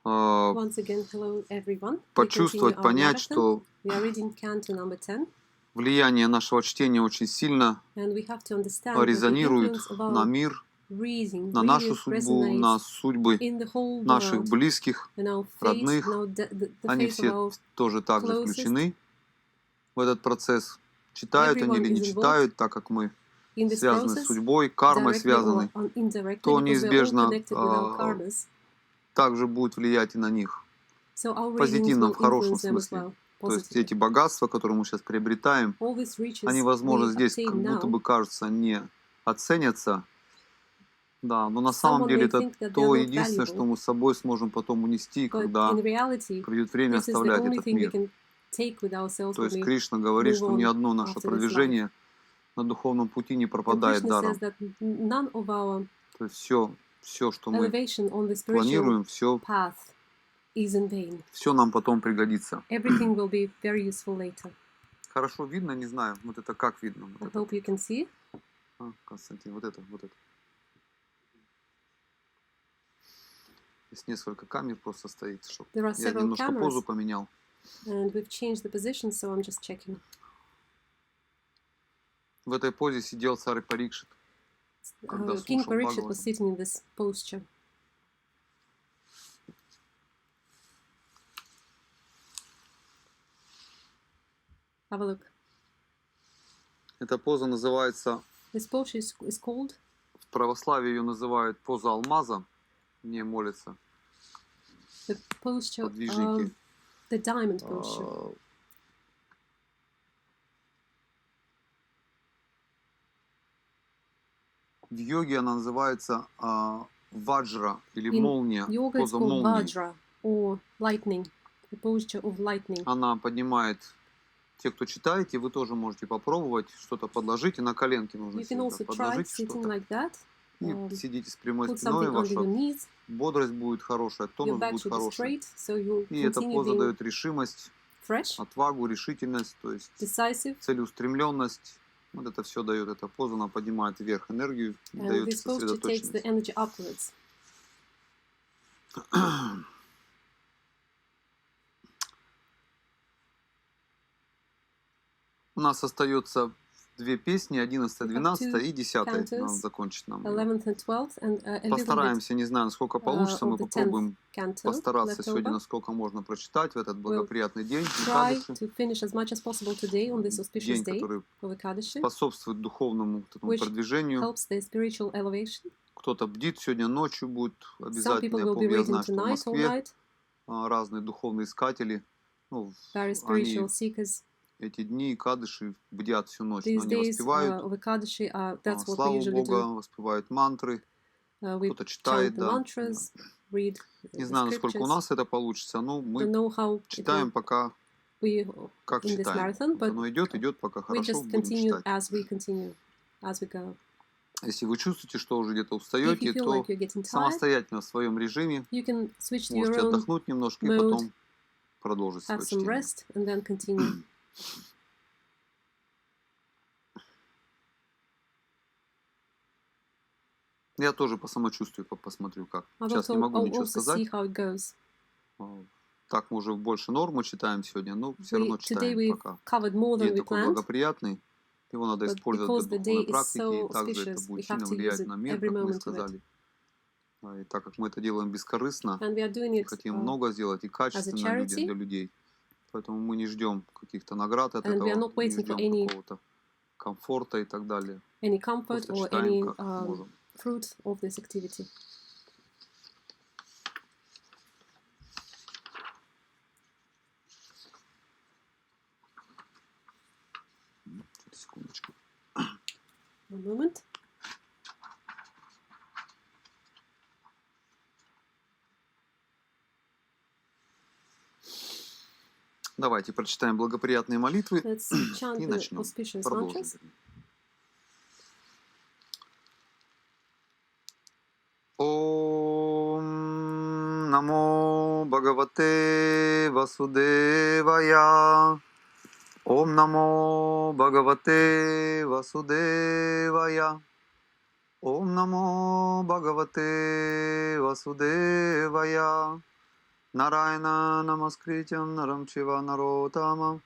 Once again, hello everyone. почувствовать, понять, что We are reading Canto number 10, влияние нашего чтения очень сильно and we have to understand that the резонирует influence of на our мир, reading на нашу судьбу, на resonates судьбы in the whole наших world, близких, and our fate, родных. and the Они fate of все our тоже также closest. включены в этот процесс. Читают они Everyone или не is читают, так как мы in this связаны с process, судьбой, кармой directly связаны, or indirectly, то because we are all неизбежно connected with our karmas. также будет влиять и на них. So our В readings позитивном, will в хорошем influence them as смысле. well, То есть positively. эти богатства, которые мы сейчас приобретаем, All these riches они, we возможно, здесь obtain как будто now, бы, кажется, не оценятся. Да, но на самом someone деле may это think that they are то not единственное, что valuable, мы с собой сможем потом унести, but когда in reality, придет время this is the оставлять only этот thing we мир. can take with ourselves То when есть we Кришна говорит, move что ни on одно наше after this life. продвижение на духовном пути не And пропадает Krishna даром. says that none of our То есть все, что мы elevation on the spiritual планируем, все path is in vain. нам потом пригодится. Everything will be very useful later. Хорошо видно, не знаю, вот это как видно? I Вот это. hope you can see. Константин, вот это. Здесь несколько камер просто стоит, чтобы There are я several немножко позу cameras, поменял. and we've changed the position, so I'm just checking. В этой позе сидел царь Парикшит, когда King слушал Parikshit was Бхагаватам. sitting in this posture. Have a look. Эта поза называется, This posture is called, в православии ее называют поза алмаза, не молится, the posture, подвижники. the diamond posture. В йоге она называется ваджра или In молния, yoga, it's поза called молнии. Vajra or lightning, the posture of lightning. Она поднимает, те, кто читаете, вы тоже можете попробовать что-то подложить, и на коленке нужно You can сидеть, also try подложить sitting что-то. like that. И сидите с прямой Put спиной, something under your ваша knees. бодрость будет хорошая, Your тонус back будет should be хороший. straight, so you И эта continue поза being дает решимость, fresh, отвагу, решительность, то есть decisive. целеустремленность. Вот это все дает эта поза, она поднимает вверх энергию, And дает this posture takes the сосредоточенность. energy upwards. У нас остается две песни, 11, 12 и 10. Надо закончить нам. 11th and 12th, and a little bit Постараемся, не знаю, насколько получится, мы of the попробуем 10th canto постараться left сегодня, over. насколько можно прочитать в этот благоприятный день, Try Экадаши, to finish as much as possible today on this auspicious день, day который of Ekadashi, способствует духовному этому which продвижению. helps the spiritual elevation. Кто-то бдит сегодня ночью, будет Some обязательно, people я will be помню, я reading знаю, что в tonight, all Москве night. разные духовные искатели, ну, Various они spiritual seekers. эти дни Экадаши бдят всю ночь, но These они days воспевают of Ekadashi, that's what we славу usually Бога, do. воспевают мантры, We кто-то chant читает, the да. mantras, read Не the знаю, насколько у scriptures. нас это получится, но Don't мы know how it читаем will пока, be как in this читаем. marathon, Вот but оно идет, пока we хорошо, just будем continue читать. as we continue, as we go. Если вы чувствуете, что уже где-то If you устаете, feel то like you're getting tired, самостоятельно в своем режиме you can switch to your можете own отдохнуть немножко и mode, потом продолжить have свое some чтение. rest, and then continue. Я тоже по самочувствию посмотрю, как. I will Сейчас не могу ничего also see сказать. how it goes. Так мы уже больше норму читаем сегодня, но все равно Today читаем we've пока. covered more than День we такой planned, благоприятный, его надо but использовать because для the day духовной is практики, so и также это auspicious, we будет have сильно to use влиять it на мир, every как мы moment of it. сказали. И так как мы это делаем бескорыстно, And we are doing it хотим много сделать и качественно charity. для людей, поэтому мы не ждем каких-то наград от And we are этого, not не waiting for ждем any- какого-то комфорта и так далее. any comfort Просто or читаем, any как можем. fruit of this activity. Секундочку. One moment. Давайте прочитаем благоприятные молитвы Let's chant и the начнем. auspicious Продолжим. mantras. Ом намо Бхагавате Васудевая. Ом намо Бхагавате Васудевая. Ом намо Бхагавате Васудевая. Narayana Namaskrityam Naram Shiva Narotamam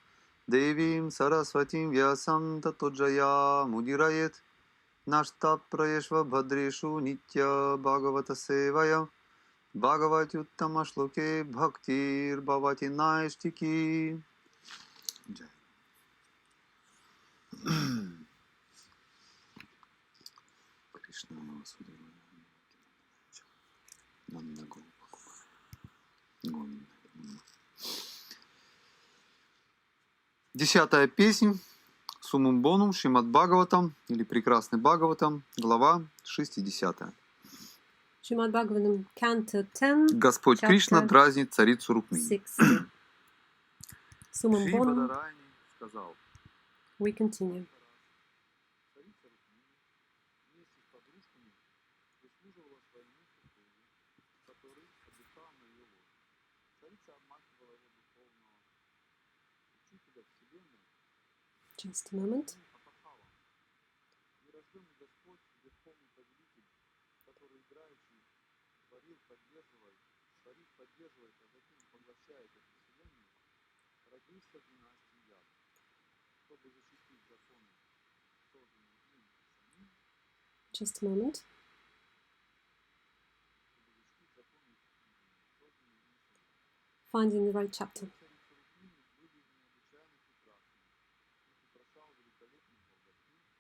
Devim Saraswatim Vyasam Tato Jaya Mudirayet Nashta Prayeshva Bhadreshu Nitya Bhagavata Sevaya Bhagavati Uttama Shloke Bhaktir Bhavati Naishtiki. Jai. Кришна Васудева Нанда Гопакумара. Десятая песнь Сумум Бонум Шримад Бхагаватам или Прекрасный Бхагаватам, глава 60. Srimad Bhagavatam, Canto 10, Господь Кришна Chapter дразнит царицу Рукмини. 60. Sumam Шри Bonum, Бадарани сказал: we continue. царица Рукмини вместе с подружками прислуживала своему супругу, который отдыхал на ее ложе. Царица обмахивала его духовного учителя Вселенной. Just a moment. Апахава, нерожденный Господь, верховный повелитель, который играющий творил, поддерживает, творит, поддерживает, а затем поглощает эту Вселенную, родился в династии Яд, чтобы защитить законы, созданные им самим, Just a moment. чтобы защитить законы, созданные им самим. Finding the right chapter. Царица Рукмини были необычайно прекрасны. Их украшал великолепный балдахин,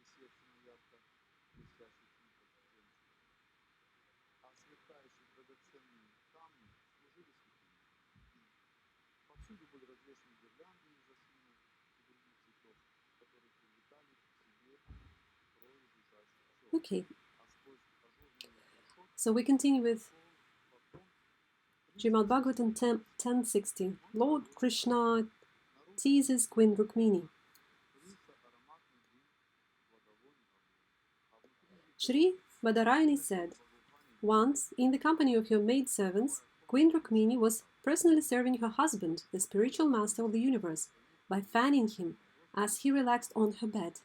висевший на ярко блестящих нитях жемчуга, а сверкающие драгоценные камни служили святыми. Повсюду были развешаны гирлянды из жасмина и других цветов, которые привлекали к себе рой жужжащих пчел. Okay, А сквозь ажурную решетку so we continue with шел флакон Srimad Bhagavatam 10:60. Lord Krishna teases Queen Rukmini. курился ароматный дым благовоний обоев. А внутри них Sri Badarayani said, once, in the company of her maidservants, Queen Rukmini was personally serving her husband, the spiritual master of the universe, by fanning him as he relaxed on her bed.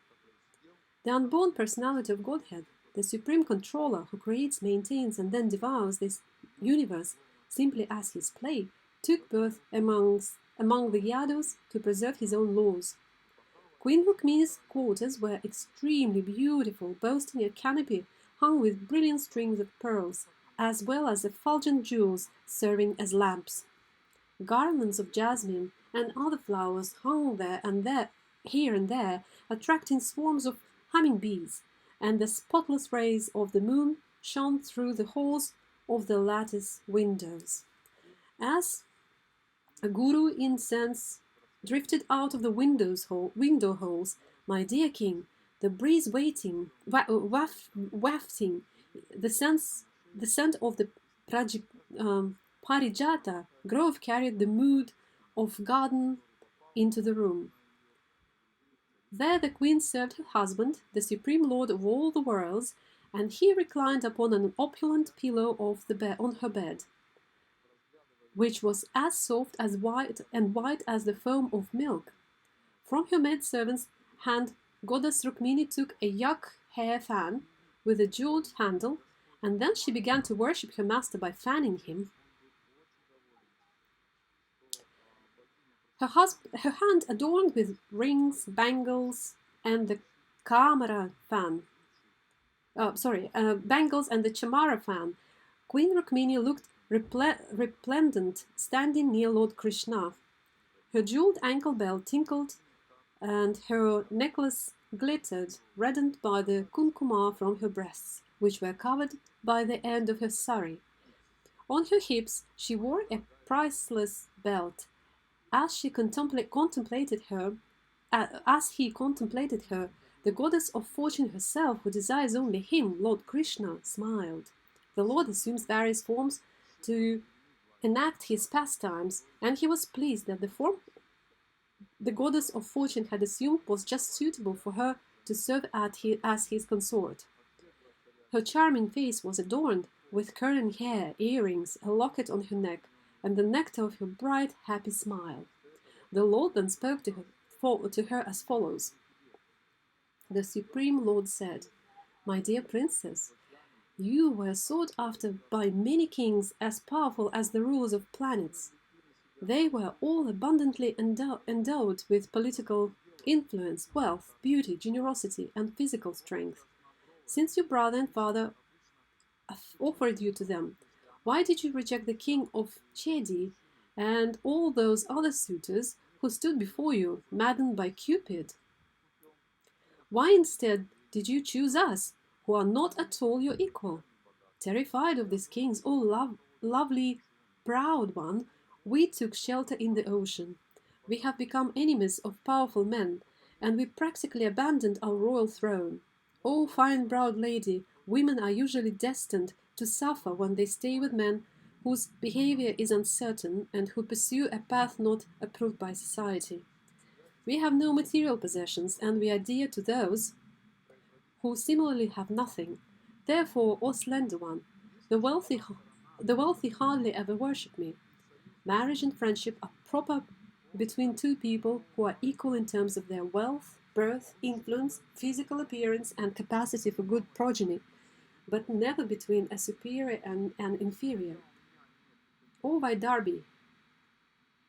The unborn personality of Godhead, the supreme controller who creates, maintains, and then devours this universe simply as his play, took birth among the Yadus to preserve his own laws. Queen Rukmini's quarters were extremely beautiful, boasting a canopy hung with brilliant strings of pearls, as well as effulgent jewels serving as lamps. Garlands of jasmine and other flowers hung here and there, attracting swarms of humming bees, and the spotless rays of the moon shone through the holes of the lattice windows. As a guru incense drifted out of the window holes, my dear king, the breeze wafting the scent of the Parijata grove carried the mood of garden into the room. There the queen served her husband, the supreme lord of all the worlds, and he reclined upon an opulent pillow on her bed, which was as soft as white as the foam of milk. From her maidservant's hand, goddess Rukmini took a yak hair fan with a jeweled handle, and then she began to worship her master by fanning him. Her hand adorned with rings, bangles, and the bangles and the chamara fan, Queen Rukmini looked resplendent, standing near Lord Krishna. Her jeweled ankle bell tinkled, and her necklace glittered, reddened by the kumkuma from her breasts, which were covered by the end of her sari. On her hips she wore a priceless belt. As he contemplated her, the goddess of fortune herself, who desires only him, Lord Krishna, smiled. The Lord assumes various forms to enact his pastimes, and he was pleased that the form the goddess of fortune had assumed was just suitable for her to serve as his consort. Her charming face was adorned with curling hair, earrings, a locket on her neck, and the nectar of her bright, happy smile. The Lord then spoke to her as follows. The Supreme Lord said, "My dear princess, You were sought after by many kings as powerful as the rulers of planets. They were all abundantly endowed with political influence, wealth, beauty, generosity, and physical strength. Since your brother and father offered you to them, why did you reject the king of Chedi and all those other suitors who stood before you, maddened by Cupid? Why instead did you choose us, who are not at all your equal? Terrified of these kings, lovely, proud one, we took shelter in the ocean. We have become enemies of powerful men, and we practically abandoned our royal throne. O fine-browed lady, women are usually destined to suffer when they stay with men whose behavior is uncertain and who pursue a path not approved by society. We have no material possessions, and we are dear to those who similarly have nothing. Therefore, O slender one, the wealthy, the wealthy hardly ever worship me. Marriage and friendship are proper between two people who are equal in terms of their wealth, birth, influence, physical appearance, and capacity for good progeny, but never between a superior and an inferior. O Darby,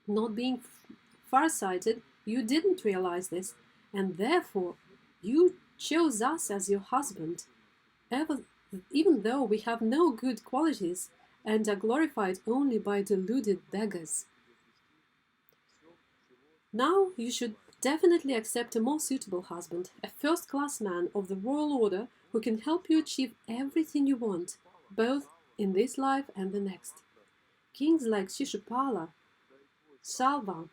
not being far-sighted, you didn't realize this, and therefore you chose us as your husband, even though we have no good qualities and are glorified only by deluded beggars. Now you should definitely accept a more suitable husband, a first-class man of the royal order who can help you achieve everything you want, both in this life and the next. Kings like Shishupala, Salva,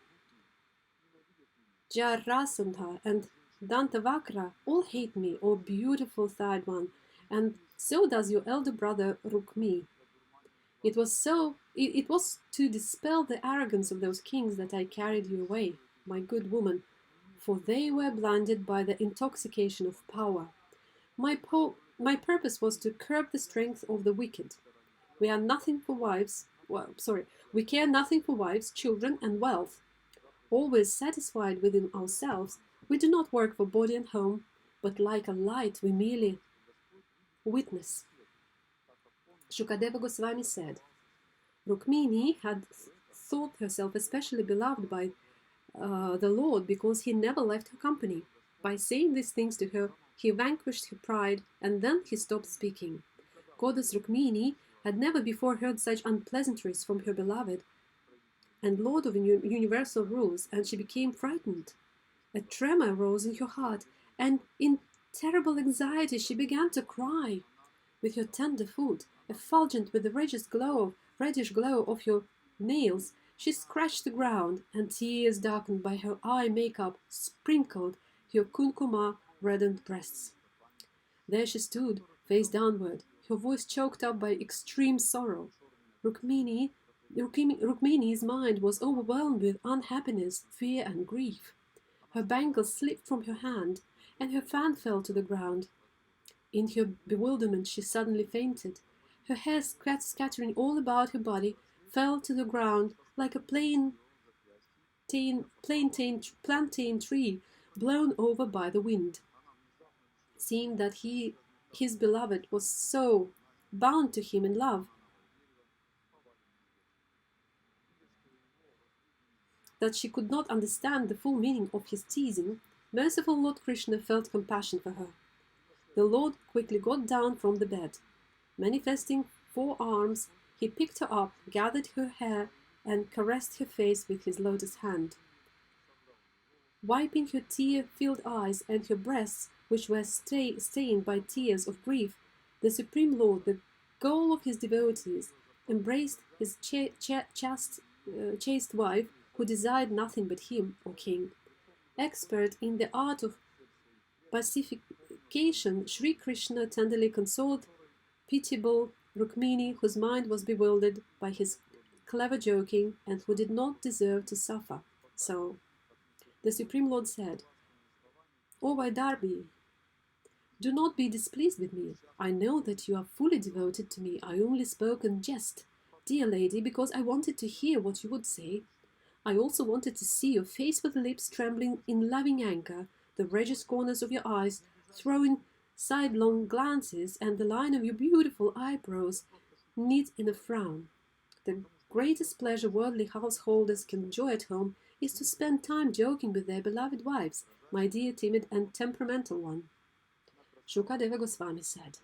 Jarasandha, and Dantavakra all hate me, O beautiful third one, and so does your elder brother Rukmi. It was to dispel the arrogance of those kings that I carried you away, my good woman, for they were blinded by the intoxication of power. My purpose was to curb the strength of the wicked. We are nothing for wives. We care nothing for wives, children, and wealth. Always satisfied within ourselves, we do not work for body and home, but like a light we merely witness. Shukadeva Goswami said, Rukmini had thought herself especially beloved by the Lord because he never left her company. By saying these things to her, he vanquished her pride, and then he stopped speaking. Goddess Rukmini had never before heard such unpleasantries from her beloved and Lord of universal rules, and she became frightened. A tremor rose in her heart, and in terrible anxiety she began to cry. With her tender foot, effulgent with the reddish glow of her nails, she scratched the ground, and tears darkened by her eye makeup sprinkled her kunkuma reddened breasts. There she stood, face downward, her voice choked up by extreme sorrow. Rukmini's mind was overwhelmed with unhappiness, fear, and grief. Her bangles slipped from her hand, and her fan fell to the ground. In her bewilderment she suddenly fainted. Her hair scattering all about her body fell to the ground like a plantain tree blown over by the wind. Seeing that his beloved was so bound to him in love that she could not understand the full meaning of his teasing, merciful Lord Krishna felt compassion for her. The Lord quickly got down from the bed. Manifesting 4 arms, he picked her up, gathered her hair, and caressed her face with his lotus hand. Wiping her tear-filled eyes and her breasts, which were stained by tears of grief, the Supreme Lord, the goal of his devotees, embraced his chaste wife, who desired nothing but him, O king. Expert in the art of pacification, Sri Krishna tenderly consoled pitiable Rukmini, whose mind was bewildered by his clever joking and who did not deserve to suffer. So, the Supreme Lord said, O Vaidarbi, do not be displeased with me. I know that you are fully devoted to me. I only spoke in jest, dear lady, because I wanted to hear what you would say. I also wanted to see your face with the lips trembling in loving anger, the reddish corners of your eyes throwing sidelong glances, and the line of your beautiful eyebrows knit in a frown. The greatest pleasure worldly householders can enjoy at home is to spend time joking with their beloved wives, my dear timid and temperamental one. Shukadeva Goswami said,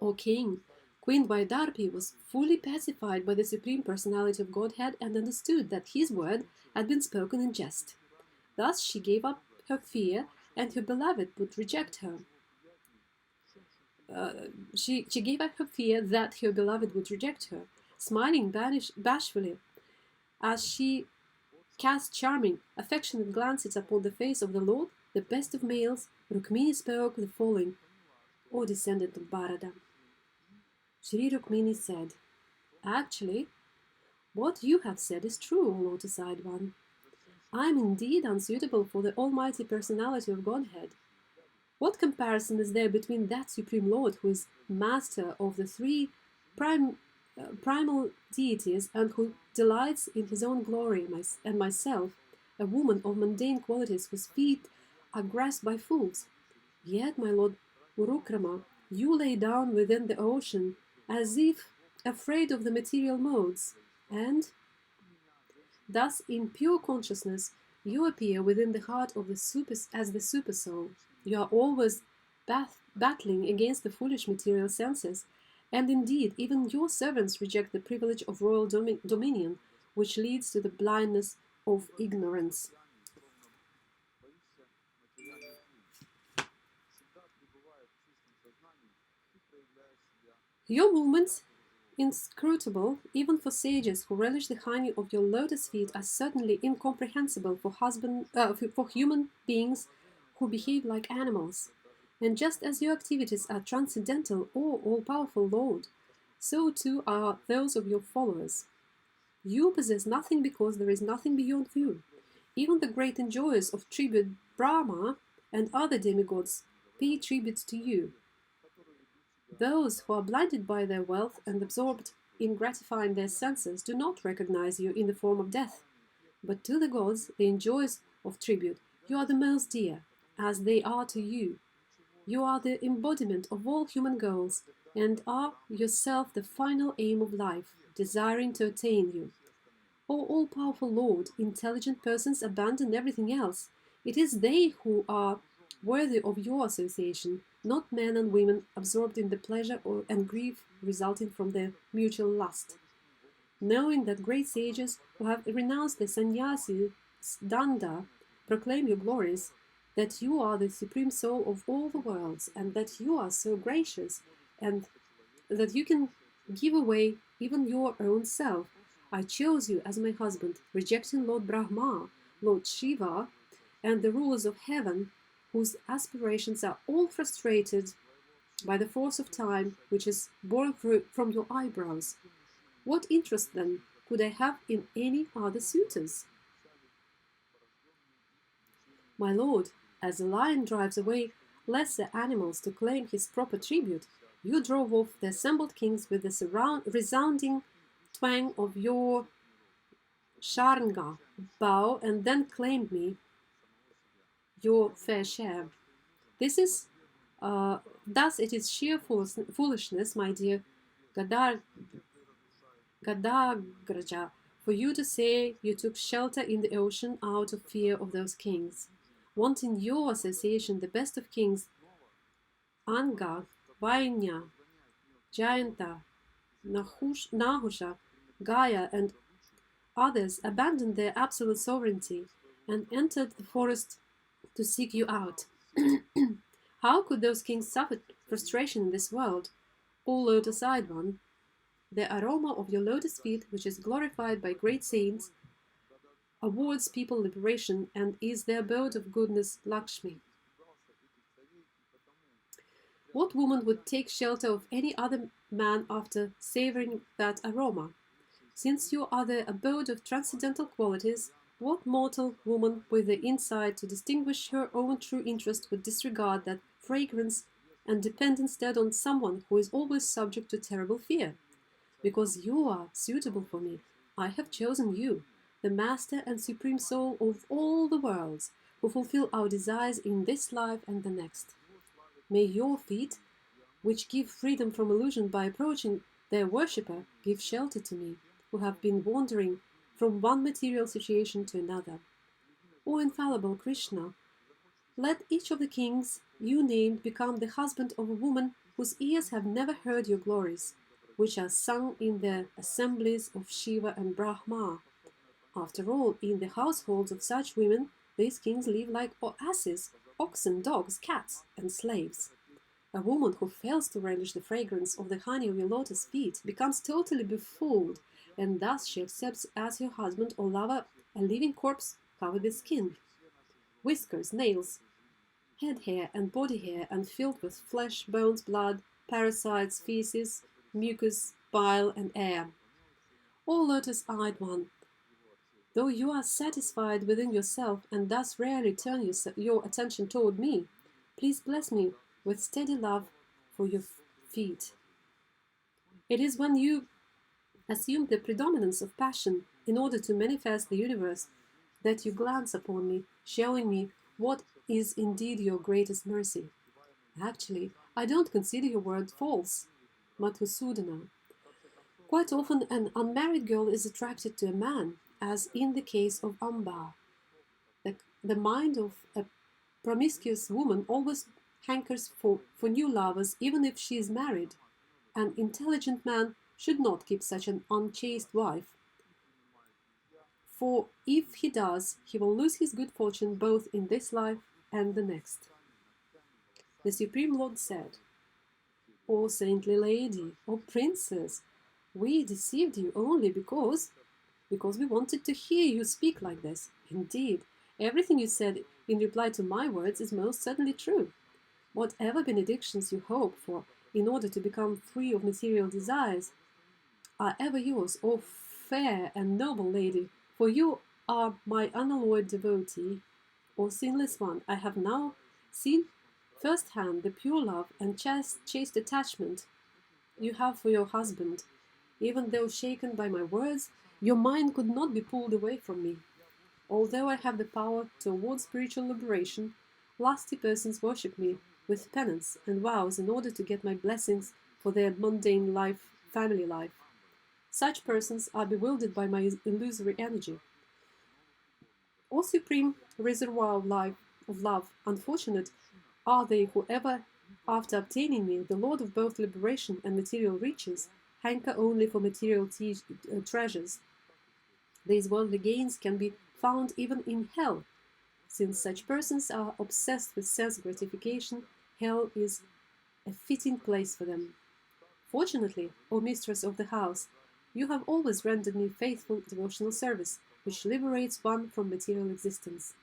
O king, Queen Vaidarpi was fully pacified by the Supreme Personality of Godhead and understood that his word had been spoken in jest. Thus she gave up her fear, and her beloved would reject her. She gave up her fear that her beloved would reject her, smiling bashfully as she cast charming, affectionate glances upon the face of the Lord, the best of males. Rukmini spoke the following, O descendant of Bharata. Sri Rukmini said, Actually, what you have said is true, O Lotus-eyed one. I am indeed unsuitable for the Almighty Personality of Godhead. What comparison is there between that Supreme Lord who is master of the three primal deities and who delights in his own glory, and myself, a woman of mundane qualities whose feet are grasped by fools? Yet, my Lord Urukrama, you lay down within the ocean as if afraid of the material modes, and thus in pure consciousness you appear within the heart of as the Supersoul. You are always battling against the foolish material senses, and indeed even your servants reject the privilege of royal dominion, which leads to the blindness of ignorance. Your movements, inscrutable even for sages who relish the honey of your lotus feet, are certainly incomprehensible for human beings who behave like animals. And just as your activities are transcendental or all-powerful, Lord, so too are those of your followers. You possess nothing because there is nothing beyond you. Even the great enjoyers of tribute, Brahma and other demigods, pay tribute to you. Those who are blinded by their wealth and absorbed in gratifying their senses do not recognize you in the form of death. But to the gods, the enjoyers of tribute, you are the most dear, as they are to you. You are the embodiment of all human goals, and are yourself the final aim of life, desiring to attain you. O all-powerful Lord, intelligent persons abandon everything else. It is they who are worthy of your association, not men and women absorbed in the pleasure and grief resulting from their mutual lust. Knowing that great sages who have renounced the sannyasi danda proclaim your glories, that you are the supreme soul of all the worlds, and that you are so gracious, and that you can give away even your own self, I chose you as my husband, rejecting Lord Brahma, Lord Shiva, and the rulers of heaven, whose aspirations are all frustrated by the force of time, which is born from your eyebrows. What interest, then, could I have in any other suitors? My lord, as a lion drives away lesser animals to claim his proper tribute, you drove off the assembled kings with the resounding twang of your sharnga bow, and then claimed me your fair share. Thus it is sheer foolishness, my dear Gadagraja, for you to say you took shelter in the ocean out of fear of those kings. Wanting your association, the best of kings, Anga, Vainya, Jayanta, Nahusha, Gaia, and others abandoned their absolute sovereignty and entered the forest to seek you out. How could those kings suffer frustration in this world? O lotus-eyed one, the aroma of your lotus feet, which is glorified by great saints, awards people liberation and is the abode of goodness, Lakshmi. What woman would take shelter of any other man after savoring that aroma? Since you are the abode of transcendental qualities, what mortal woman with the insight to distinguish her own true interest would disregard that fragrance and depend instead on someone who is always subject to terrible fear? Because you are suitable for me, I have chosen you, the master and supreme soul of all the worlds, who fulfill our desires in this life and the next. May your feet, which give freedom from illusion by approaching their worshipper, give shelter to me, who have been wandering from one material situation to another. O infallible Krishna, let each of the kings you named become the husband of a woman whose ears have never heard your glories, which are sung in the assemblies of Shiva and Brahma. After all, in the households of such women, these kings live like asses, oxen, dogs, cats, and slaves. A woman who fails to relish the fragrance of the honey of your lotus feet becomes totally befooled, and thus she accepts as her husband or lover a living corpse covered with skin, whiskers, nails, head hair and body hair, and filled with flesh, bones, blood, parasites, feces, mucus, bile, and air. O lotus-eyed one, though you are satisfied within yourself and thus rarely turn your attention toward me, please bless me with steady love for your feet. It is when you assume the predominance of passion in order to manifest the universe that you glance upon me, showing me what is indeed your greatest mercy. Actually, I don't consider your word false, Madhusudana. Quite often an unmarried girl is attracted to a man, as in the case of Amba. The mind of a promiscuous woman always hankers for new lovers even if she is married. An intelligent man should not keep such an unchaste wife, for if he does, he will lose his good fortune both in this life and the next. The Supreme Lord said, O saintly lady, O princess, we deceived you only because we wanted to hear you speak like this. Indeed, everything you said in reply to my words is most certainly true. Whatever benedictions you hope for in order to become free of material desires are ever yours, O fair and noble lady, for you are my unalloyed devotee. O sinless one, I have now seen firsthand the pure love and chaste attachment you have for your husband. Even though shaken by my words, your mind could not be pulled away from me. Although I have the power to award spiritual liberation, lusty persons worship me with penance and vows in order to get my blessings for their mundane life, family life. Such persons are bewildered by my illusory energy. O supreme reservoir of love, unfortunate are they who ever, after obtaining me, the Lord of both liberation and material riches, hanker only for material treasures. These worldly gains can be found even in hell. Since such persons are obsessed with sense gratification, hell is a fitting place for them. Fortunately, O mistress of the house, you have always rendered me faithful devotional service, which liberates one from material existence.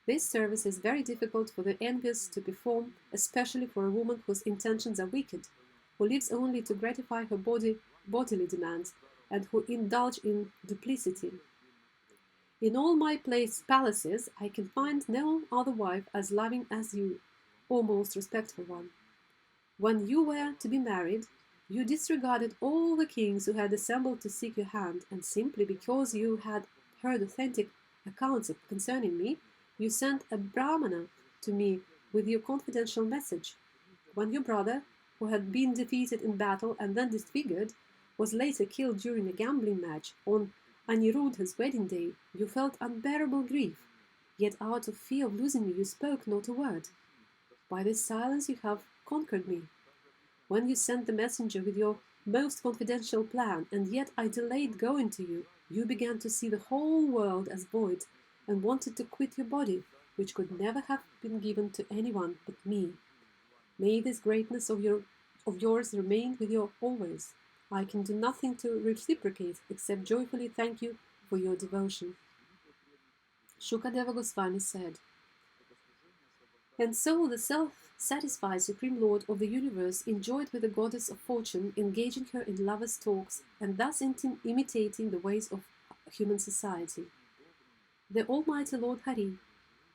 This service is very difficult for the envious to perform, especially for a woman whose intentions are wicked, who lives only to gratify her bodily demands, and who indulge in duplicity. In all my palaces I can find no other wife as loving as you, O most respectful one. When you were to be married, you disregarded all the kings who had assembled to seek your hand, and simply because you had heard authentic accounts concerning me, you sent a Brahmana to me with your confidential message. When your brother, who had been defeated in battle and then disfigured, was later killed during a gambling match on Aniruddha's wedding day, you felt unbearable grief. Yet out of fear of losing me, you spoke not a word. By this silence you have conquered me. When you sent the messenger with your most confidential plan, and yet I delayed going to you, you began to see the whole world as void, and wanted to quit your body, which could never have been given to anyone but me. May this greatness of yours remain with you always. I can do nothing to reciprocate except joyfully thank you for your devotion. Shukadeva Goswami said, and so the self-satisfied Supreme Lord of the universe enjoyed with the goddess of fortune, engaging her in lovers' talks, and thus imitating the ways of human society. The Almighty Lord Hari,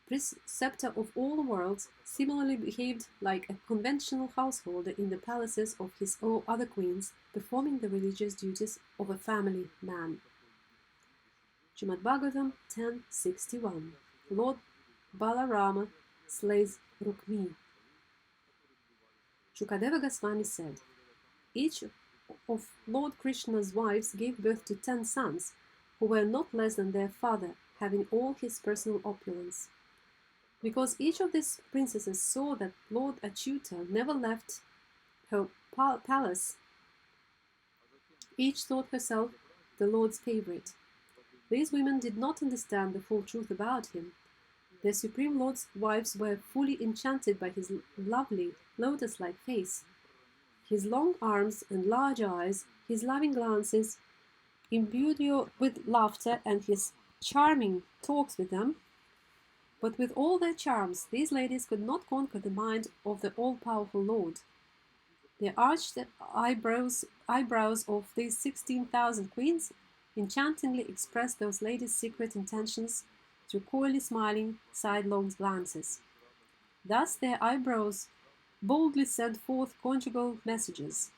preceptor of all the worlds, similarly behaved like a conventional householder in the palaces of his other queens, performing the religious duties of a family man. Srimad Bhagavatam 10:61. Lord Balarama slays Rukmini. Shukadeva Goswami said, each of Lord Krishna's wives gave birth to 10 sons, who were not less than their father, having all his personal opulence. Because each of these princesses saw that Lord Achyuta never left her palace, each thought herself the Lord's favorite. These women did not understand the full truth about him. The Supreme Lord's wives were fully enchanted by his lovely, lotus-like face, his long arms and large eyes, his loving glances, imbued you with laughter, and his charming talks with them. But with all their charms, these ladies could not conquer the mind of the all-powerful Lord. The arched eyebrows of these 16,000 queens enchantingly expressed those ladies' secret intentions through coyly smiling, sidelong glances. Thus their eyebrows boldly sent forth conjugal messages.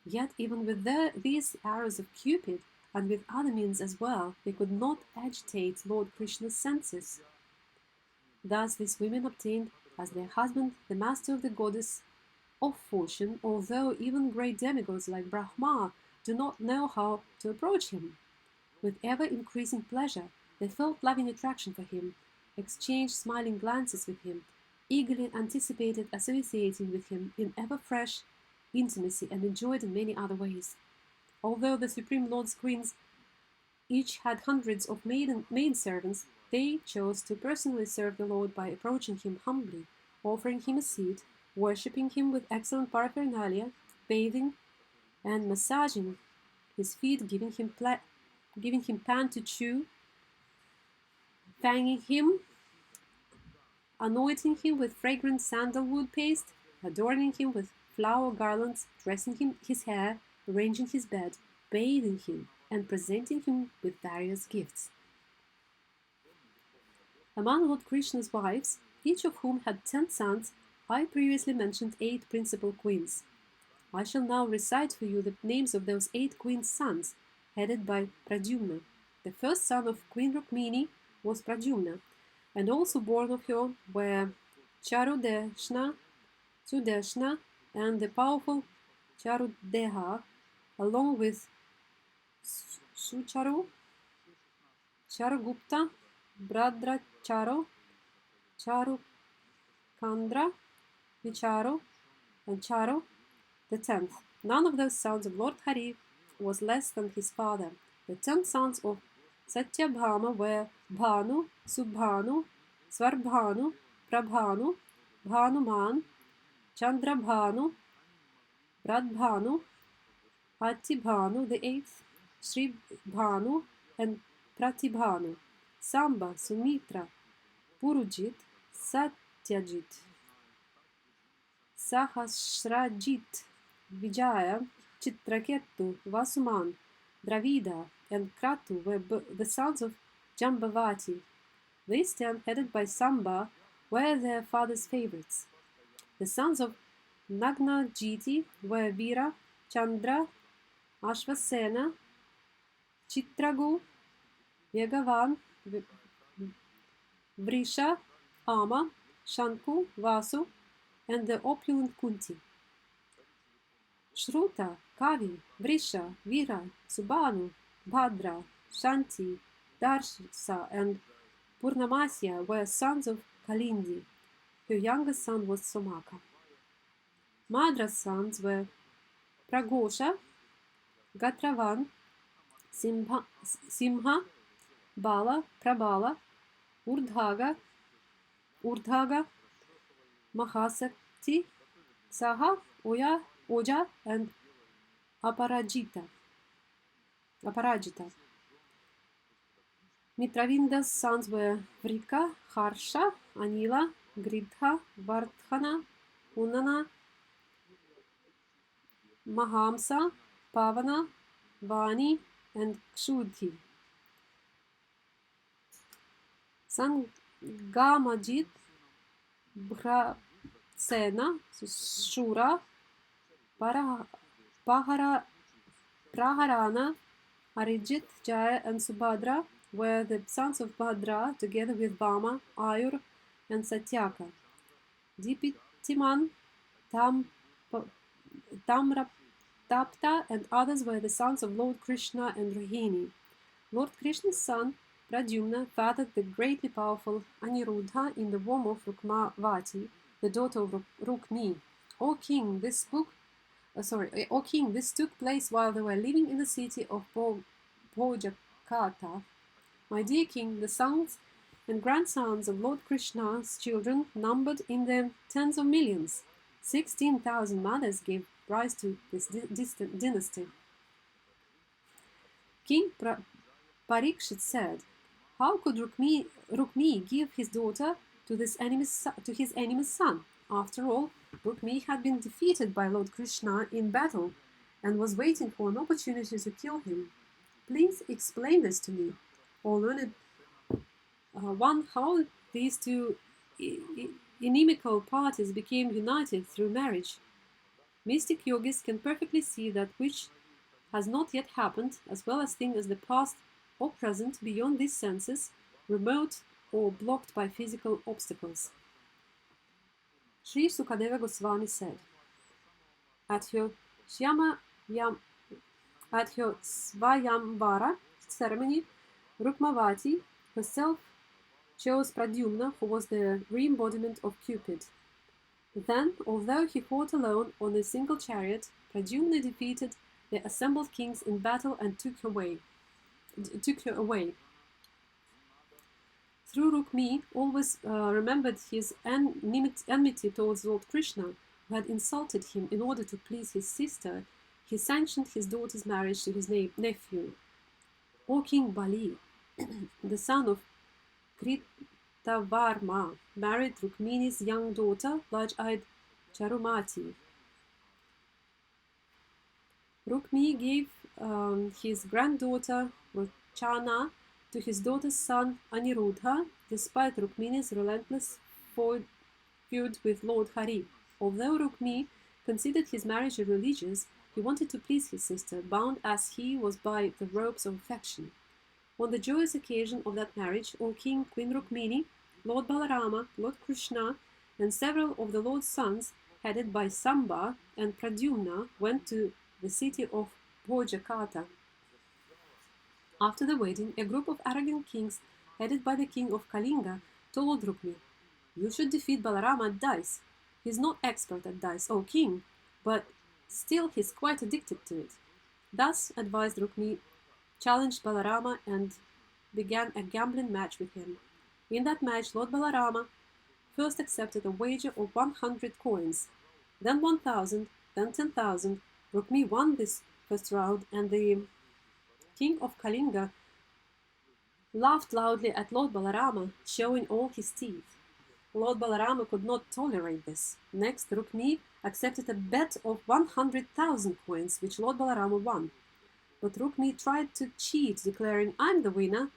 Yet even with these arrows of Cupid, and with other means as well, they could not agitate Lord Krishna's senses. Thus these women obtained as their husband the master of the goddess of fortune, although even great demigods like Brahma do not know how to approach him. With ever-increasing pleasure, they felt loving attraction for him, exchanged smiling glances with him, eagerly anticipated associating with him in ever-fresh intimacy, and enjoyed in many other ways. Although the Supreme Lord's queens each had hundreds of maidservants, they chose to personally serve the Lord by approaching him humbly, offering him a seat, worshipping him with excellent paraphernalia, bathing and massaging his feet, giving him pan to chew, fanging him, anointing him with fragrant sandalwood paste, adorning him with flower garlands, dressing his hair, arranging his bed, bathing him, and presenting him with various gifts. Among Lord Krishna's wives, each of whom had 10 sons, I previously mentioned 8 principal queens. I shall now recite for you the names of those 8 queens' sons, headed by Pradyumna. The first son of Queen Rukmini was Pradyumna, and also born of her were Charudeshna, Sudeshna, and the powerful Charudeha, along with Sucharu, Charugupta, Bradracharo, Charukandra, Vicharo, and Charo the 10th. None of those sons of Lord Hari was less than his father. The 10 sons of Satyabhama were Bhanu, Subhanu, Svarbhanu, Prabhanu, Bhanuman, Chandrabhanu, Bradbhanu, Atibhanu the 8th, Sri Bhanu, and Pratibhanu, Samba, Sumitra, Purujit, Satyajit, Sahasrajit, Vijaya, Chitraketu, Vasuman, Dravida, and Kratu were the sons of Jambavati. These 10, headed by Samba, were their father's favorites. The sons of Nagnajiti were Vira, Chandra, Ashvasena, Chitragu, Yagavan, Vrisha, Ama, Shanku, Vasu, and the opulent Kunti. Shruta, Kavi, Vrisha, Vira, Subhanu, Bhadra, Shanti, Darshasa, and Purnamasya were sons of Kalindi. Her youngest son was Somaka. Madra's sons were Pragosha, Gatravan, Simha, Bala, Prabala, Urdhaga, Mahasakti, Saha, Oja, and Aparajita. Mitravinda's sons were Vrika, Harsha, Anila, Gridha, Vardhana, Unana, Mahamsa, Pavana, Vani, and Kshudhi. Sangamajit, Bhrasena, Shura, Praharana, Arijit, Jaya, and Subhadra were the sons of Bhadra, together with Vama, Ayur, and Satyaka. Dipitiman, Tamraptapta, and others were the sons of Lord Krishna and Rohini. Lord Krishna's son, Pradyumna, fathered the greatly powerful Aniruddha in the womb of Rukmavati, the daughter of Rukmi. O king, O king, this took place while they were living in the city of Bhojakata. My dear king, the sons and grandsons of Lord Krishna's children numbered in the tens of millions. 16,000 mothers gave rise to this distant dynasty. King Parikshit said, "How could Rukmi give his daughter to his enemy's son? After all, Rukmi had been defeated by Lord Krishna in battle and was waiting for an opportunity to kill him. Please explain this to me, O learned one, how these two inimical parties became united through marriage. Mystic yogis can perfectly see that which has not yet happened, as well as things as the past or present beyond these senses, remote or blocked by physical obstacles." Sri Sukadeva Goswami said, at her Svayamvara ceremony, Rukmavati herself chose Pradyumna, who was the re-embodiment of Cupid. Then, although he fought alone on a single chariot, Pradyumna defeated the assembled kings in battle and took her away. Through Rukmi always remembered his enmity towards Lord Krishna, who had insulted him in order to please his sister. He sanctioned his daughter's marriage to his nephew. O King Bali, the son of Kritavarma, married Rukmini's young daughter, large-eyed Charumati. Rukmi gave his granddaughter Rochana to his daughter's son Aniruddha, despite Rukmini's relentless feud with Lord Hari. Although Rukmi considered his marriage irreligious, he wanted to please his sister, bound as he was by the ropes of affection. On the joyous occasion of that marriage, O King, Queen Rukmini, Lord Balarama, Lord Krishna, and several of the Lord's sons, headed by Samba and Pradyumna, went to the city of Bhojakata. After the wedding, a group of arrogant kings, headed by the king of Kalinga, told Rukmi, "You should defeat Balarama at dice. He's not expert at dice, O king, but still he's quite addicted to it." Thus advised Rukmi, challenged Balarama and began a gambling match with him. In that match, Lord Balarama first accepted a wager of 100 coins, then 1,000, then 10,000. Rukmi won this first round, and the king of Kalinga laughed loudly at Lord Balarama, showing all his teeth. Lord Balarama could not tolerate this. Next, Rukmi accepted a bet of 100,000 coins, which Lord Balarama won. But Rukmi tried to cheat, declaring, "I'm the winner."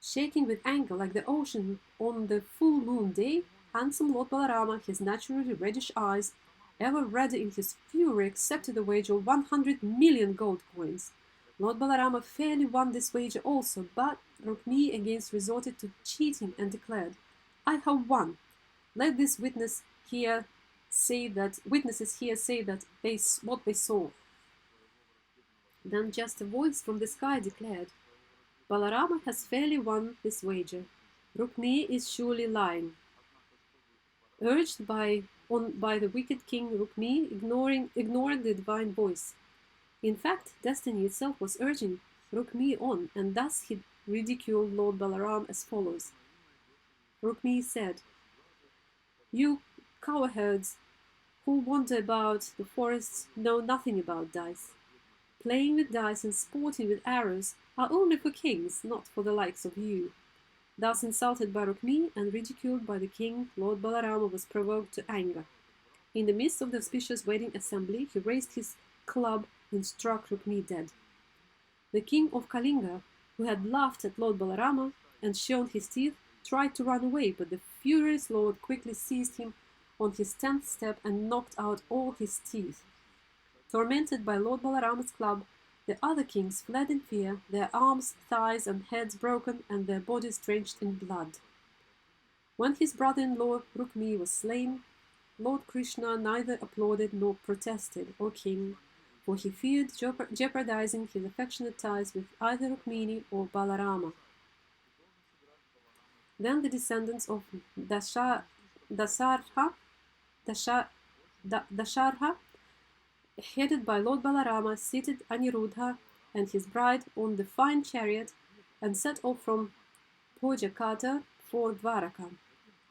Shaking with anger like the ocean on the full moon day, handsome Lord Balarama, his naturally reddish eyes, ever redder in his fury, accepted the wager of 100 million gold coins. Lord Balarama fairly won this wager also, but Rukmi again resorted to cheating and declared, "I have won. Let these witnesses here say that what they saw." Then just a voice from the sky declared, "Balarama has fairly won this wager. Rukmi is surely lying." Urged by the wicked king, Rukmi ignored the divine voice. In fact, destiny itself was urging Rukmi on, and thus he ridiculed Lord Balaram as follows. Rukmi said, "You cowherds who wander about the forests know nothing about dice. Playing with dice and sporting with arrows are only for kings, not for the likes of you." Thus insulted by Rukmi and ridiculed by the king, Lord Balarama was provoked to anger. In the midst of the auspicious wedding assembly, he raised his club and struck Rukmi dead. The king of Kalinga, who had laughed at Lord Balarama and shown his teeth, tried to run away, but the furious lord quickly seized him on his 10th step and knocked out all his teeth. Tormented by Lord Balarama's club, the other kings fled in fear, their arms, thighs, and heads broken, and their bodies drenched in blood. When his brother-in-law Rukmi was slain, Lord Krishna neither applauded nor protested, O king, for he feared jeopardizing his affectionate ties with either Rukmini or Balarama. Then the descendants of Dasharha, headed by Lord Balarama, seated Aniruddha and his bride on the fine chariot and set off from Pojakata for Dwaraka.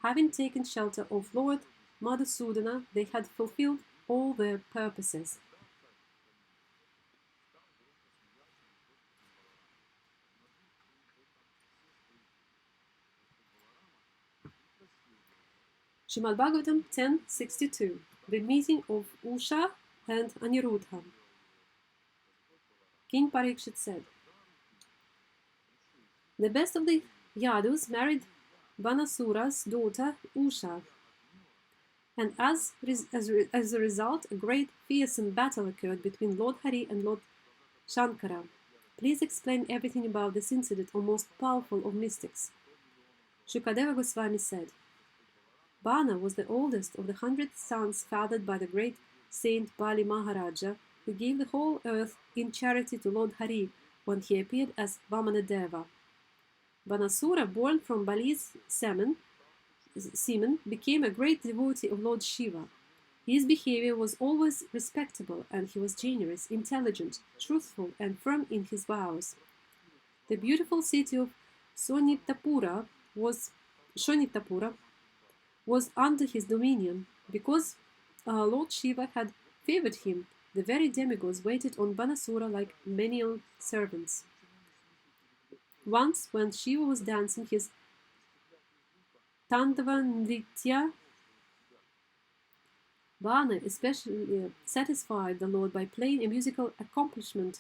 Having taken shelter of Lord Madhusudana, they had fulfilled all their purposes. Srimad Bhagavatam 10.62. The meeting of Usha and Aniruddha. King Parikshit said, the best of the Yadus married Banasura's daughter Usha, and as a result, a great fearsome battle occurred between Lord Hari and Lord Shankara. Please explain everything about this incident, O most powerful of mystics. Shukadeva Goswami said, Bana was the oldest of the 100 sons fathered by the great saint Bali Maharaja, who gave the whole earth in charity to Lord Hari when he appeared as Vamanadeva. Banasura, born from Bali's semen, became a great devotee of Lord Shiva. His behavior was always respectable, and he was generous, intelligent, truthful, and firm in his vows. The beautiful city of Shonitapura was under his dominion. Because Lord Shiva had favored him, the very demigods waited on Banasura like menial servants. Once, when Shiva was dancing his Tandava Nritya, Bana especially satisfied the Lord by playing a musical accompaniment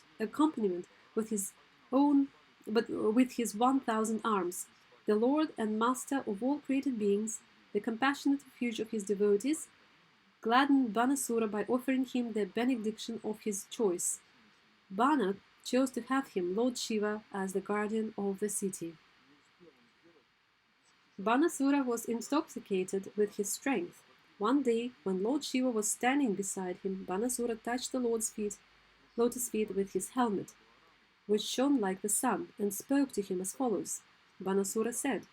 with his 1,000 arms. The Lord and Master of all created beings, the compassionate refuge of his devotees, gladdened Banasura by offering him the benediction of his choice. Bana chose to have him, Lord Shiva, as the guardian of the city. Banasura was intoxicated with his strength. One day, when Lord Shiva was standing beside him, Banasura touched the Lord's lotus feet with his helmet, which shone like the sun, and spoke to him as follows. Banasura said,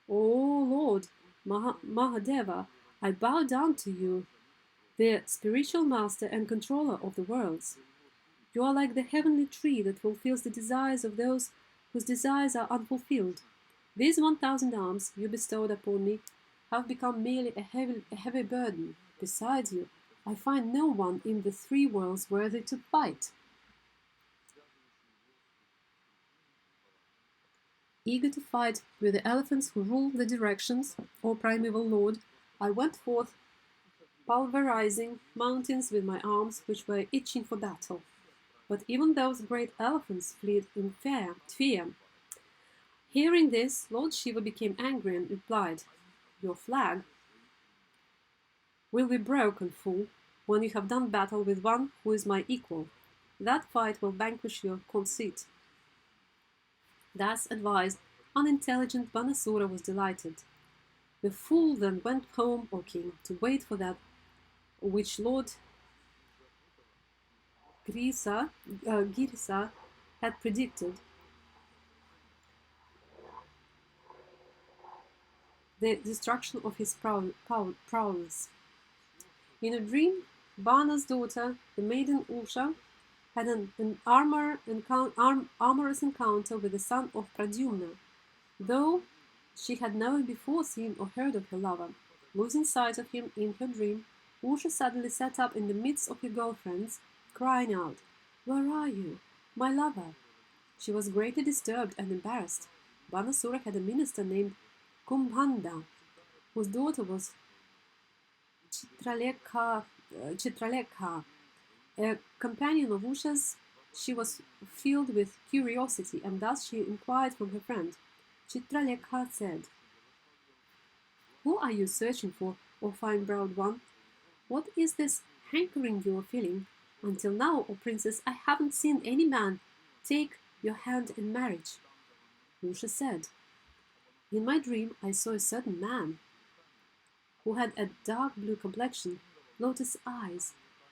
O Lord Mahadeva, I bow down to you, the spiritual master and controller of the worlds. You are like the heavenly tree that fulfills the desires of those whose desires are unfulfilled. These 1,000 arms you bestowed upon me have become merely a heavy burden. Besides you, I find no one in the 3 worlds worthy to fight. Eager to fight with the elephants who rule the directions, O primeval Lord, I went forth, pulverizing mountains with my arms which were itching for battle. But even those great elephants fled in fear. Hearing this, Lord Shiva became angry and replied, Your flag will be broken, fool, when you have done battle with one who is my equal. That fight will vanquish your conceit. Thus advised, unintelligent Banasura was delighted. The fool then went home, O king, to wait for that which Lord Girisa had predicted. The destruction of his prowess. In a dream, Bana's daughter, the maiden Usha, had an amorous encounter with the son of Pradyumna, though she had never before seen or heard of her lover. Losing sight of him in her dream, Usha suddenly sat up in the midst of her girlfriends, crying out, Where are you, my lover? She was greatly disturbed and embarrassed. Banasura had a minister named Kumbhanda, whose daughter was Chitralekha, a companion of Usha's. She was filled with curiosity, and thus she inquired from her friend. Chitralekha said, Who are you searching for, O fine-browed one? What is this hankering you are feeling? Until now, O princess, I haven't seen any man take your hand in marriage. Usha said, In my dream I saw a certain man who had a dark blue complexion, lotus eyes,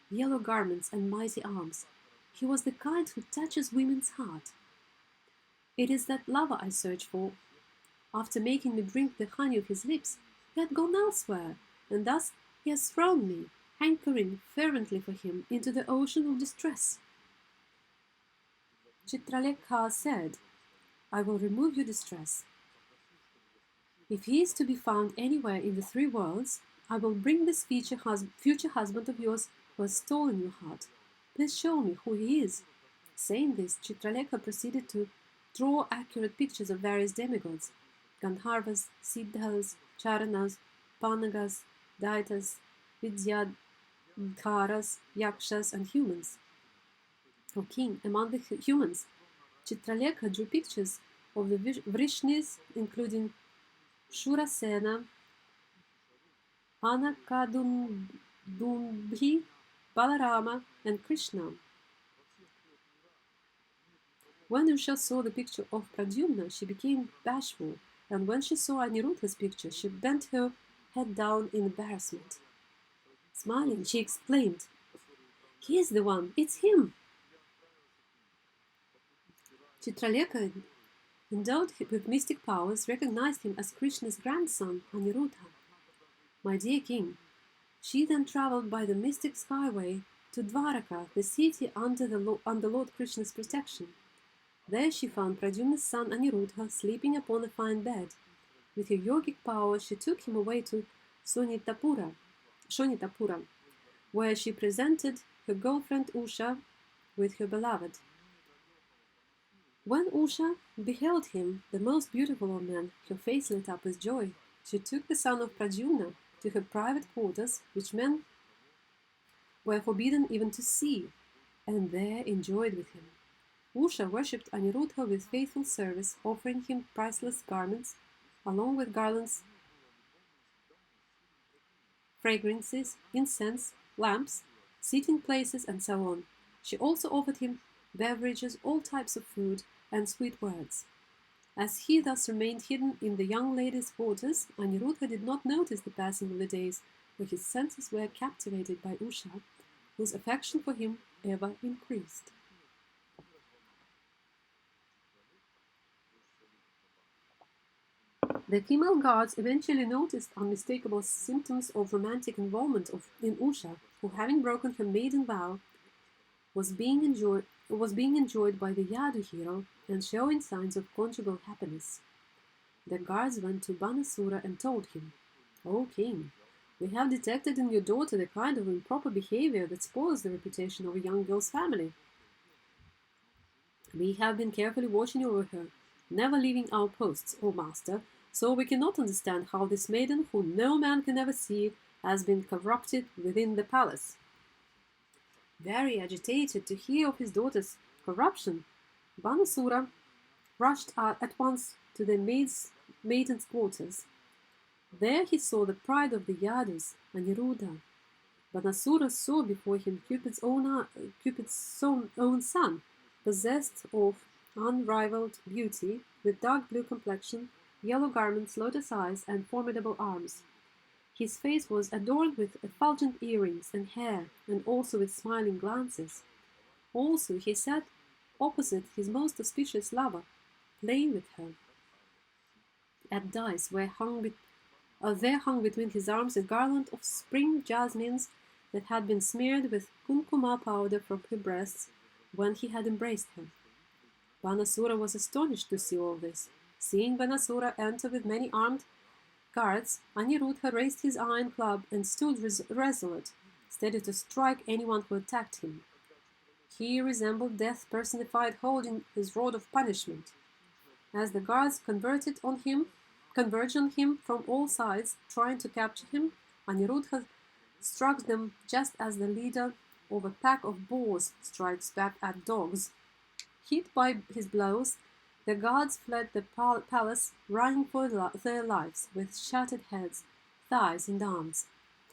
yellow garments, and mighty arms. He was the kind who touches women's heart. It is that lover I search for. After making me drink the honey of his lips, he had gone elsewhere, and thus he has thrown me, hankering fervently for him, into the ocean of distress. Chitralekha said, I will remove your distress. If he is to be found anywhere in the three worlds, I will bring this future husband of yours who has stolen your heart. Please show me who he is. Saying this, Chitralekha proceeded to draw accurate pictures of various demigods, Gandharvas, Siddhas, Charanas, Panagas, Daitas, Vidyadharas, Yakshas, and humans. O king, among the humans, Chitralekha drew pictures of the Vrishnis, including Shurasena, Anakadumbi, Balarama, and Krishna. When Usha saw the picture of Pradyumna, she became bashful, and when she saw Aniruddha's picture, she bent her head down in embarrassment. Smiling, she exclaimed, He is the one, it's him! Chitralekha, endowed with mystic powers, recognized him as Krishna's grandson, Aniruddha. My dear king, she then traveled by the mystic skyway to Dwaraka, the city under Lord Krishna's protection. There she found Pradyumna's son Aniruddha sleeping upon a fine bed. With her yogic power, she took him away to Shonitapura, where she presented her girlfriend Usha with her beloved. When Usha beheld him, the most beautiful of men, her face lit up with joy. She took the son of Pradyumna to her private quarters, which men were forbidden even to see, and there enjoyed with him. Usha worshipped Aniruddha with faithful service, offering him priceless garments, along with garlands, fragrances, incense, lamps, seating places, and so on. She also offered him beverages, all types of food, and sweet words. As he thus remained hidden in the young lady's quarters, Aniruddha did not notice the passing of the days, for his senses were captivated by Usha, whose affection for him ever increased. The female guards eventually noticed unmistakable symptoms of romantic involvement in Usha, who, having broken her maiden vow, was being enjoyed by the Yadu hero and showing signs of conjugal happiness. The guards went to Banasura and told him, O king, we have detected in your daughter the kind of improper behavior that spoils the reputation of a young girl's family. We have been carefully watching over her, never leaving our posts, O master, so we cannot understand how this maiden, who no man can ever see, has been corrupted within the palace. Very agitated to hear of his daughter's corruption, Banasura rushed at once to the maiden's quarters. There he saw the pride of the Yadus, Aniruddha. Banasura saw before him Cupid's own son, possessed of unrivaled beauty, with dark blue complexion, yellow garments, lotus eyes, and formidable arms. His face was adorned with effulgent earrings and hair, and also with smiling glances. Also he sat opposite his most auspicious lover, playing with her. At dice there hung between his arms a garland of spring jasmines that had been smeared with kumkuma powder from her breasts when he had embraced her. Banasura was astonished to see all this. Seeing Banasura enter with many armed guards, Aniruddha raised his iron club and stood resolute, steady to strike anyone who attacked him. He resembled death personified, holding his rod of punishment. As the guards converged on him from all sides, trying to capture him, Aniruddha struck them just as the leader of a pack of boars strikes back at dogs. Hit by his blows, the guards fled the palace, running for their lives, with shattered heads, thighs, and arms.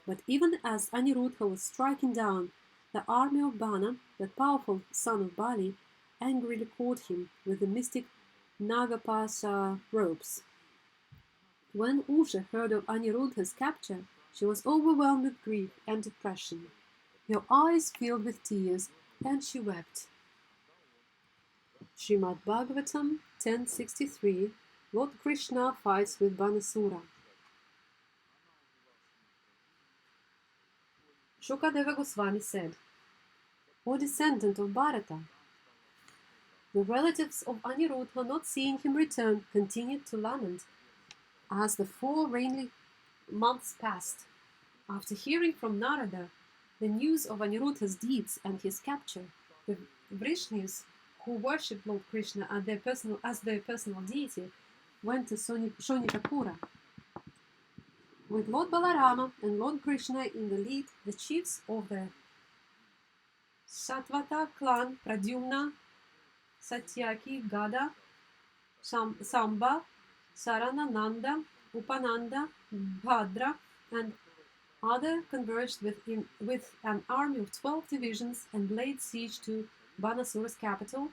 But even as Aniruddha was striking down, the army of Bana, the powerful son of Bali, angrily caught him with the mystic Nagapasa ropes. When Usha heard of Aniruddha's capture, She was overwhelmed with grief and depression. Her eyes filled with tears, and she wept. Srimad Bhagavatam 10:63. Lord Krishna fights with Banasura. Shukadeva Goswami said, O descendant of Bharata, the relatives of Aniruddha, not seeing him return, continued to lament as the 4 rainy months passed. After hearing from Narada the news of Aniruddha's deeds and his capture, the Vrishnis, who worshipped Lord Krishna as their personal deity, went to Shonikapura. With Lord Balarama and Lord Krishna in the lead, the chiefs of the Satvata clan, Pradyumna, Satyaki, Gada, Samba, Saranananda, Upananda, Bhadra, and other converged with an army of 12 divisions and laid siege to Banasura's capital,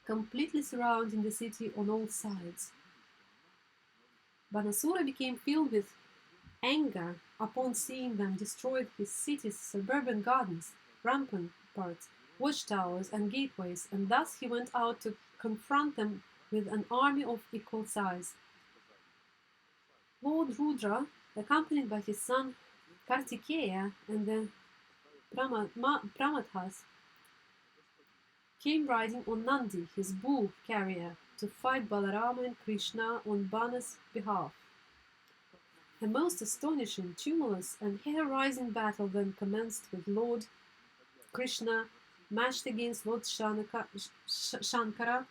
completely surrounding the city on all sides. Banasura became filled with anger upon seeing them destroy his city's suburban gardens, ramparts, watchtowers, and gateways, and thus he went out to confront them with an army of equal size. Lord Rudra, accompanied by his son Kartikeya and the Pramathas, came riding on Nandi, his bull carrier, to fight Balarama and Krishna on Bana's behalf. A most astonishing, tumultuous, and hair-raising battle then commenced with Lord Krishna matched against Lord Shankara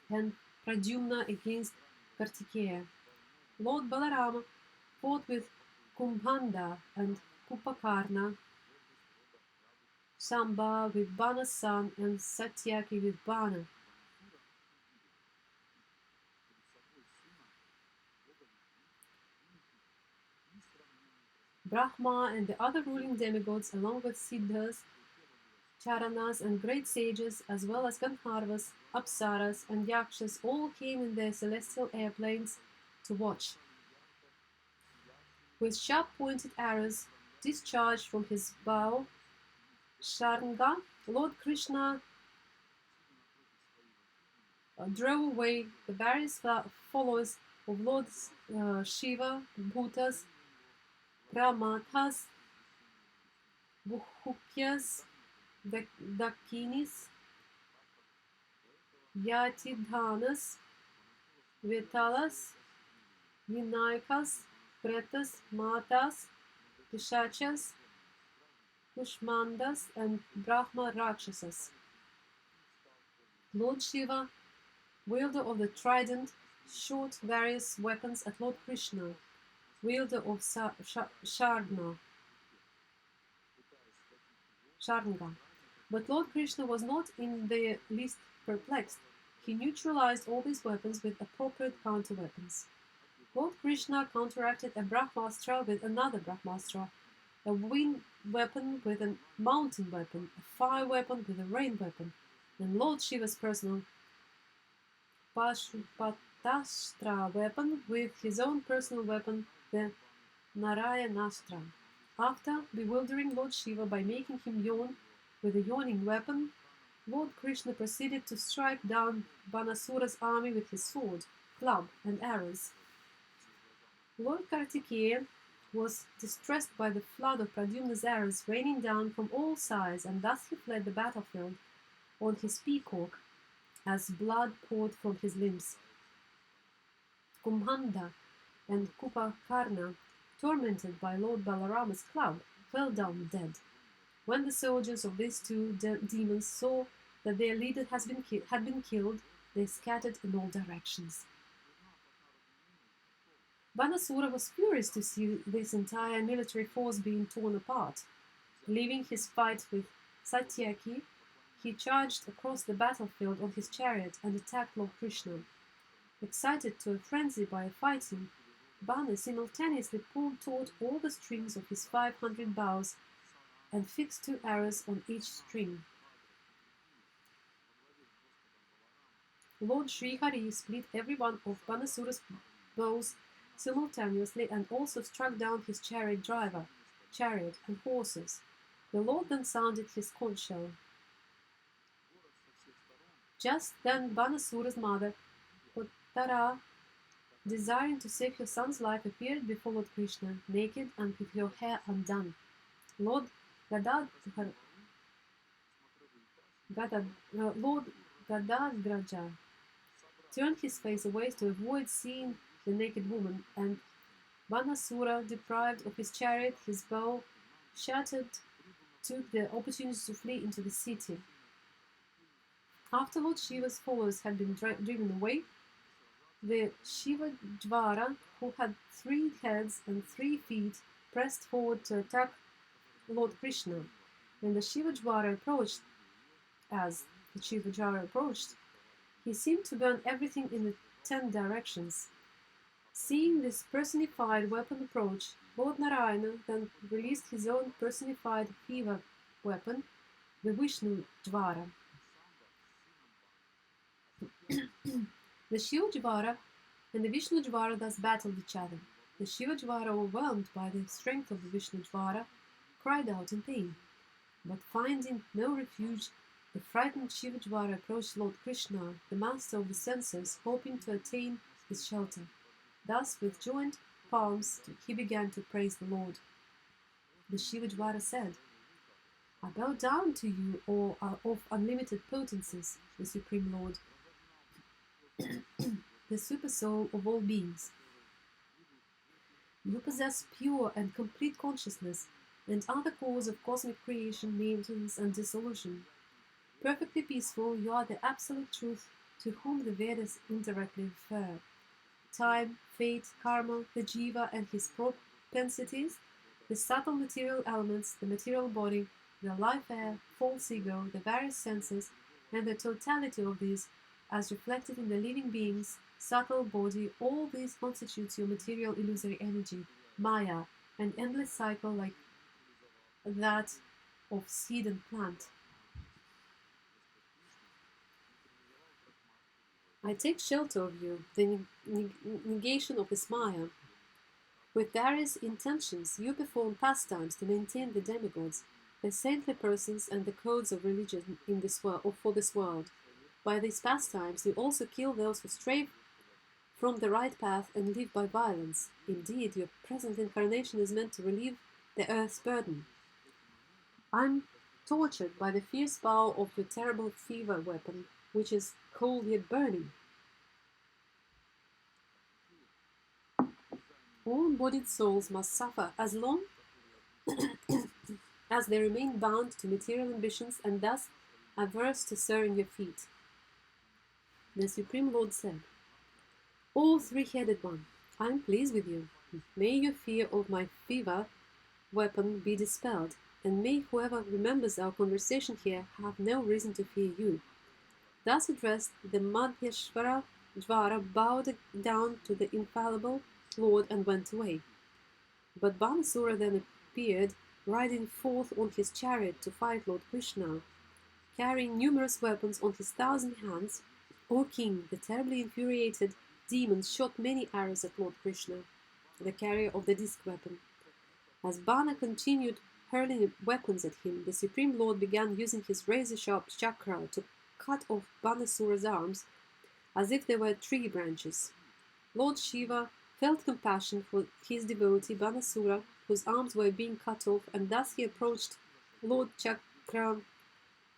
and Pradyumna against Kartikeya. Lord Balarama fought with Kumbhanda and Kupakarna, Samba with Bana's son, and Satyaki with Bana. Brahma and the other ruling demigods, along with Siddhas, Charanas, and great sages, as well as Gandharvas, Apsaras, and Yakshas, all came in their celestial airplanes to watch. With sharp-pointed arrows discharged from his bow, Sharanga, Lord Krishna drove away the various followers of Lord Shiva, Bhutas, Pramathas, Bhukyas, Dakinis, Yatidhanas, Vitalas, Vinayakas, Pretas, Matas, Pishachas, Kushmandas, and Brahma Rakshasas. Lord Shiva, wielder of the trident, shot various weapons at Lord Krishna, wielder of Sharanga. But Lord Krishna was not in the least perplexed. He neutralized all these weapons with appropriate counter-weapons. Lord Krishna counteracted a Brahmastra with another Brahmastra, a wind weapon with a mountain weapon, a fire weapon with a rain weapon, and Lord Shiva's personal Pashupatastra weapon with his own personal weapon, the Narayanastra. After bewildering Lord Shiva by making him yawn with a yawning weapon, Lord Krishna proceeded to strike down Banasura's army with his sword, club, and arrows. Lord Kartikeya was distressed by the flood of Pradyumna's arrows raining down from all sides, and thus he fled the battlefield on his peacock as blood poured from his limbs. Kumbhanda and Kupakarna, tormented by Lord Balarama's club, fell down dead. When the soldiers of these two demons saw that their leader had been killed, they scattered in all directions. Banasura was furious to see this entire military force being torn apart. Leaving his fight with Satyaki, he charged across the battlefield on his chariot and attacked Lord Krishna. Excited to a frenzy by fighting, Bana simultaneously pulled taut all the strings of his 500 bows and fixed 2 arrows on each string. Lord Srihari split every one of Banasura's bows simultaneously and also struck down his chariot and horses. The Lord then sounded his conch shell. Just then Banasura's mother, Uttara, desiring to save her son's life, appeared before Lord Krishna, naked and with her hair undone. Lord Gadadhraja turned his face away to avoid seeing the naked woman, and Banasura, deprived of his chariot, his bow shattered, took the opportunity to flee into the city. After Lord Shiva's followers had been driven away, the Shivajvara, who had 3 heads and 3 feet, pressed forward to attack Lord Krishna. When the Shivajvara approached, he seemed to burn everything in the 10 directions. Seeing this personified weapon approach, Lord Narayana then released his own personified fever weapon, the Vishnu Jvara. The Shiva Jvara and the Vishnu Jvara thus battled each other. The Shiva Jvara, overwhelmed by the strength of the Vishnu Jvara, cried out in pain. But finding no refuge, the frightened Shiva Jvara approached Lord Krishna, the master of the senses, hoping to attain his shelter. Thus, with joined palms, he began to praise the Lord. The Shiva Jvara said, "I bow down to you, O of unlimited potencies, the Supreme Lord, the super soul of all beings. You possess pure and complete consciousness and are the cause of cosmic creation, maintenance, and dissolution. Perfectly peaceful, you are the absolute truth to whom the Vedas indirectly refer. Time, fate, karma, the jiva and his propensities, the subtle material elements, the material body, the life air, false ego, the various senses, and the totality of these, as reflected in the living being's subtle body, all these constitutes your material illusory energy, maya, an endless cycle like that of seed and plant. I take shelter of you, the negation of this maya. With various intentions, you perform pastimes to maintain the demigods, the saintly persons, and the codes of religion in this world, or for this world. By these pastimes, you also kill those who stray from the right path and live by violence. Indeed, your present incarnation is meant to relieve the earth's burden. I am tortured by the fierce power of your terrible fever weapon, which is cold yet burning. All embodied souls must suffer as long as they remain bound to material ambitions and thus averse to serving your feet. The Supreme Lord said, "O three-headed one, I am pleased with you. May your fear of my fever weapon be dispelled, and may whoever remembers our conversation here have no reason to fear you." Thus addressed, the Madhyeshvara Jvara bowed down to the infallible Lord and went away. But Banasura then appeared, riding forth on his chariot to fight Lord Krishna. Carrying numerous weapons on his 1,000 hands, O king, the terribly infuriated demon shot many arrows at Lord Krishna, the carrier of the disc weapon. As Bana continued hurling weapons at him, the Supreme Lord began using his razor-sharp chakra to cut off Banasura's arms as if they were tree branches. Lord Shiva felt compassion for his devotee Banasura, whose arms were being cut off, and thus he approached Lord Chakra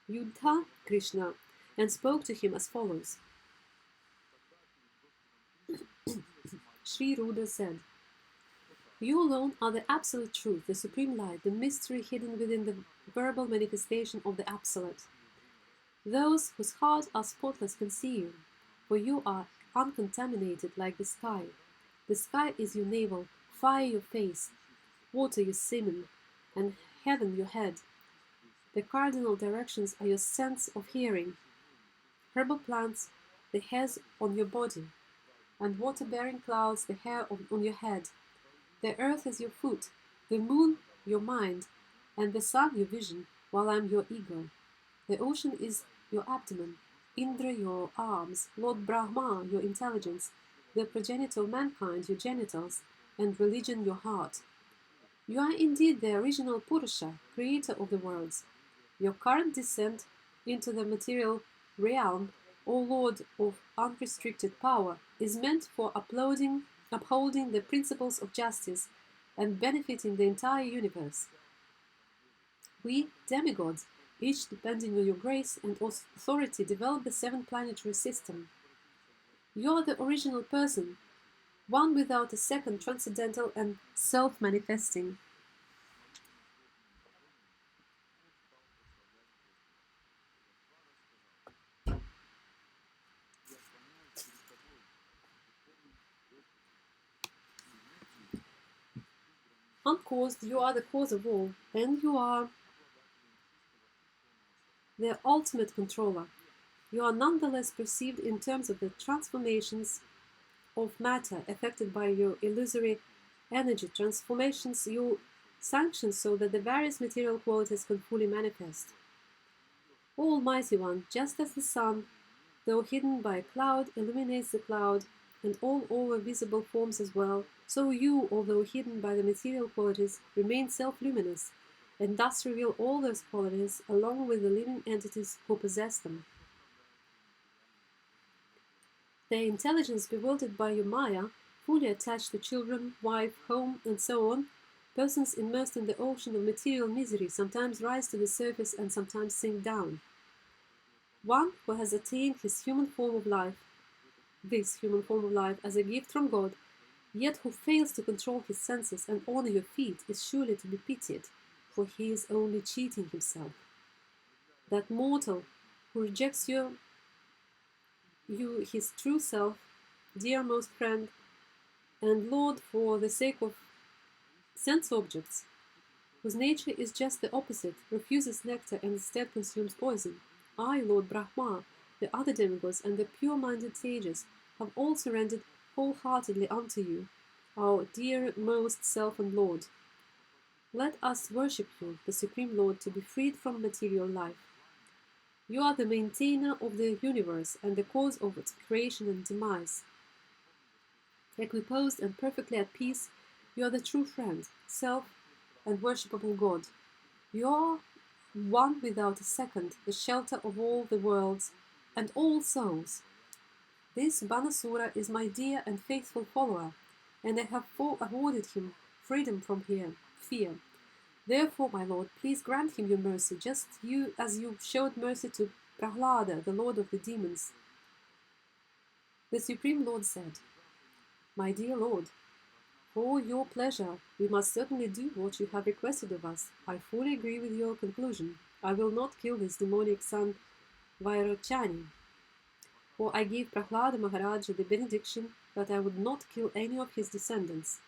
Yuddha Krishna and spoke to him as follows. Sri Ruda said, "You alone are the absolute truth, the supreme light, the mystery hidden within the verbal manifestation of the absolute. Those whose hearts are spotless can see you, for you are uncontaminated like the sky. The sky is your navel, fire your face, water your semen, and heaven your head. The cardinal directions are your sense of hearing, herbal plants, the hairs on your body, and water-bearing clouds, the hair on your head. The earth is your foot, the moon your mind, and the sun your vision, while I am your ego. The ocean is your abdomen, Indra your arms, Lord Brahma your intelligence, the progenitor of mankind your genitals, and religion your heart. You are indeed the original Purusha, creator of the worlds. Your current descent into the material realm, O Lord of unrestricted power, is meant for upholding the principles of justice and benefiting the entire universe. We, demigods, each depending on your grace and authority, develop the seven planetary system. You are the original person, one without a second, transcendental and self-manifesting. Uncaused, you are the cause of all, and you are the ultimate controller. You are nonetheless perceived in terms of the transformations of matter affected by your illusory energy, transformations you sanction so that the various material qualities can fully manifest. O Almighty One, just as the sun, though hidden by a cloud, illuminates the cloud and all over visible forms as well, so you, although hidden by the material qualities, remain self-luminous, and thus reveal all those qualities along with the living entities who possess them. Their intelligence bewildered by your Maya, fully attached to children, wife, home, and so on, persons immersed in the ocean of material misery sometimes rise to the surface and sometimes sink down. One who has attained this human form of life, as a gift from God, yet who fails to control his senses and honor your feet, is surely to be pitied, for he is only cheating himself. That mortal who rejects you, his true self, dearmost friend, and Lord for the sake of sense objects, whose nature is just the opposite, refuses nectar and instead consumes poison. I, Lord Brahma, the other demigods, and the pure-minded sages have all surrendered wholeheartedly unto you, our dearmost self and Lord. Let us worship you, the Supreme Lord, to be freed from material life. You are the maintainer of the universe and the cause of its creation and demise. Equiposed and perfectly at peace, you are the true friend, self, and worshipable God. You are one without a second, the shelter of all the worlds and all souls. This Banasura is my dear and faithful follower, and I have awarded him freedom from fear. Therefore, my Lord, please grant him your mercy, just as you showed mercy to Prahlada, the lord of the demons. The Supreme Lord said, My dear Lord, for your pleasure, we must certainly do what you have requested of us. I fully agree with your conclusion. I will not kill his demonic son Vairochani, for I gave Prahlada Maharaja the benediction that I would not kill any of his descendants.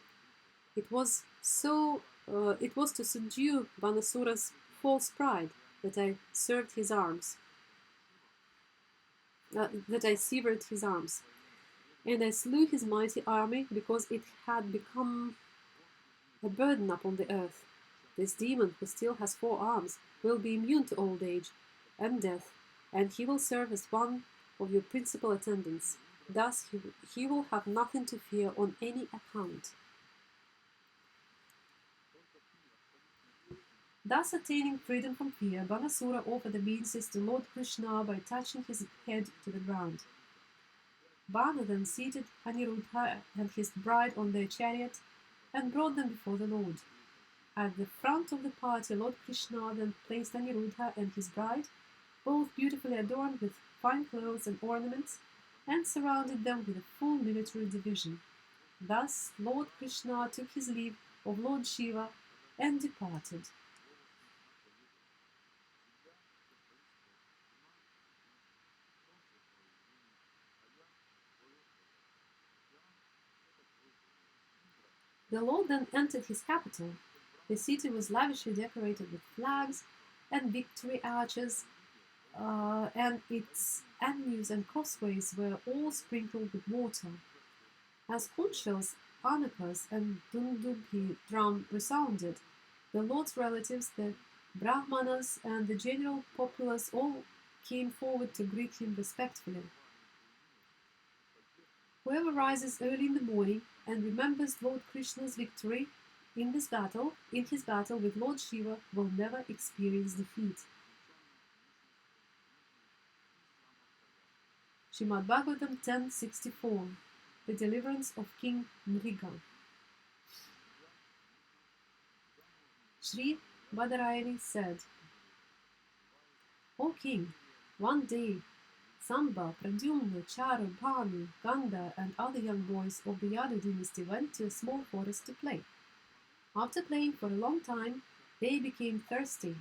It was to subdue Banasura's false pride that I severed his arms, and I slew his mighty army because it had become a burden upon the earth. This demon, who still has 4 arms, will be immune to old age and death, and he will serve as one of your principal attendants. Thus he will have nothing to fear on any account. Thus attaining freedom from fear, Banasura offered obeisances to Lord Krishna by touching his head to the ground. Bana then seated Aniruddha and his bride on their chariot and brought them before the Lord. At the front of the party, Lord Krishna then placed Aniruddha and his bride, both beautifully adorned with fine clothes and ornaments, and surrounded them with a full military division. Thus Lord Krishna took his leave of Lord Shiva and departed. The Lord then entered his capital. The city was lavishly decorated with flags and victory arches, and its avenues and crossways were all sprinkled with water. As conch shells, arnakas, and dundubhi drum resounded, the Lord's relatives, the Brahmanas, and the general populace all came forward to greet him respectfully. Whoever rises early in the morning and remembers Lord Krishna's victory in his battle with Lord Shiva will never experience defeat. Srimad Bhagavatam 10:64. The deliverance of King Nriga. Sri Badarayani said, O king, one day Samba, Pradyumna, Charu, Bhanu, Ganda, and other young boys of the Yadu dynasty went to a small forest to play. After playing for a long time, they became thirsty.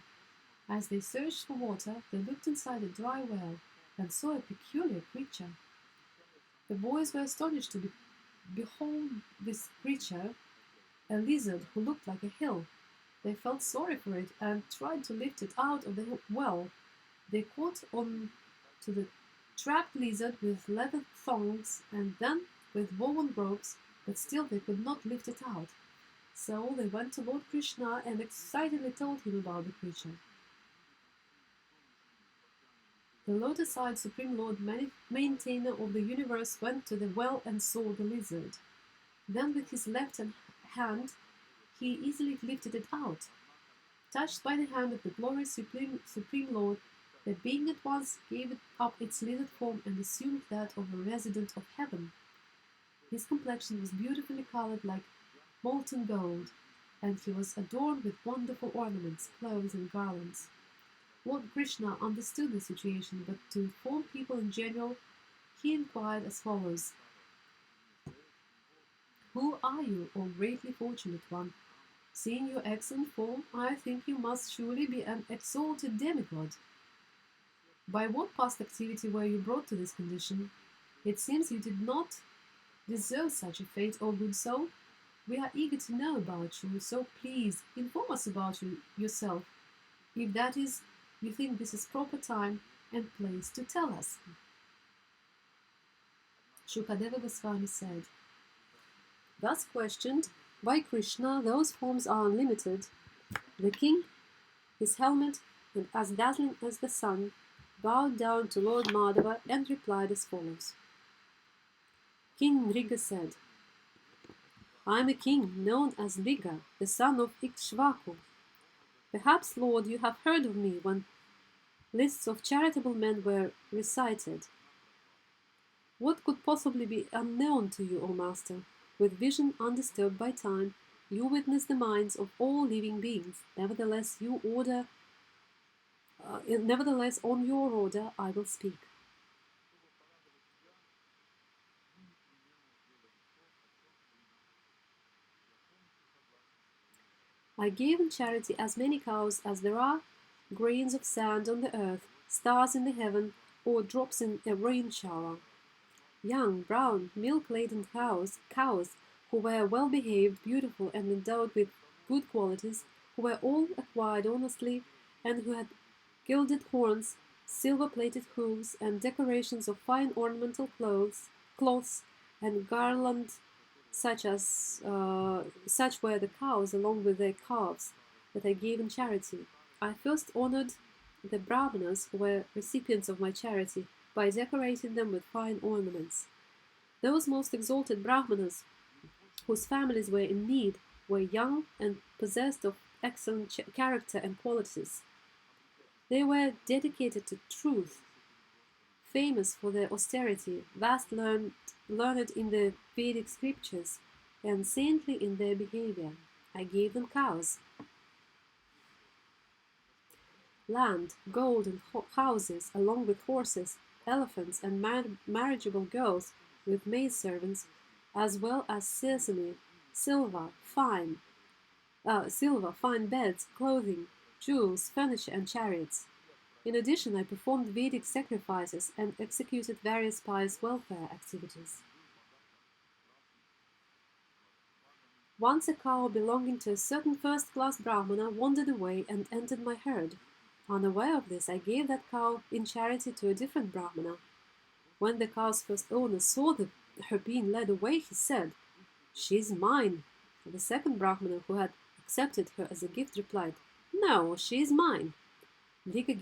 As they searched for water, they looked inside a dry well and saw a peculiar creature. The boys were astonished to behold this creature, a lizard who looked like a hill. They felt sorry for it and tried to lift it out of the well. They caught on to the trapped lizard with leather thongs and then with woven ropes, but still they could not lift it out. So they went to Lord Krishna and excitedly told him about the creature. The lotus-eyed Supreme Lord, maintainer of the universe, went to the well and saw the lizard. Then with his left hand he easily lifted it out. Touched by the hand of the glorious Supreme Lord, the being at once gave up its lizard form and assumed that of a resident of heaven. His complexion was beautifully colored like molten gold, and he was adorned with wonderful ornaments, clothes, and garlands. Lord Krishna understood the situation, but to inform people in general, he inquired as follows: Who are you, O greatly fortunate one? Seeing your excellent form, I think you must surely be an exalted demigod. By what past activity were you brought to this condition? It seems you did not deserve such a fate, O good soul. We are eager to know about you, so please inform us about yourself, if that is, you think this is proper time and place to tell us. Shukadeva Goswami said, thus questioned by Krishna, those forms are unlimited. The king, his helmet, and as dazzling as the sun, bowed down to Lord Madhava and replied as follows. King Nriga said, I am a king known as Nriga, the son of Ikshvaku. Perhaps, Lord, you have heard of me when lists of charitable men were recited. What could possibly be unknown to you, O Master? With vision undisturbed by time, you witness the minds of all living beings. Nevertheless, on your order, I will speak. I gave in charity as many cows as there are grains of sand on the earth, stars in the heaven, or drops in a rain shower. Young, brown, milk-laden cows who were well-behaved, beautiful, and endowed with good qualities, who were all acquired honestly, and who had gilded horns, silver-plated hooves, and decorations of fine ornamental cloths, and garlands, such were the cows along with their calves that I gave in charity. I first honored the Brahmanas who were recipients of my charity by decorating them with fine ornaments. Those most exalted Brahmanas whose families were in need were young and possessed of excellent character and qualities. They were dedicated to truth, famous for their austerity, learned in the Vedic scriptures, and saintly in their behavior. I gave them cows, land, gold, and houses, along with horses, elephants, and marriageable girls with maidservants, as well as sesame, silver, fine beds, clothing, jewels, furniture, and chariots. In addition, I performed Vedic sacrifices and executed various pious welfare activities. Once a cow belonging to a certain first-class Brahmana wandered away and entered my herd. Unaware of this, I gave that cow in charity to a different Brahmana. When the cow's first owner saw her being led away, he said, "She is mine." The second Brahmana, who had accepted her as a gift, replied, "No, she is mine." Nriga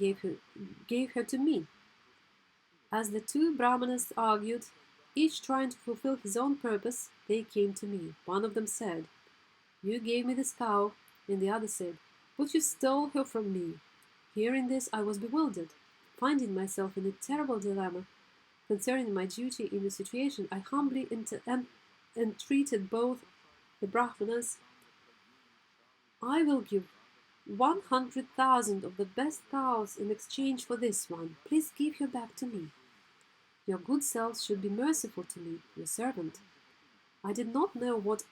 gave her to me. As the two Brahmanas argued, each trying to fulfill his own purpose, they came to me. One of them said, "You gave me this cow," and the other said, "But you stole her from me." Hearing this, I was bewildered. Finding myself in a terrible dilemma concerning my duty in the situation, I humbly entreated both the Brahmanas. "I will give 100,000 of the best cows in exchange for this one. Please give her back to me. Your good selves should be merciful to me, your servant. I did not know what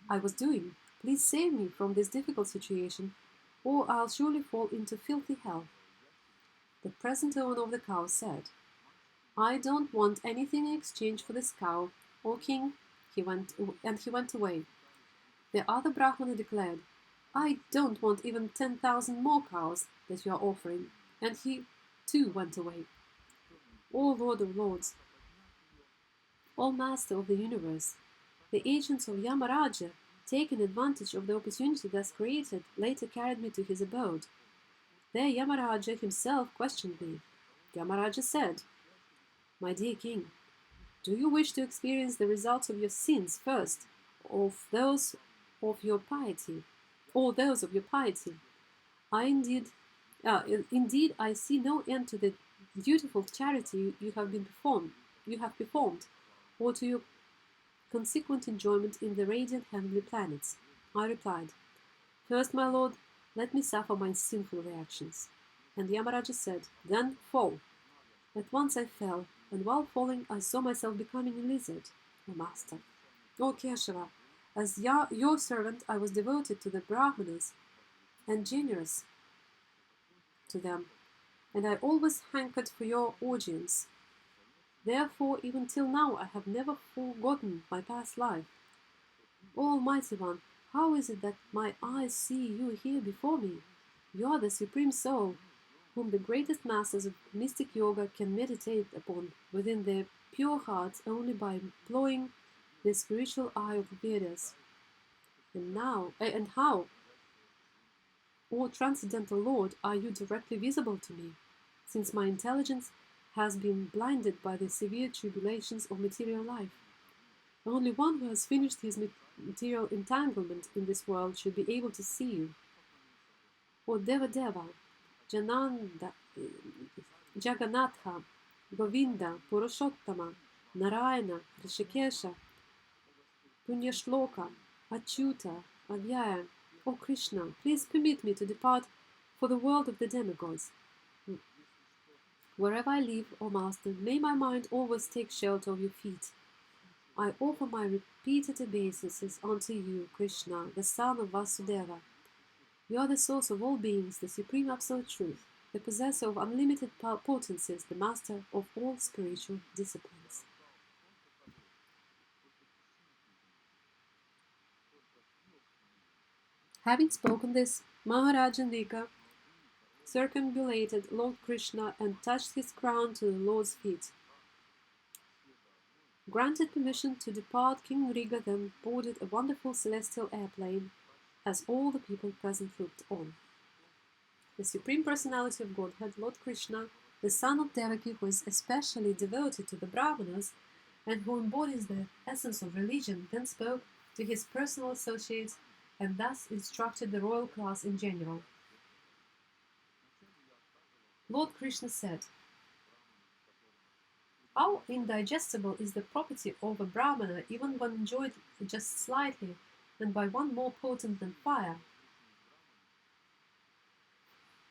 I was doing. Please save me from this difficult situation, or I'll surely fall into filthy hell." The present owner of the cow said, "I don't want anything in exchange for this cow, O king." He went away. The other Brahmana declared, "I don't want even 10,000 more cows that you are offering," and he too went away. O Lord of Lords, O Master of the universe, the agents of Yamaraja, taking advantage of the opportunity thus created, later carried me to his abode. There Yamaraja himself questioned me. Yamaraja said, "My dear king, do you wish to experience the results of your sins first, of those of your piety, or those of your piety? Indeed, I see no end to the dutiful charity you have performed, or to your consequent enjoyment in the radiant heavenly planets." I replied, "First, my lord, let me suffer my sinful reactions." And Yamaraja said, "Then fall." At once I fell, and while falling I saw myself becoming a lizard. O master, O Keshava, as your servant I was devoted to the Brahmanas and generous to them, and I always hankered for your audience. Therefore, even till now, I have never forgotten my past life. O Almighty One, how is it that my eyes see you here before me? You are the Supreme Soul, whom the greatest masters of mystic yoga can meditate upon within their pure hearts only by employing the spiritual eye of the Vedas. And how, O Transcendental Lord, are you directly visible to me, since my intelligence has been blinded by the severe tribulations of material life? Only one who has finished his material entanglement in this world should be able to see you. O Devadeva, Jananda, Jagannatha, Govinda, Purushottama, Narayana, Rishikesha, Punyashloka, Achyuta, Avyaya, O Krishna, please permit me to depart for the world of the demigods. Wherever I live, O Master, may my mind always take shelter of your feet. I offer my repeated obeisances unto you, Krishna, the son of Vasudeva. You are the source of all beings, the supreme absolute truth, the possessor of unlimited potencies, the master of all spiritual disciplines. Having spoken this, Maharaja Nika circumambulated Lord Krishna and touched his crown to the Lord's feet. Granted permission to depart, King Riga then boarded a wonderful celestial airplane, as all the people present looked on. The Supreme Personality of Godhead, Lord Krishna, the son of Devaki, who is especially devoted to the Brahmanas and who embodies the essence of religion, then spoke to his personal associates and thus instructed the royal class in general. Lord Krishna said, "How indigestible is the property of a Brahmana even when enjoyed just slightly and by one more potent than fire?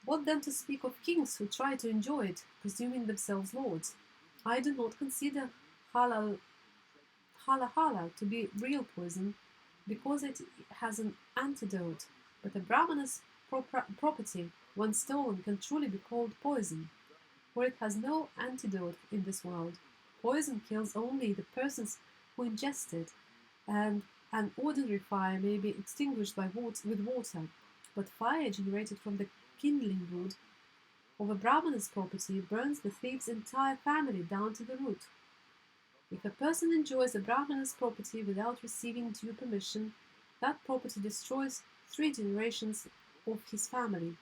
What then to speak of kings who try to enjoy it, presuming themselves lords? I do not consider hala to be real poison, because it has an antidote, but a Brahmana's property, when stolen, can truly be called poison, for it has no antidote in this world. Poison kills only the persons who ingest it, and an ordinary fire may be extinguished with water, but fire generated from the kindling wood of a Brahmana's property burns the thief's entire family down to the root. If a person enjoys a Brahmana's property without receiving due permission, that property destroys 3 generations of his family.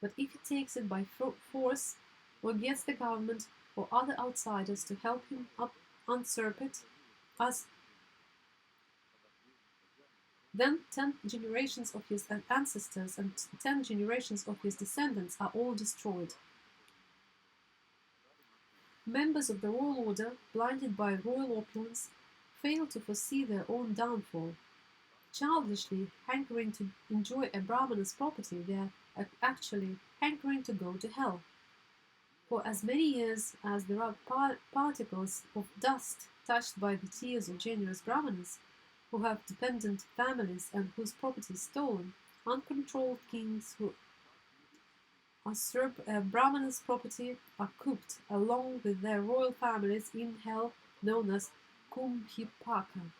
But if he takes it by force, or gets the government or other outsiders to help him up usurped us. Then 10 generations of his ancestors and 10 generations of his descendants are all destroyed. Members of the royal order, blinded by royal opulence, fail to foresee their own downfall. Childishly hankering to enjoy a Brahmana's property, they are actually hankering to go to hell. For as many years as there are particles of dust touched by the tears of generous Brahmanas, who have dependent families and whose property is stolen, uncontrolled kings who usurp a Brahmana's property are cooped along with their royal families in hell known as Kumbhipaka.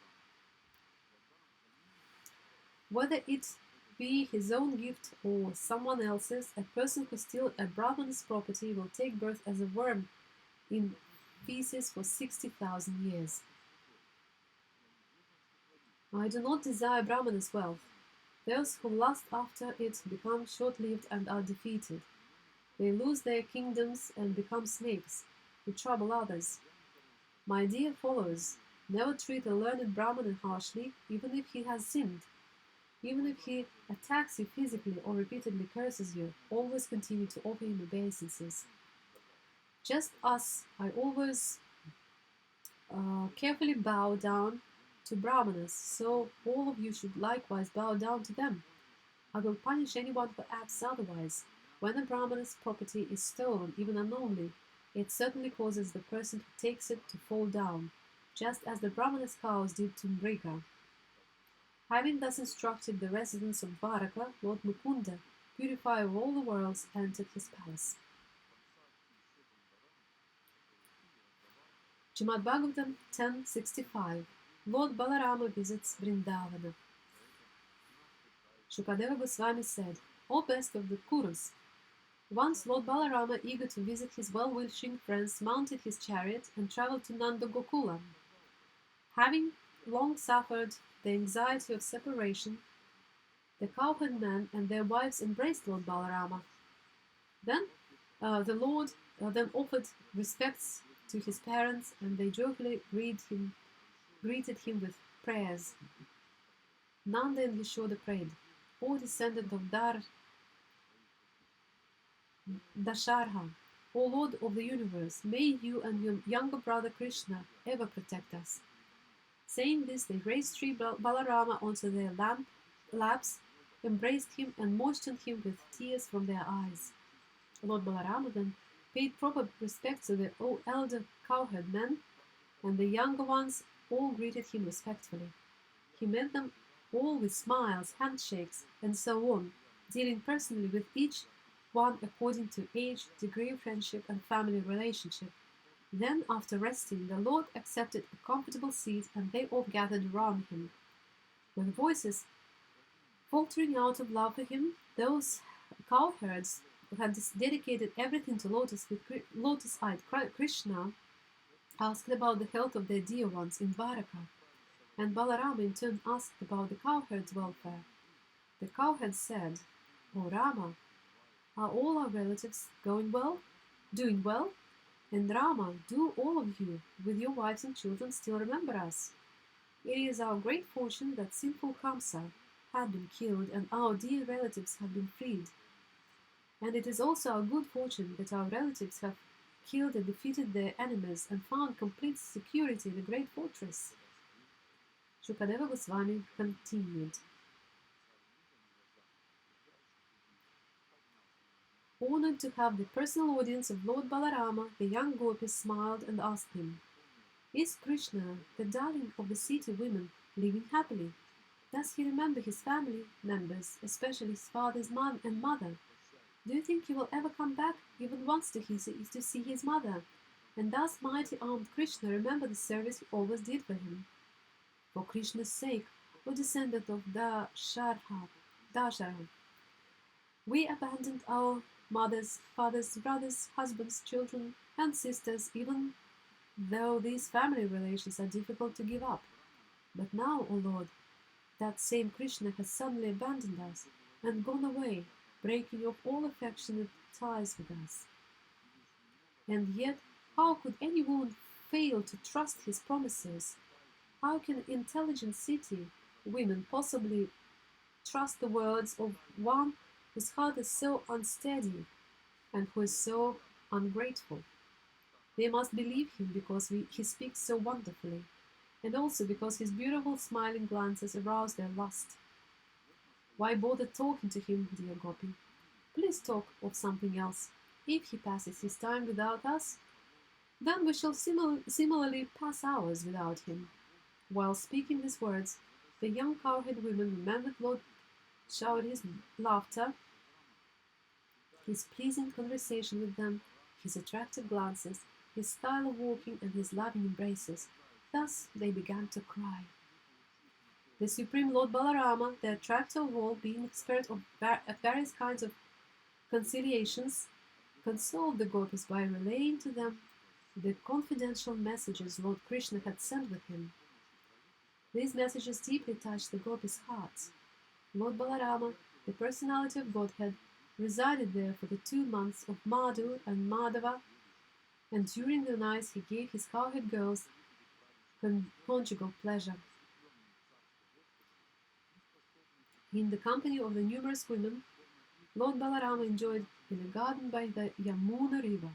Whether it be his own gift or someone else's, a person who steals a Brahman's property will take birth as a worm in feces for 60,000 years. I do not desire Brahmana's wealth. Those who lust after it become short-lived and are defeated. They lose their kingdoms and become snakes, who trouble others. My dear followers, never treat a learned Brahmana harshly, even if he has sinned. Even if he attacks you physically or repeatedly curses you, always continue to offer him obeisances. Just as I always carefully bow down to Brahmanas, so all of you should likewise bow down to them. I will punish anyone who acts otherwise. When a Brahmana's property is stolen, even unknowingly, it certainly causes the person who takes it to fall down, just as the Brahmana's cows did to Mrika. Having thus instructed the residents of Dwaraka, Lord Mukunda, purifier of all the worlds, entered his palace. Srimad Bhagavatam 10.65. Lord Balarama visits Vrindavana. Shukadeva Goswami said, O best of the Kurus! Once Lord Balarama, eager to visit his well-wishing friends, mounted his chariot and travelled to Nanda Gokula. Having long suffered the anxiety of separation, the cowherd men and their wives embraced Lord Balarama. Then the Lord then offered respects to his parents, and they joyfully greeted him with prayers. Nanda and Yashoda prayed, O descendant of Dasharha, O Lord of the universe, may you and your younger brother Krishna ever protect us. Saying this, they raised Sri Balarama onto their laps, embraced him, and moistened him with tears from their eyes. Lord Balarama then paid proper respect to the elder cowherd men, and the younger ones all greeted him respectfully. He met them all with smiles, handshakes, and so on, dealing personally with each one according to age, degree of friendship, and family relationship. Then, after resting, the Lord accepted a comfortable seat, and they all gathered around him. With voices faltering out of love for him, those cowherds who had dedicated everything to lotus-eyed Krishna asked about the health of their dear ones in Dwaraka, and Balarama in turn asked about the cowherds' welfare. The cowherds said, O Rama, are all our relatives doing well? And Rama, do all of you, with your wives and children, still remember us? It is our great fortune that sinful Kamsa had been killed and our dear relatives have been freed. And it is also our good fortune that our relatives have killed and defeated their enemies and found complete security in the great fortress. Shukadeva Goswami continued. Honored to have the personal audience of Lord Balarama, the young gopis smiled and asked him, Is Krishna, the darling of the city women, living happily? Does he remember his family members, especially his father's and mother? Do you think he will ever come back, even once to see his mother? And does mighty armed Krishna remember the service he always did for him? For Krishna's sake, O descendant of Dasharha, we abandoned our mothers, fathers, brothers, husbands, children, and sisters, even though these family relations are difficult to give up. But now, O Lord, that same Krishna has suddenly abandoned us and gone away, breaking off all affectionate ties with us. And yet, how could any woman fail to trust his promises? How can intelligent city women possibly trust the words of one whose heart is so unsteady and who is so ungrateful? They must believe him because he speaks so wonderfully, and also because his beautiful smiling glances arouse their lust. Why bother talking to him, dear Gopi? Please talk of something else. If he passes his time without us, then we shall similarly pass ours without him. While speaking these words, the young cowherd women remembered Lord Shaudi's laughter, his pleasing conversation with them, his attractive glances, his style of walking, and his loving embraces. Thus they began to cry. The Supreme Lord Balarama, the attractor of all, being expert at various kinds of conciliations, consoled the gopis by relaying to them the confidential messages Lord Krishna had sent with him. These messages deeply touched the gopis' hearts. Lord Balarama, the personality of Godhead, resided there for the 2 months of Madhu and Madhava, and during the nights he gave his cowherd girls conjugal pleasure. In the company of the numerous women, Lord Balarama enjoyed in a garden by the Yamuna river.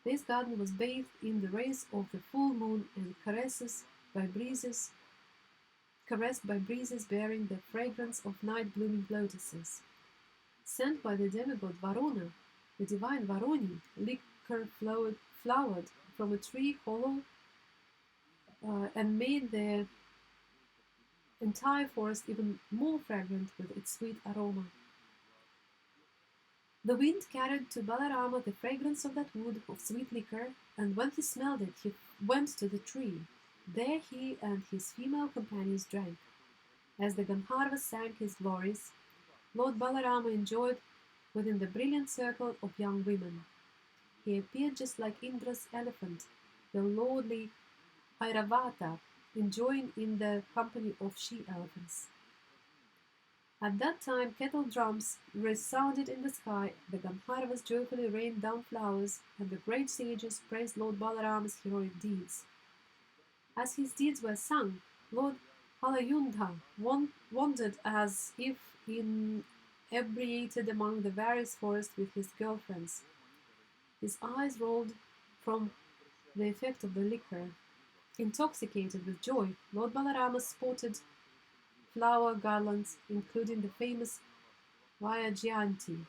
This garden was bathed in the rays of the full moon and caressed by breezes bearing the fragrance of night-blooming lotuses. Sent by the demigod Varuna, the divine Varuni, liquor flowered from a tree hollow and made the entire forest even more fragrant with its sweet aroma. The wind carried to Balarama the fragrance of that wood of sweet liquor, and when he smelled it, he went to the tree. There he and his female companions drank. As the Gandharvas sang his glories, Lord Balarama enjoyed within the brilliant circle of young women. He appeared just like Indra's elephant, the lordly Airavata, enjoying in the company of she-elephants. At that time kettle drums resounded in the sky, the Gandharvas joyfully rained down flowers, and the great sages praised Lord Balarama's heroic deeds. As his deeds were sung, Lord Halayundha wandered as if inebriated among the various forests with his girlfriends. His eyes rolled from the effect of the liquor. Intoxicated with joy, Lord Balarama sported flower garlands, including the famous Vaijayanti.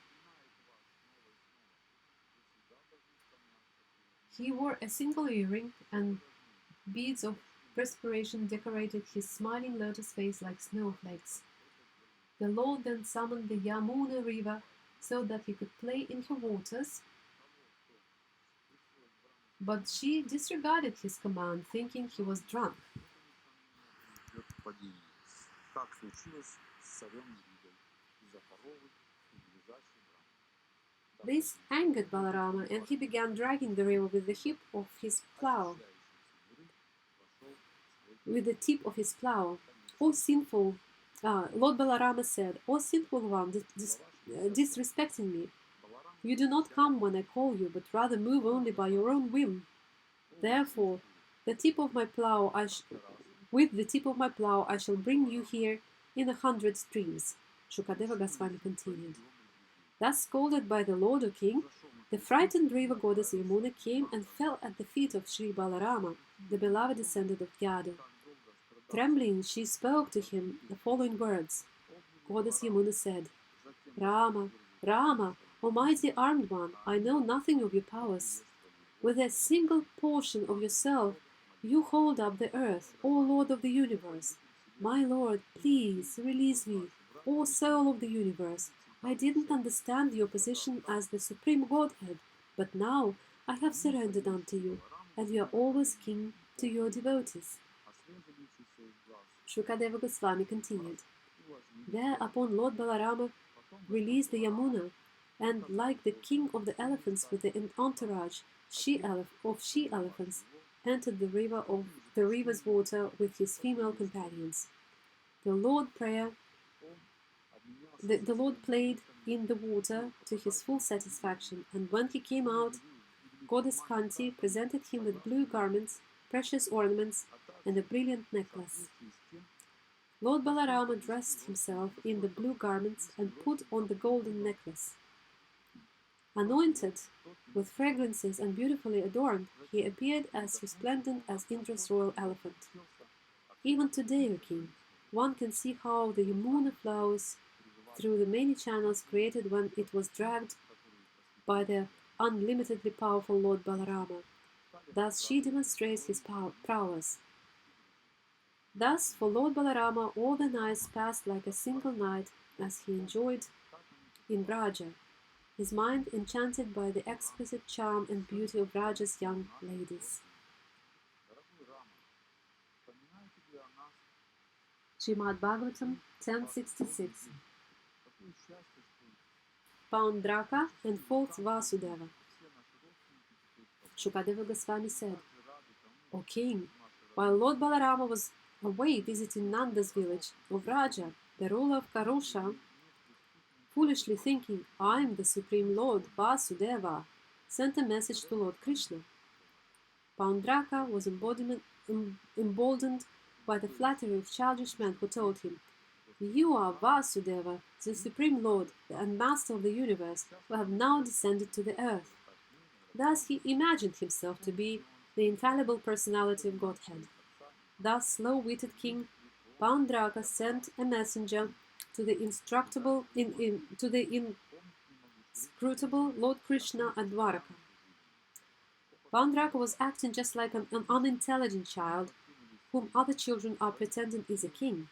He wore a single earring, and beads of perspiration decorated his smiling lotus face like snowflakes. The Lord then summoned the Yamuna river so that he could play in her waters, but she disregarded his command, thinking he was drunk. This angered Balarama, and he began dragging the river with the tip of his plow. O sinful, Lord Balarama said, O sinful one, disrespecting me, you do not come when I call you, but rather move only by your own whim. Therefore, with the tip of my plow I shall bring you here in 100 streams. Shukadeva Goswami continued. Thus scolded by the Lord, O King, the frightened river goddess Yamuna came and fell at the feet of Sri Balarama, the beloved descendant of Yadu. Trembling, she spoke to him the following words. Goddess Yamuna said, Rama, Rama, O mighty armed one, I know nothing of your powers. With a single portion of yourself, you hold up the earth, O Lord of the universe. My Lord, please release me, O soul of the universe. I didn't understand your position as the Supreme Godhead, but now I have surrendered unto you, and you are always king to your devotees. Shukadeva Goswami continued. Thereupon Lord Balarama released the Yamuna, and like the king of the elephants with the entourage of she-elephants, entered the river's water with his female companions. The Lord played in the water to his full satisfaction, and when he came out, goddess Kanti presented him with blue garments, precious ornaments, and a brilliant necklace. Lord Balarama dressed himself in the blue garments and put on the golden necklace. Anointed with fragrances and beautifully adorned, he appeared as resplendent as Indra's royal elephant. Even today, O king, one can see how the Yamuna flows through the many channels created when it was dragged by the unlimitedly powerful Lord Balarama. Thus she demonstrates his prowess. Thus, for Lord Balarama, all the nights passed like a single night as he enjoyed in Vraja, his mind enchanted by the exquisite charm and beauty of Vraja's young ladies. Srimad Bhagavatam 10.66. Paundraka and false Vasudeva. Shukadeva Goswami said, O king, while Lord Balarama was away visiting Nanda's village of Vraja, the ruler of Karusha, foolishly thinking, I am the supreme Lord Vasudeva, sent a message to Lord Krishna. Paundraka was emboldened by the flattery of childish men who told him, You are Vasudeva, the supreme Lord and master of the universe, who have now descended to the earth. Thus he imagined himself to be the infallible personality of Godhead. Thus slow-witted King Paundraka sent a messenger to the inscrutable Lord Krishna at Dwaraka. Paundraka was acting just like an unintelligent child, whom other children are pretending is a king.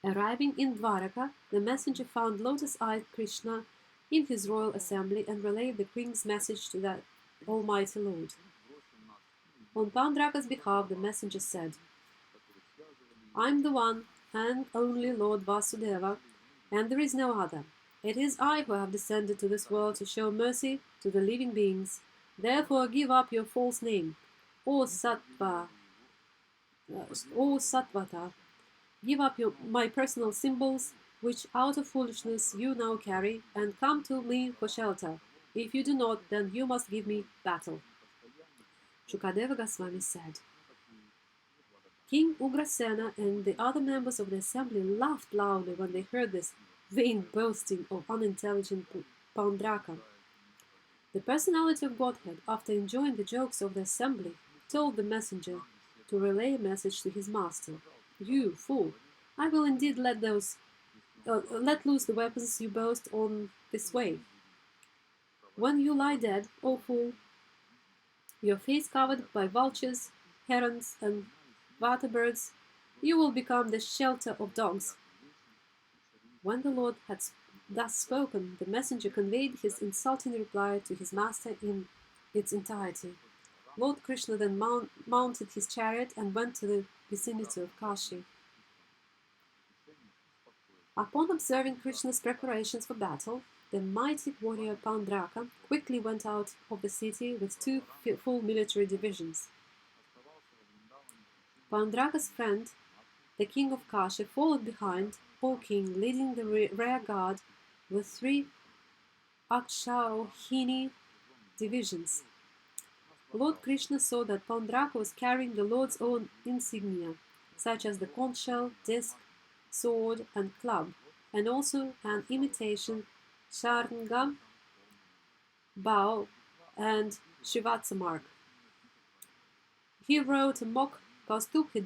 Arriving in Dwaraka, the messenger found lotus-eyed Krishna in his royal assembly and relayed the king's message to that Almighty Lord. On Paundraka's behalf, the messenger said, I am the one and only Lord Vasudeva, and there is no other. It is I who have descended to this world to show mercy to the living beings. Therefore give up your false name, O Sattvata. Give up my personal symbols, which out of foolishness you now carry, and come to me for shelter. If you do not, then you must give me battle. Shukadeva Goswami said, King Ugrasena and the other members of the assembly laughed loudly when they heard this vain boasting of unintelligent Paundraka. The personality of Godhead, after enjoying the jokes of the assembly, told the messenger to relay a message to his master. You fool! I will indeed let loose the weapons you boast on this way. When you lie dead, O fool, your face covered by vultures, herons, and water birds, you will become the shelter of dogs. When the Lord had thus spoken, the messenger conveyed his insulting reply to his master in its entirety. Lord Krishna then mounted his chariot and went to the vicinity of Kashi. Upon observing Krishna's preparations for battle, the mighty warrior Paundraka quickly went out of the city with 2 full military divisions. Paundraka's friend, the king of Kashi, followed behind, O king, leading the rear guard with 3 Akshauhini divisions. Lord Krishna saw that Paundraka was carrying the Lord's own insignia, such as the conch shell, disc, sword, and club, and also an imitation Sharnga, bow, and Shivatsa mark. He wore a mock Kaustubha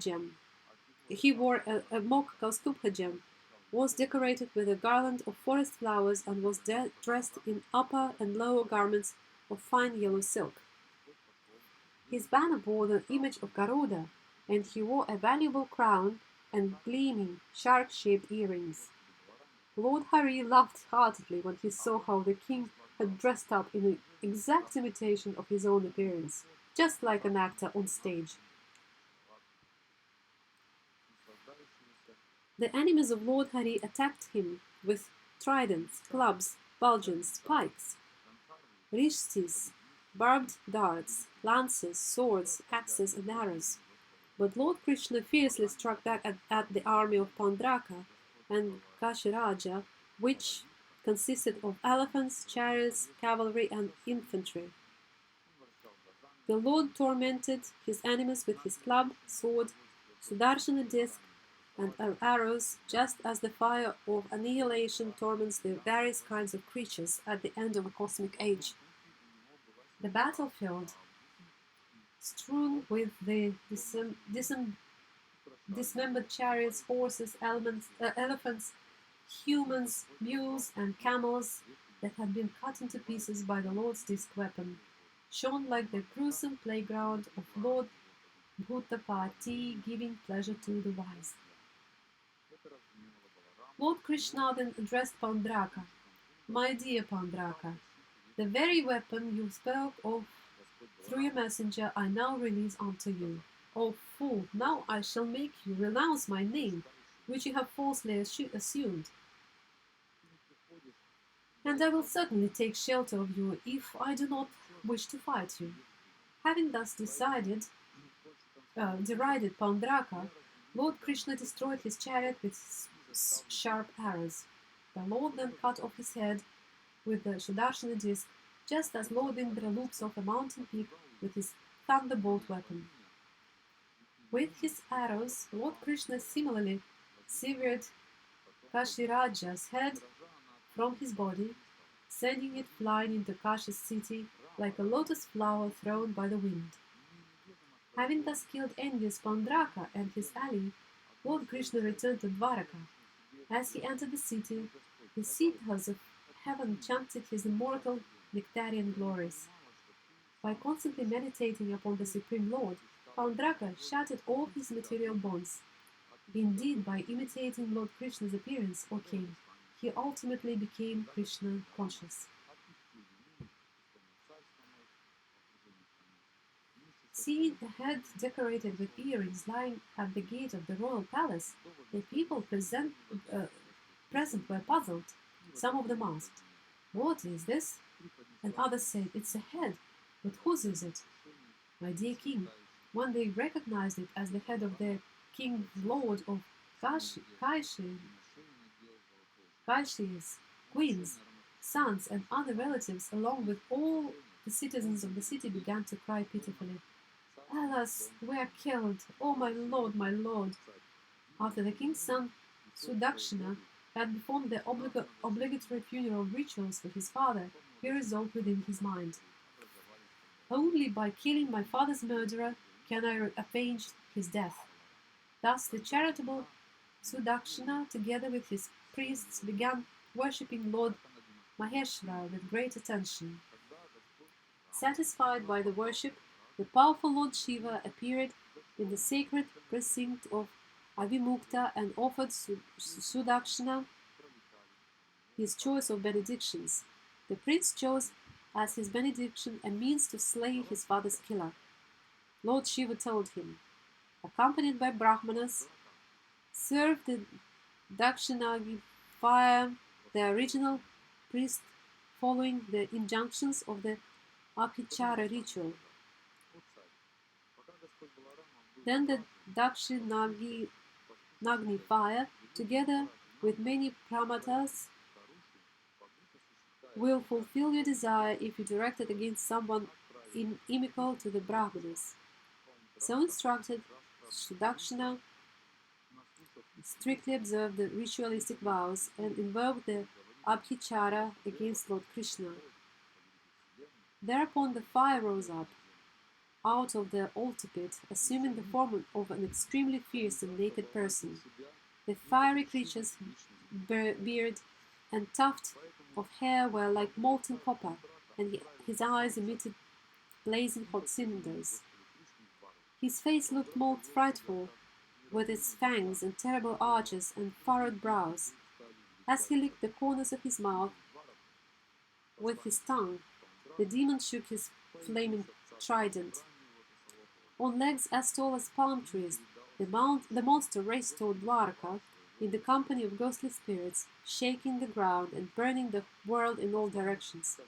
gem, was decorated with a garland of forest flowers, and was dressed in upper and lower garments of fine yellow silk. His banner bore the image of Garuda, and he wore a valuable crown and gleaming shark-shaped earrings. Lord Hari laughed heartily when he saw how the king had dressed up in an exact imitation of his own appearance, just like an actor on stage. The enemies of Lord Hari attacked him with tridents, clubs, bulgeons, pikes, rishtis, barbed darts, lances, swords, axes, and arrows. But Lord Krishna fiercely struck back at the army of Paundraka and Kashiraja, which consisted of elephants, chariots, cavalry, and infantry. The Lord tormented his enemies with his club, sword, Sudarshana disc, and arrows, just as the fire of annihilation torments the various kinds of creatures at the end of a cosmic age. The battlefield, strewn with the dismembered chariots, horses, elephants, humans, mules, and camels that had been cut into pieces by the Lord's disc weapon, shone like the gruesome playground of Lord Bhutapati, giving pleasure to the wise. Lord Krishna then addressed Pandraka. My dear Pandraka, the very weapon you spoke of through your messenger I now release unto you. O fool, now I shall make you renounce my name, which you have falsely assumed. And I will certainly take shelter of you if I do not wish to fight you. Having thus derided Pandraka, Lord Krishna destroyed his chariot with sharp arrows. The Lord then cut off his head with the Sudarshana disc, just as Lord Indra loops off a mountain peak with his thunderbolt weapon. With his arrows, Lord Krishna similarly severed Kashiraja's head from his body, sending it flying into Kashi's city like a lotus flower thrown by the wind. Having thus killed envious Pandraka and his ally, Lord Krishna returned to Dwaraka. As he entered the city, the Siddhas of heaven chanted his immortal nectarian glories. By constantly meditating upon the Supreme Lord, Pandraka shattered all his material bonds. Indeed, by imitating Lord Krishna's appearance, O king, he ultimately became Krishna conscious. Seeing a head decorated with earrings lying at the gate of the royal palace, the people present were puzzled. Some of them asked, "What is this?" And others said, "It's a head, but whose is it?" My dear king, when they recognized it as the head of their king lord of Kaishi's queens, sons, and other relatives, along with all the citizens of the city, began to cry pitifully, "Alas, we are killed! Oh, my lord, my lord!" After the king's son Sudakshina had performed the obligatory funeral rituals for his father, he resolved within his mind, "Only by killing my father's murderer can I avenge his death." Thus the charitable Sudakshina, together with his priests, began worshipping Lord Maheshwara with great attention. Satisfied by the worship, the powerful Lord Shiva appeared in the sacred precinct of Avimukta and offered Sudakshina his choice of benedictions. The prince chose as his benediction a means to slay his father's killer. Lord Shiva told him, accompanied by Brahmanas, serve the Dakshinagi fire, the original priest, following the injunctions of the Abhichara ritual. Then the Dakshinagni fire, together with many pramatas, will fulfill your desire if you direct it against someone inimical to the Brahmanas. So instructed, Sudakshina strictly observed the ritualistic vows and invoked the Abhichara against Lord Krishna. Thereupon the fire rose up out of the altar pit, assuming the form of an extremely fierce and naked person. The fiery creature's beard and tuft of hair were like molten copper, and his eyes emitted blazing hot cinders. His face looked most frightful, with its fangs and terrible arches and furrowed brows. As he licked the corners of his mouth with his tongue, the demon shook his flaming trident. On legs as tall as palm trees, the monster raced toward Dwarka in the company of ghostly spirits, shaking the ground and burning the world in all directions.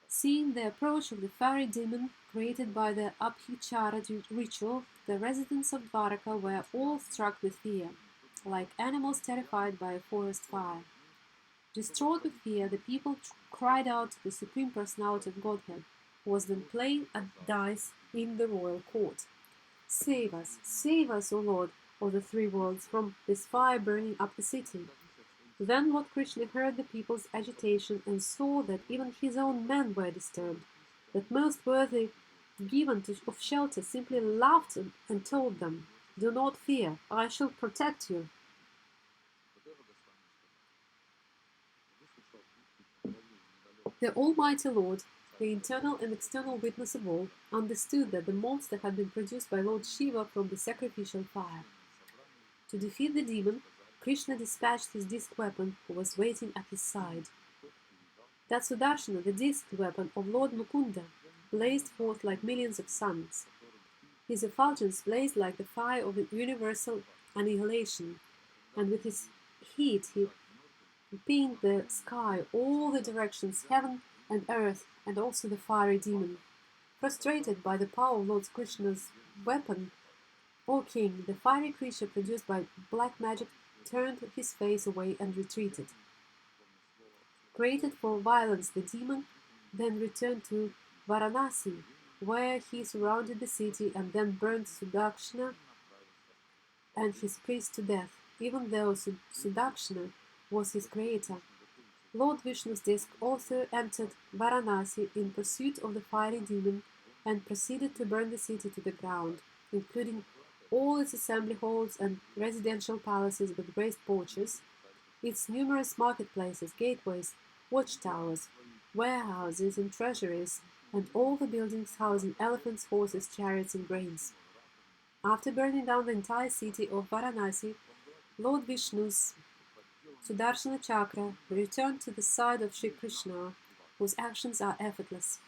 Seeing the approach of the fiery demon created by the Abhichara ritual, the residents of Dwaraka were all struck with fear, like animals terrified by a forest fire. Distraught with fear, the people cried out to the Supreme Personality of Godhead, was then playing at dice in the royal court. Save us, O Lord of the three worlds, from this fire burning up the city. Then Lord Krishna heard the people's agitation and saw that even his own men were disturbed. That most worthy given of shelter simply laughed and told them, "Do not fear, I shall protect you." The Almighty Lord, the internal and external witness of all, understood that the monster had been produced by Lord Shiva from the sacrificial fire. To defeat the demon, Krishna dispatched his disc weapon, who was waiting at his side. That Sudarshana, the disc weapon of Lord Mukunda, blazed forth like millions of suns. His effulgence blazed like the fire of universal annihilation, and with his heat he painted the sky, all the directions, heaven and earth, and also the fiery demon. Frustrated by the power of Lord Krishna's weapon, O king, the fiery creature produced by black magic turned his face away and retreated. Created for violence, the demon then returned to Varanasi, where he surrounded the city and then burned Sudakshana and his priest to death, even though Sudakshana was his creator. Lord Vishnu's disc also entered Varanasi in pursuit of the fiery demon and proceeded to burn the city to the ground, including all its assembly halls and residential palaces with raised porches, its numerous marketplaces, gateways, watchtowers, warehouses and treasuries, and all the buildings housing elephants, horses, chariots and grains. After burning down the entire city of Varanasi, Lord Vishnu's Sudarshana Chakra returned to the side of Sri Krishna, whose actions are effortless.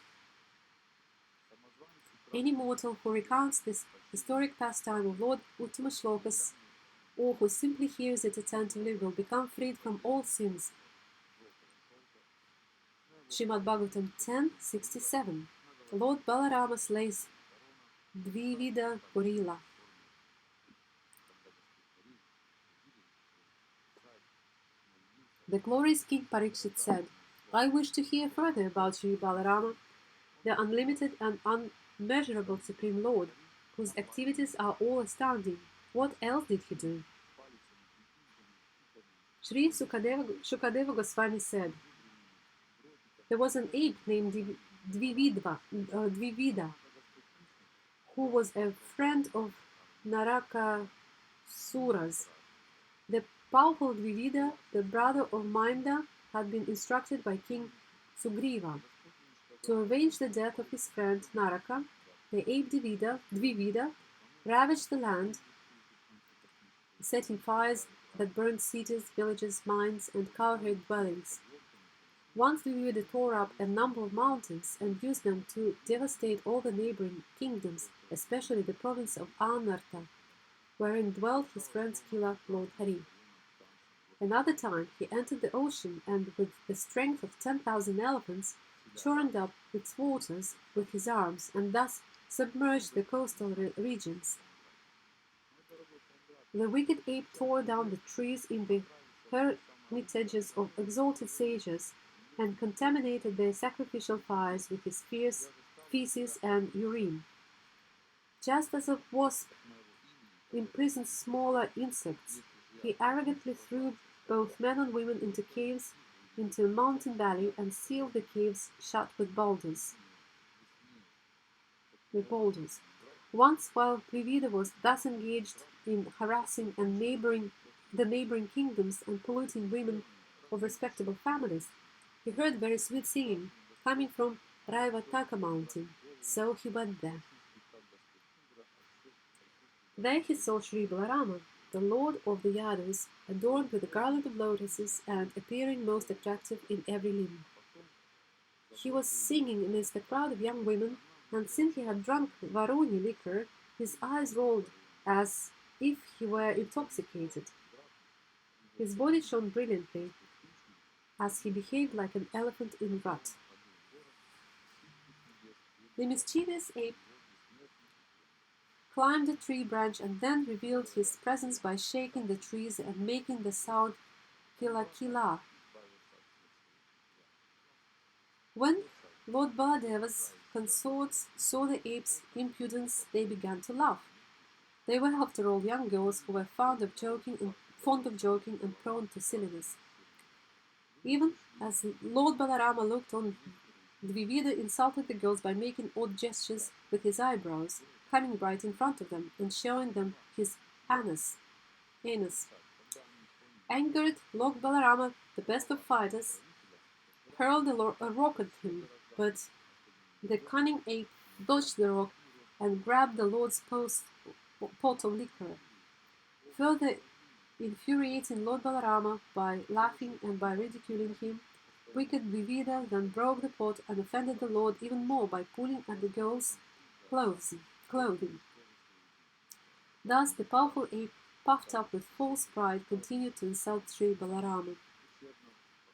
Any mortal who recounts this historic pastime of Lord Uttama Shlokas, or who simply hears it attentively, will become freed from all sins. Srimad Bhagavatam 10:67. Lord Balarama slays Dvivida gorilla. The glorious King Parikshit said, "I wish to hear further about Sri Balarama, the unlimited and unmeasurable Supreme Lord, whose activities are all astounding. What else did he do?" Sri Shukadeva Goswami said, "There was an ape named Dvivida, who was a friend of Narakasuras. The powerful Dvivida, the brother of Mainda, had been instructed by King Sugriva to avenge the death of his friend Naraka. The ape Dvivida ravaged the land, setting fires that burned cities, villages, mines, and cowherd dwellings. Once Dvivida tore up a number of mountains and used them to devastate all the neighboring kingdoms, especially the province of Anarta, wherein dwelt his friend's killer, Lord Hari. Another time he entered the ocean and, with the strength of 10,000 elephants, churned up its waters with his arms and thus submerged the coastal regions. The wicked ape tore down the trees in the hermitages of exalted sages and contaminated their sacrificial fires with his fierce feces and urine. Just as a wasp imprisons smaller insects, he arrogantly threw both men and women into caves, into a mountain valley, and sealed the caves shut with boulders. Once, while Dvivida was thus engaged in harassing the neighboring kingdoms and polluting women of respectable families, he heard very sweet singing coming from Raivataka mountain, so he went there. There he saw Sri Balarama, the lord of the Yadus, adorned with a garland of lotuses and appearing most attractive in every limb. He was singing amidst a crowd of young women, and since he had drunk Varuni liquor, his eyes rolled as if he were intoxicated. His body shone brilliantly, as he behaved like an elephant in rut. The mischievous ape climbed a tree branch and then revealed his presence by shaking the trees and making the sound kila kila. When Lord Baladeva's consorts saw the ape's impudence, they began to laugh. They were, after all, young girls who were fond of joking and prone to silliness. Even as Lord Balarama looked on, Dvivida insulted the girls by making odd gestures with his eyebrows, coming right in front of them and showing them his anus. Angered, Lord Balarama, the best of fighters, hurled a rock at him, but the cunning ape dodged the rock and grabbed the Lord's pot of liquor, further infuriating Lord Balarama by laughing and by ridiculing him. Wicked Dvivida then broke the pot and offended the Lord even more by pulling at the girl's clothing. Thus the powerful ape, puffed up with false pride, continued to insult Sri Balarama.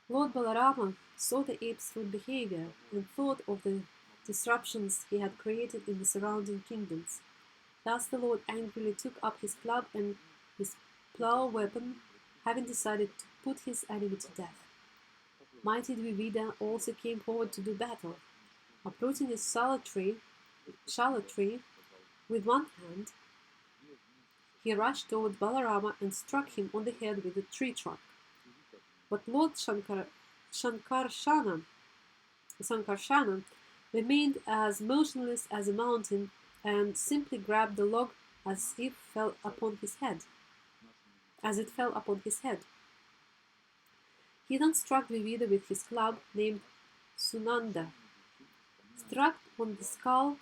Lord Balarama saw the ape's rude behavior and thought of the disruptions he had created in the surrounding kingdoms. Thus the Lord angrily took up his club and his plough weapon, having decided to put his enemy to death. Mighty Dvivida also came forward to do battle. Uprooting his salad tree with one hand, he rushed toward Balarama and struck him on the head with a tree trunk. But Lord Sankarsana remained as motionless as a mountain and simply grabbed the log as it fell upon his head. He then struck Dvivida with his club named Sunanda. Struck on the skull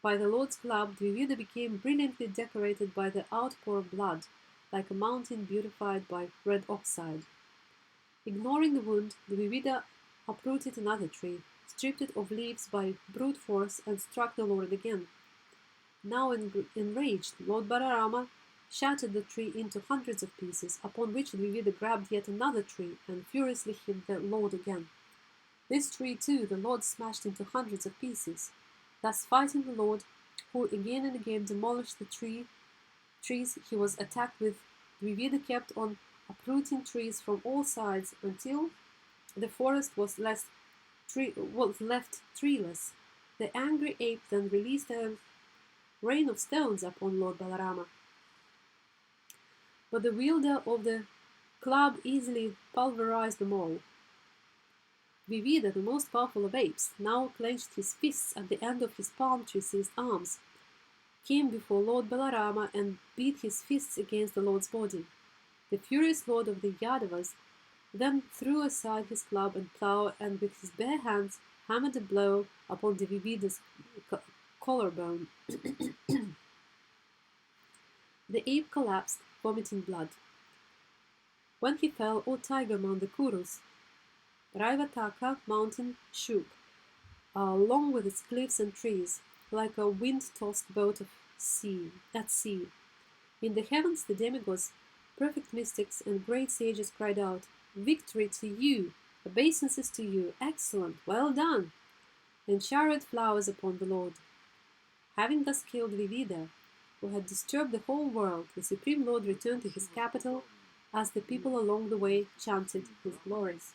by the Lord's club, Dvivida became brilliantly decorated by the outpour of blood, like a mountain beautified by red oxide. Ignoring the wound, Dvivida uprooted another tree, stripped it of leaves by brute force, and struck the Lord again. Now enraged, Lord Balarama shattered the tree into hundreds of pieces, upon which Dvivida grabbed yet another tree and furiously hit the Lord again. This tree, too, the Lord smashed into hundreds of pieces, thus fighting the Lord, who again and again demolished the trees he was attacked with. Dvivida kept on uprooting trees from all sides until the forest was left treeless. The angry ape then released a rain of stones upon Lord Balarama. But the wielder of the club easily pulverized them all. Dvivida, the most powerful of apes, now clenched his fists at the end of his palm tree-seized arms, came before Lord Balarama and beat his fists against the Lord's body. The furious lord of the Yadavas then threw aside his club and plough and with his bare hands hammered a blow upon Dvivida's collarbone. The ape collapsed, vomiting blood. When he fell, O tiger among the Kurus, Raivataka mountain shook, along with its cliffs and trees, like a wind-tossed boat at sea. In the heavens the demigods, perfect mystics, and great sages cried out, "Victory to you! Obeisances to you! Excellent! Well done!" and showered flowers upon the Lord. Having thus killed Dvivida, who had disturbed the whole world, the Supreme Lord returned to his capital as the people along the way chanted his glories.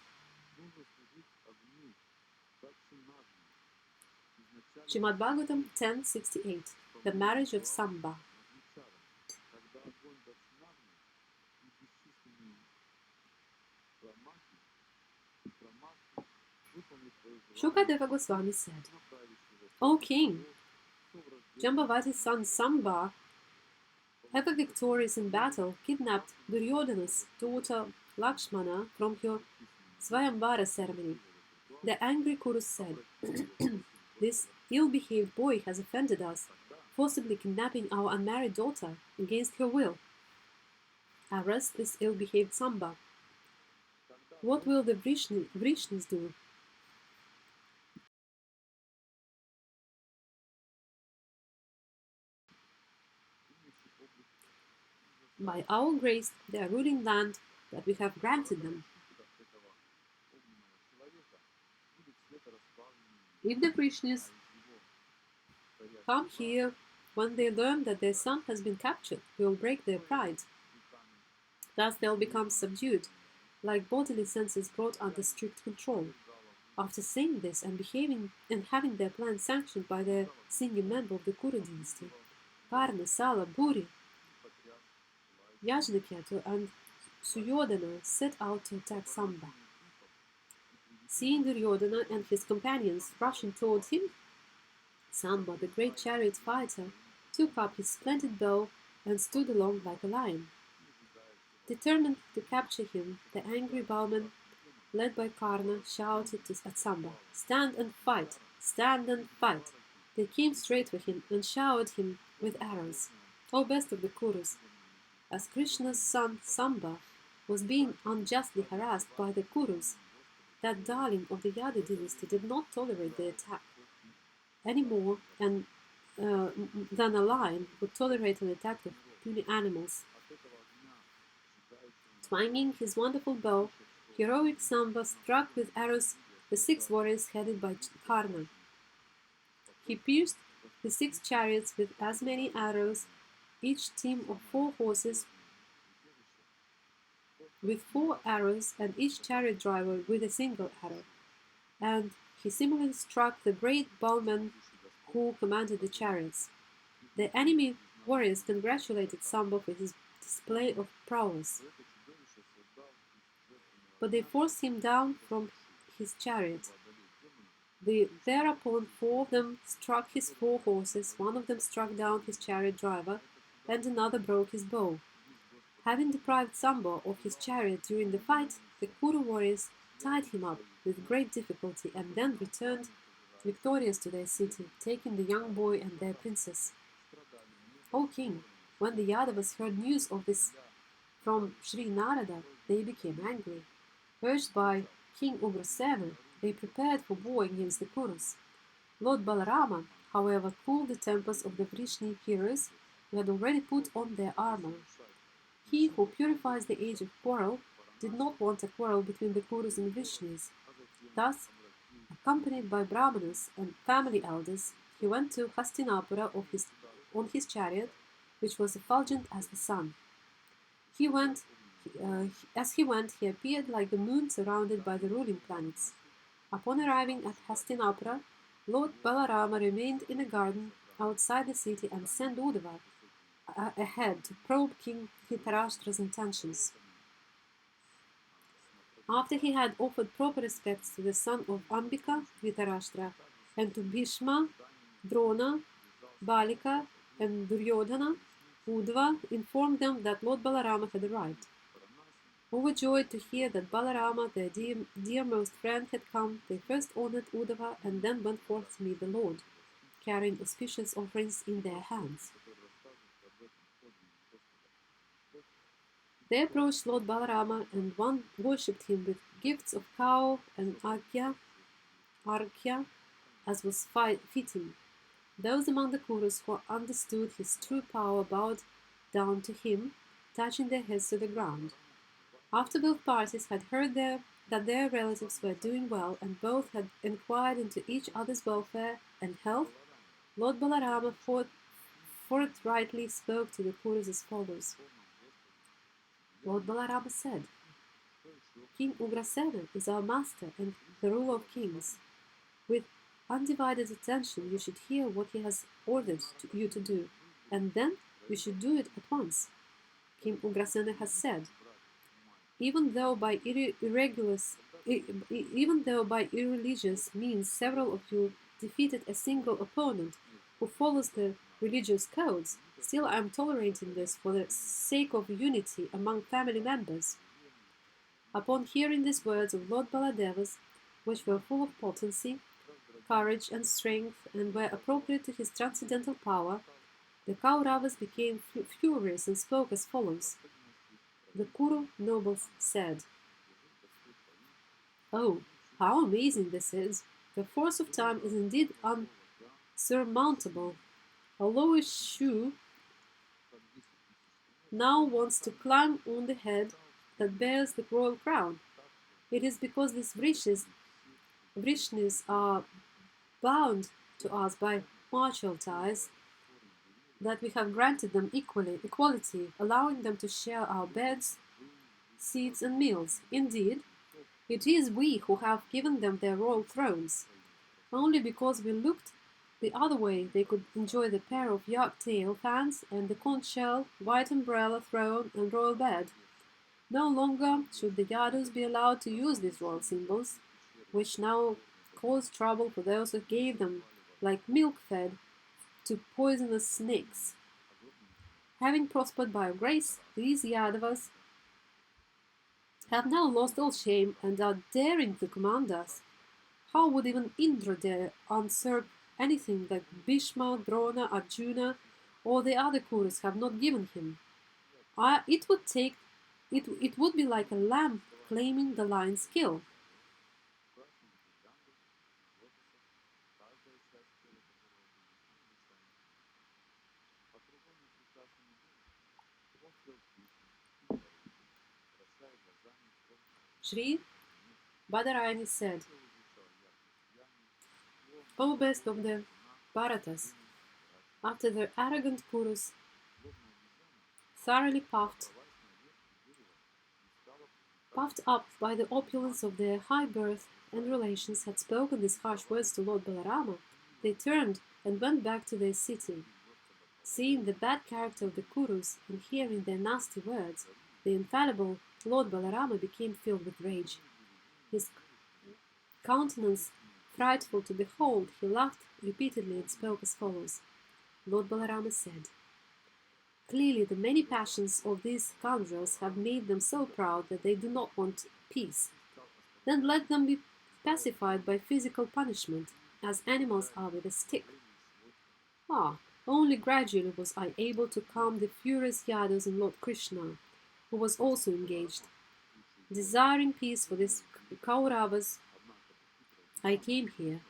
Srimad Bhagavatam 10:68. The marriage of Samba. Shukadeva Goswami said, O king, Jambavati's son Samba, ever victorious in battle, kidnapped Duryodhana's daughter Lakshmana from her Swayamvara ceremony. The angry Kurus said, This ill-behaved boy has offended us, forcibly kidnapping our unmarried daughter against her will. Arrest this ill-behaved Samba. What will the Vrishnis do? By our grace, they are ruling land that we have granted them. If the Vrishnis come here when they learn that their son has been captured, we will break their pride. Thus they'll become subdued, like bodily senses brought under strict control. After saying this and having their plan sanctioned by the senior member of the Kuru dynasty, Karna, Sala, Buri, Yajnaketu, and Suyodhana set out to attack Samba. Seeing Duryodhana and his companions rushing toward him, Samba, the great chariot fighter, took up his splendid bow and stood along like a lion. Determined to capture him, the angry bowman, led by Karna, shouted at Samba, "Stand and fight! Stand and fight!" They came straight for him and showered him with arrows. O best of the Kurus! As Krishna's son Samba was being unjustly harassed by the Kurus, that darling of the Yadu dynasty did not tolerate the attack any more than a lion would tolerate an attack of puny animals. Twanging his wonderful bow, heroic Samba struck with arrows the 6 warriors headed by Karna. He pierced the 6 chariots with as many arrows, each team of 4 horses with 4 arrows, and each chariot driver with a single arrow. And he similarly struck the great bowman who commanded the chariots. The enemy warriors congratulated Samba for his display of prowess, but they forced him down from his chariot. Thereupon 4 of them struck his 4 horses, 1 of them struck down his chariot driver, and another broke his bow. Having deprived Samba of his chariot during the fight, the Kuru warriors tied him up with great difficulty and then returned victorious to their city, taking the young boy and their princess. O king, when the Yadavas heard news of this from Sri Narada, they became angry. Urged by King Ugrasena, they prepared for war against the Kurus. Lord Balarama, however, cooled the tempers of the Vrishni heroes who had already put on their armor. He who purifies the age of quarrel did not want a quarrel between the Kurus and Vrishnis. Thus, accompanied by Brahmanas and family elders, he went to Hastinapura on his chariot, which was effulgent as the sun. As he went, he appeared like the moon surrounded by the ruling planets. Upon arriving at Hastinapura, Lord Balarama remained in a garden outside the city and sent Uddhava ahead to probe King Dhritarashtra's intentions. After he had offered proper respects to the son of Ambika, Dhritarashtra, and to Bhishma, Drona, Balika, and Duryodhana, Uddhava informed them that Lord Balarama had arrived. Overjoyed to hear that Balarama, their dearmost friend, had come, they first honored Uddhava and then went forth to meet the Lord, carrying auspicious offerings in their hands. They approached Lord Balarama, and one worshipped him with gifts of cow and arghya, as was fitting. Those among the Kurus who understood his true power bowed down to him, touching their heads to the ground. After both parties had heard that their relatives were doing well, and both had inquired into each other's welfare and health, Lord Balarama forthrightly spoke to the Kurus as follows. Lord Balarama said, King Ugrasena is our master and the ruler of kings. With undivided attention you should hear what he has ordered you to do, and then you should do it at once. King Ugrasena has said, even though by irreligious means several of you defeated a single opponent who follows the religious codes, still I am tolerating this for the sake of unity among family members. Upon hearing these words of Lord Baladevas, which were full of potency, courage and strength, and were appropriate to his transcendental power, the Kauravas became furious and spoke as follows. The Kuru nobles said, Oh, how amazing this is! The force of time is indeed unsurmountable. Although a shoe now wants to climb on the head that bears the royal crown, it is because these Vrishnis are bound to us by martial ties that we have granted them equality, allowing them to share our beds, seats, and meals. Indeed, It is we who have given them their royal thrones. Only because we looked the other way they could enjoy the pair of yak-tail fans and the conch shell, white umbrella throne and royal bed. No longer should the Yadus be allowed to use these royal symbols, which now cause trouble for those who gave them, like milk-fed, to poisonous snakes. Having prospered by grace, these Yadavas have now lost all shame and are daring to command us. How would even Indra dare usurp anything that Bhishma, Drona, Arjuna, or the other Kurus have not given him? It would be like a lamb claiming the lion's kill. Sri Badarayani said, O best of the Bharatas, after their arrogant Kurus, thoroughly puffed up by the opulence of their high birth and relations, had spoken these harsh words to Lord Balarama, they turned and went back to their city. Seeing the bad character of the Kurus and hearing their nasty words, the infallible Lord Balarama became filled with rage. His countenance frightful to behold, he laughed repeatedly and spoke as follows. Lord Balarama said, Clearly the many passions of these scoundrels have made them so proud that they do not want peace. Then let them be pacified by physical punishment, as animals are with a stick. Only gradually was I able to calm the furious Yadus and Lord Krishna, who was also engaged. Desiring peace for these Kauravas, I came here,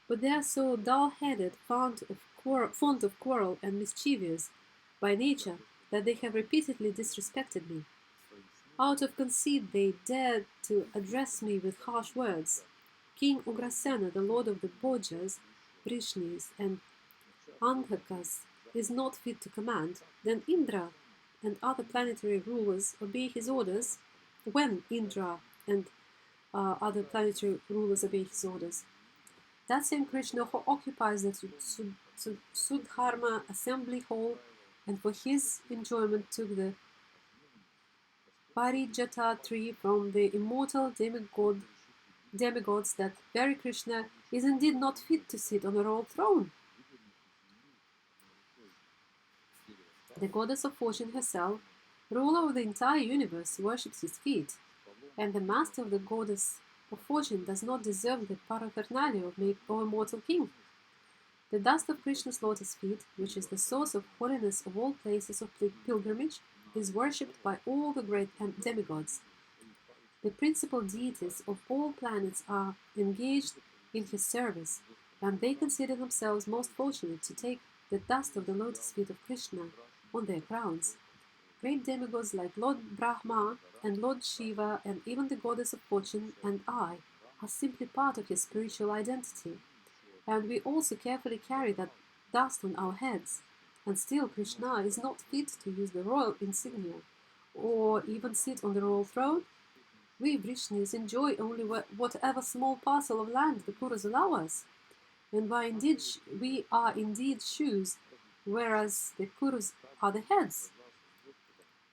but they are so dull-headed, fond of quarrel and mischievous by nature that they have repeatedly disrespected me. Out of conceit they dared to address me with harsh words. King Ugrasena, the lord of the Bhojas, Vrishnis, and Andhakas, is not fit to command. Then Indra and other planetary rulers obey his orders. When Indra and other planetary rulers obey his orders. That same Krishna who occupies the Sudharma assembly hall and for his enjoyment took the Parijata tree from the immortal demigods, that very Krishna is indeed not fit to sit on a royal throne. The goddess of fortune herself, ruler of the entire universe, worships his feet, and the master of the goddess of fortune does not deserve the paraphernalia of a mortal king. The dust of Krishna's lotus feet, which is the source of holiness of all places of pilgrimage, is worshipped by all the great demigods. The principal deities of all planets are engaged in his service, and they consider themselves most fortunate to take the dust of the lotus feet of Krishna on their crowns. Great demigods like Lord Brahma and Lord Shiva and even the goddess of fortune and I are simply part of his spiritual identity, and we also carefully carry that dust on our heads. And still Krishna is not fit to use the royal insignia or even sit on the royal throne. We Vrishnis enjoy only whatever small parcel of land the Kurus allow us, and we are indeed shoes, whereas the Kurus are the heads.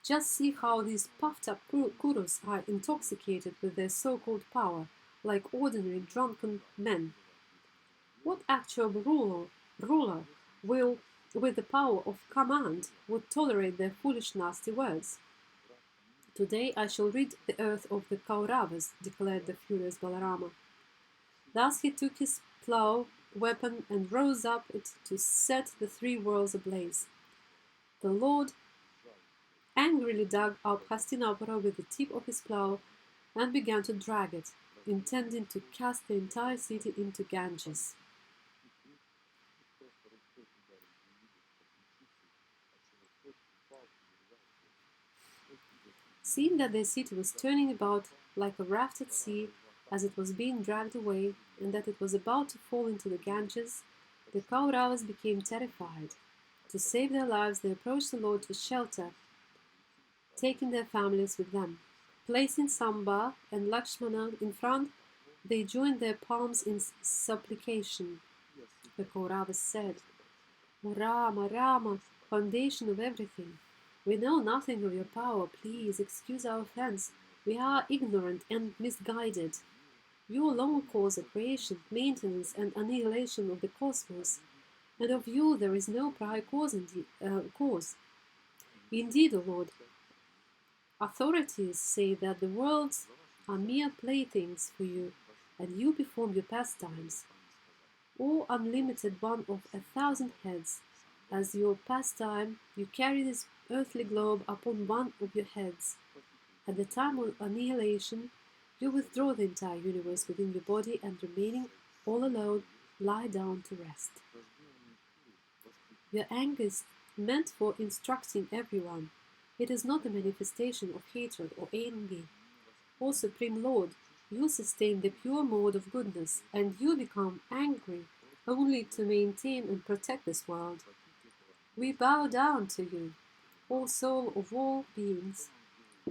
Just see how these puffed-up Kurus are intoxicated with their so-called power, like ordinary drunken men. What actual ruler will, with the power of command, would tolerate their foolish nasty words? Today I shall rid the earth of the Kauravas, declared the furious Balarama. Thus he took his plough, weapon, and rose up it to set the three worlds ablaze. The Lord angrily dug up Hastinapura with the tip of his plough and began to drag it, intending to cast the entire city into Ganges. Seeing that their city was turning about like a raft at sea as it was being dragged away, and that it was about to fall into the Ganges, the Kauravas became terrified. To save their lives, they approached the Lord for shelter, taking their families with them. Placing Samba and Lakshmana in front, they joined their palms in supplication. The Kauravas said, Rama, Rama, foundation of everything. We know nothing of your power. Please excuse our offense. We are ignorant and misguided. You alone cause the creation, maintenance, and annihilation of the cosmos, and of you there is no prior cause. Indeed, O Lord, authorities say that the worlds are mere playthings for you, and you perform your pastimes. O unlimited one of 1,000 heads, as your pastime you carry this earthly globe upon one of your heads. At the time of annihilation, you withdraw the entire universe within your body and remaining all alone, lie down to rest. Your anger is meant for instructing everyone. It is not a manifestation of hatred or envy. O Supreme Lord, you sustain the pure mode of goodness, and you become angry only to maintain and protect this world. We bow down to you, O Soul of all beings,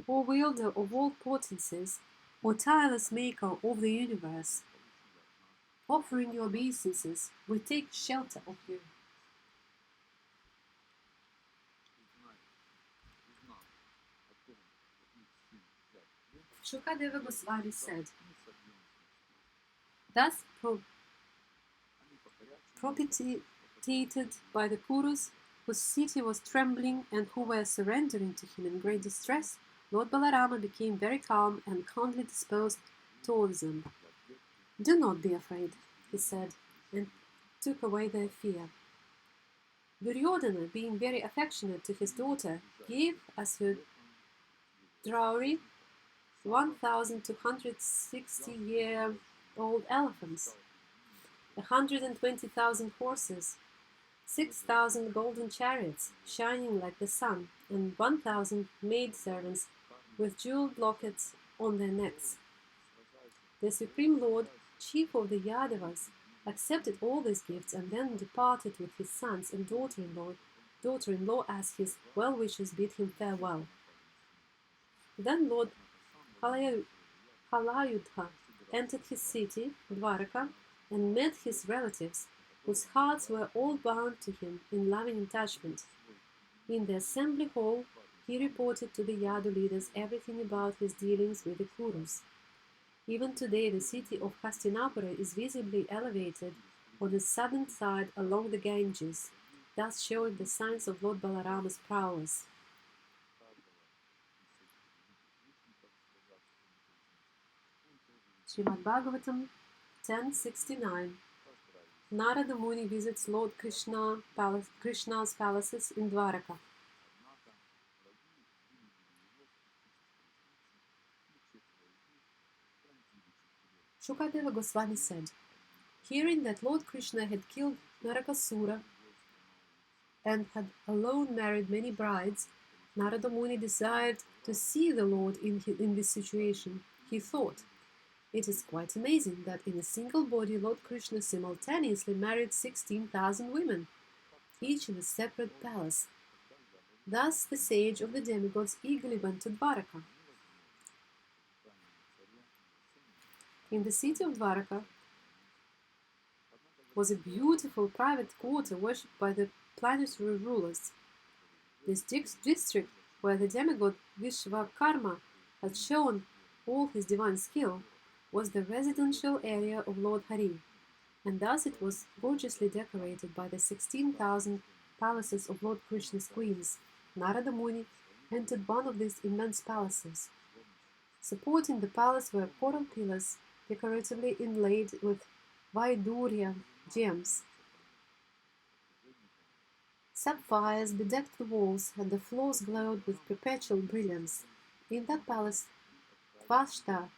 O Wielder of all potencies, O tireless Maker of the universe. Offering your obeisances, we take shelter of you. Shukadeva Goswami said, thus propitiated by the Kurus, whose city was trembling and who were surrendering to him in great distress, Lord Balarama became very calm and kindly disposed towards them. Do not be afraid, he said, and took away their fear. Duryodhana, being very affectionate to his daughter, gave as her dowry 1,260-year-old elephants, 120,000 horses, 6,000 golden chariots shining like the sun, and 1,000 maidservants with jeweled lockets on their necks. The Supreme Lord, chief of the Yadavas, accepted all these gifts and then departed with his sons and daughter-in-law as his well-wishers bid him farewell. Then Lord Halayudha entered his city, Dwaraka, and met his relatives, whose hearts were all bound to him in loving attachment. In the assembly hall, he reported to the Yadu leaders everything about his dealings with the Kurus. Even today, the city of Hastinapura is visibly elevated on the southern side along the Ganges, thus showing the signs of Lord Balarama's prowess. Srimad Bhagavatam 10:69. Narada Muni visits Lord Krishna's palaces in Dwaraka. Shukadeva Goswami said, hearing that Lord Krishna had killed Narakasura and had alone married many brides, Narada Muni desired to see the Lord in this situation. He thought, it is quite amazing that in a single body Lord Krishna simultaneously married 16,000 women, each in a separate palace. Thus the sage of the demigods eagerly went to Dwaraka. In the city of Dwaraka was a beautiful private quarter worshipped by the planetary rulers. This district, where the demigod Vishvakarma had shown all his divine skill, was the residential area of Lord Hari, and thus it was gorgeously decorated by the 16,000 palaces of Lord Krishna's queens. Narada Muni entered one of these immense palaces. Supporting the palace were coral pillars decoratively inlaid with Vaidurya gems. Sapphires bedecked the walls, and the floors glowed with perpetual brilliance. In that palace, Tvashta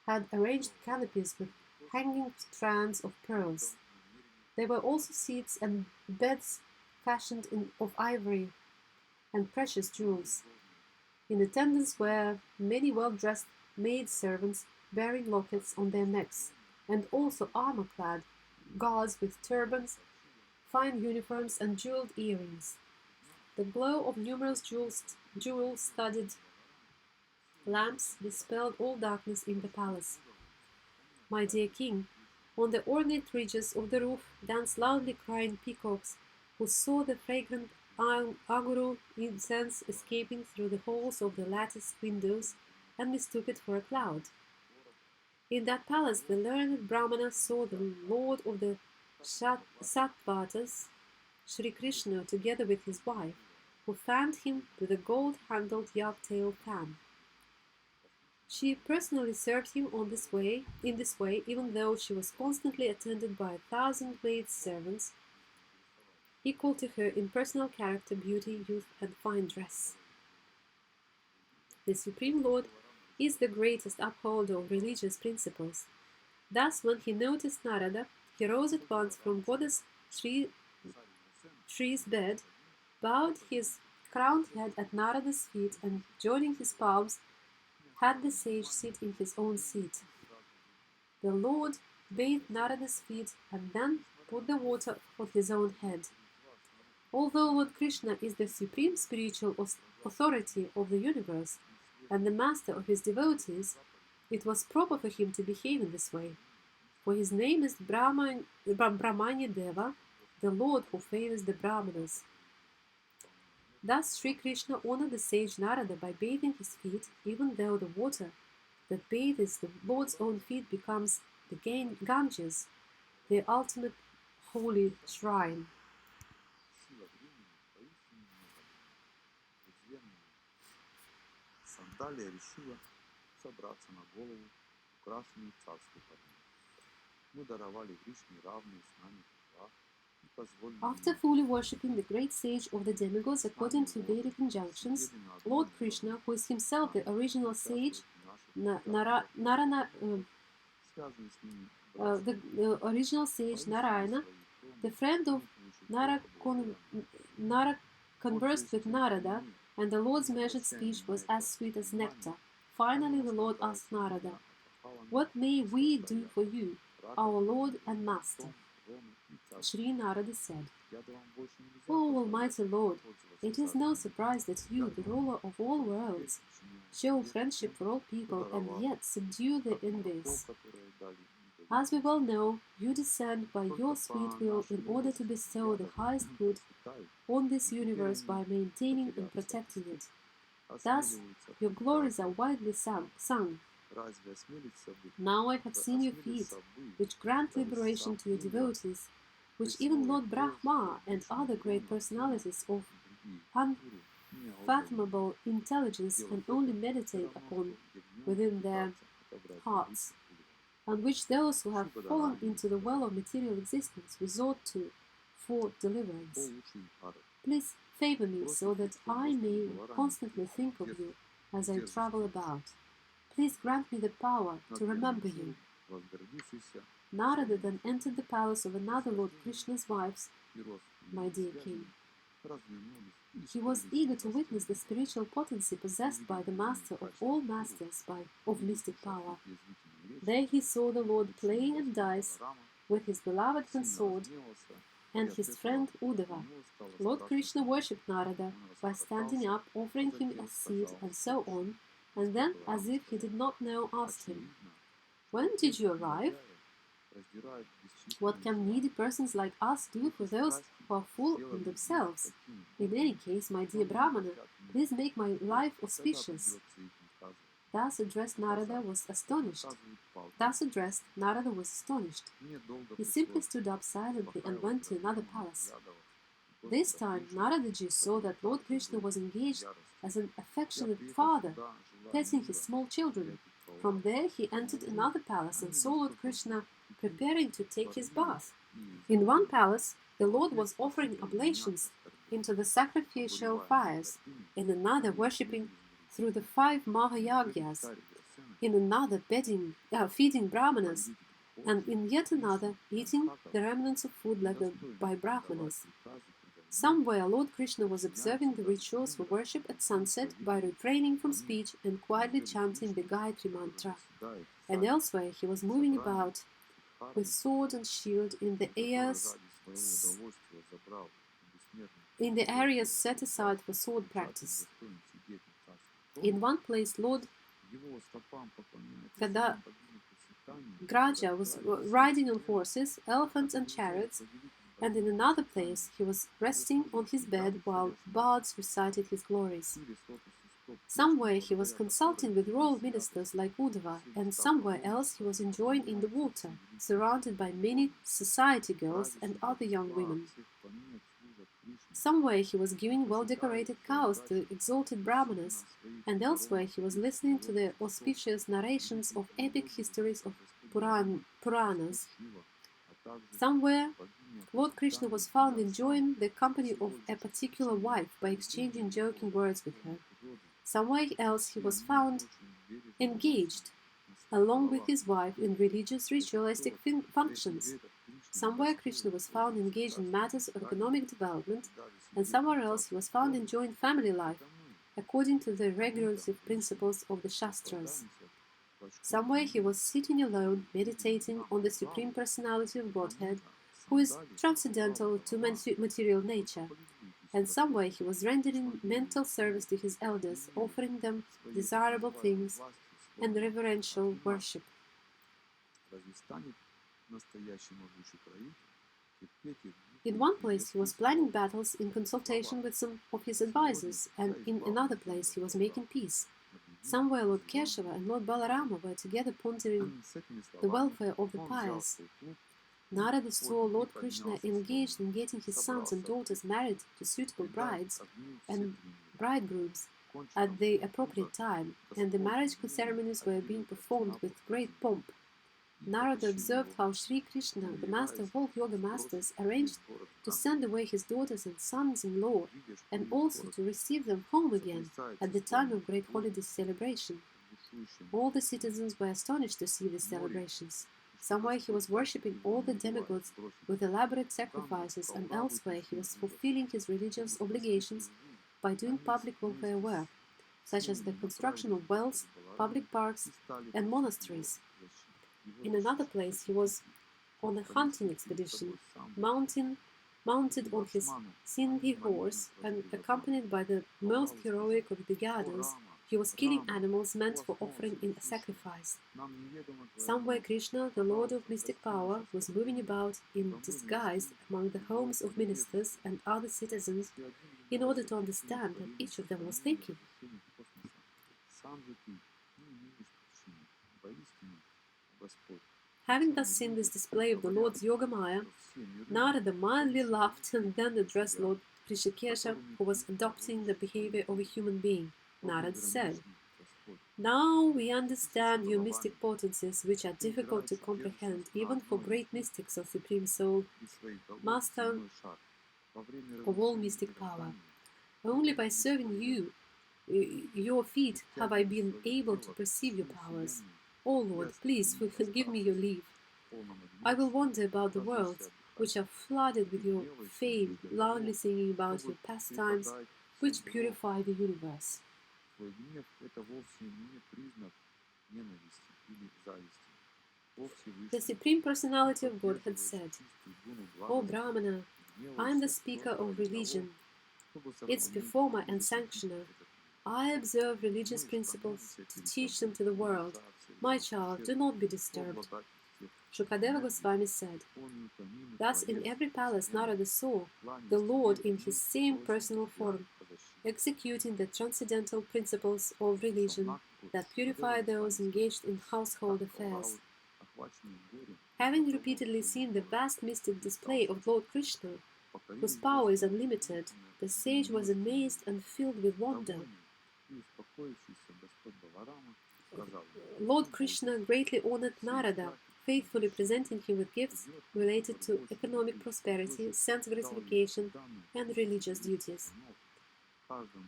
had arranged canopies with hanging strands of pearls. There were also seats and beds fashioned of ivory and precious jewels. In attendance were many well-dressed maid-servants bearing lockets on their necks, and also armor-clad guards with turbans, fine uniforms, and jeweled earrings. The glow of numerous jewel-studded Lamps dispelled all darkness in the palace. My dear king, on the ornate ridges of the roof danced loudly crying peacocks, who saw the fragrant aguro incense escaping through the holes of the latticed windows and mistook it for a cloud. In that palace the learned Brahmana saw the lord of the Sattvatas, Sri Krishna, together with his wife, who fanned him with a gold-handled yak-tail fan. She personally served him in this way, even though she was constantly attended by 1,000 maid servants, equal to her in personal character, beauty, youth, and fine dress. The Supreme Lord is the greatest upholder of religious principles. Thus, when he noticed Narada, he rose at once from goddess Shri's bed, bowed his crowned head at Narada's feet, and joining his palms, had the sage sit in his own seat. The Lord bathed Narada's feet and then put the water on his own head. Although Lord Krishna is the supreme spiritual authority of the universe and the master of his devotees, it was proper for him to behave in this way. For his name is Brahmanya Deva, the Lord who favors the Brahmanas. Thus Sri Krishna honored the sage Narada by bathing his feet, even though the water that bathes the Lord's own feet becomes the Ganges, the ultimate holy shrine. Сила времени поистине необъятна. Презренная Сандалия решила собраться на голову украшенную царской короной. Мы даровали Кришне равные с нами права и позволили After fully worshipping the great sage of the demigods according to Vedic injunctions, Lord Krishna, who is himself the original sage, Narayana, the friend of Nara, conversed with Narada, and the Lord's measured speech was as sweet as nectar. Finally, the Lord asked Narada, "What may we do for you, our Lord and Master?" Sri Narada said, "O Almighty Lord, it is no surprise that you, the ruler of all worlds, show friendship for all people and yet subdue the envious. As we well know, you descend by your sweet will in order to bestow the highest good on this universe by maintaining and protecting it. Thus, your glories are widely sung. Now I have seen your feet, which grant liberation to your devotees, which even Lord Brahma and other great personalities of unfathomable intelligence can only meditate upon within their hearts, and which those who have fallen into the well of material existence resort to for deliverance. Please favor me so that I may constantly think of you as I travel about. Please grant me the power to remember you." Narada then entered the palace of another Lord Krishna's wives, my dear king. He was eager to witness the spiritual potency possessed by the master of all masters of mystic power. There he saw the Lord playing at dice with his beloved consort and his friend Uddhava. Lord Krishna worshipped Narada by standing up, offering him a seat, and so on, and then, as if he did not know, asked him, "When did you arrive? What can needy persons like us do for those who are full in themselves? In any case, my dear Brahmana, please make my life auspicious." Thus addressed, Narada was astonished. He simply stood up silently and went to another palace. This time, Naradaji saw that Lord Krishna was engaged as an affectionate father, petting his small children. From there, he entered another palace and saw Lord Krishna preparing to take his bath. In one palace, the Lord was offering oblations into the sacrificial fires, in another worshipping through the 5 Mahayagyas, in another feeding Brahmanas, and in yet another eating the remnants of food left by Brahmanas. Somewhere Lord Krishna was observing the rituals for worship at sunset by refraining from speech and quietly chanting the Gayatri mantra, and elsewhere he was moving about with sword and shield in the areas set aside for sword practice. In one place, Lord Когда Graja was riding on horses, elephants, and chariots, and in another place he was resting on his bed while bards recited his glories. Somewhere he was consulting with royal ministers like Uddhava, and somewhere else he was enjoying in the water, surrounded by many society girls and other young women. Somewhere he was giving well-decorated cows to exalted brahmanas, and elsewhere he was listening to the auspicious narrations of epic histories of Puranas. Somewhere Lord Krishna was found enjoying the company of a particular wife by exchanging joking words with her. Somewhere else he was found engaged, along with his wife, in religious ritualistic functions. Somewhere Krishna was found engaged in matters of economic development, and somewhere else he was found enjoying family life, according to the regulative principles of the Shastras. Somewhere he was sitting alone, meditating on the Supreme Personality of Godhead, who is transcendental to material nature, and somewhere he was rendering mental service to his elders, offering them desirable things and reverential worship. In one place he was planning battles in consultation with some of his advisors, and in another place he was making peace. Somewhere Lord Keshava and Lord Balarama were together pondering the welfare of the pious. Narada saw Lord Krishna engaged in getting his sons and daughters married to suitable brides and bridegrooms at the appropriate time, and the marriage ceremonies were being performed with great pomp. Narada observed how Sri Krishna, the master of all yoga masters, arranged to send away his daughters and sons-in-law, and also to receive them home again at the time of great holiday celebration. All the citizens were astonished to see these celebrations. Somewhere he was worshipping all the demigods with elaborate sacrifices, and elsewhere he was fulfilling his religious obligations by doing public welfare work, such as the construction of wells, public parks, and monasteries. In another place he was on a hunting expedition, mounted on his Sindhi horse and accompanied by the most heroic of the Gaddas. He was killing animals meant for offering in a sacrifice. Somewhere Krishna, the Lord of mystic power, was moving about in disguise among the homes of ministers and other citizens in order to understand what each of them was thinking. Having thus seen this display of the Lord's Yogamaya, Narada mildly laughed and then addressed Lord Rishikesha, who was adopting the behavior of a human being. Narada said, "Now we understand your mystic potencies, which are difficult to comprehend even for great mystics of Supreme Soul, Master of all mystic power. Only by serving you, your feet, have I been able to perceive your powers. O Lord, please give me your leave. I will wander about the world, which are flooded with your fame, loudly singing about your pastimes, which purify the universe." The Supreme Personality of God had said, "O Brahmana, I am the speaker of religion, its performer and sanctioner. I observe religious principles to teach them to the world. My child, do not be disturbed." Shukadeva Goswami said, "Thus in every palace Narada saw the Lord in his same personal form, executing the transcendental principles of religion that purify those engaged in household affairs. Having repeatedly seen the vast mystic display of Lord Krishna, whose power is unlimited, the sage was amazed and filled with wonder. Lord Krishna greatly honored Narada, faithfully presenting him with gifts related to economic prosperity, sense gratification, and religious duties.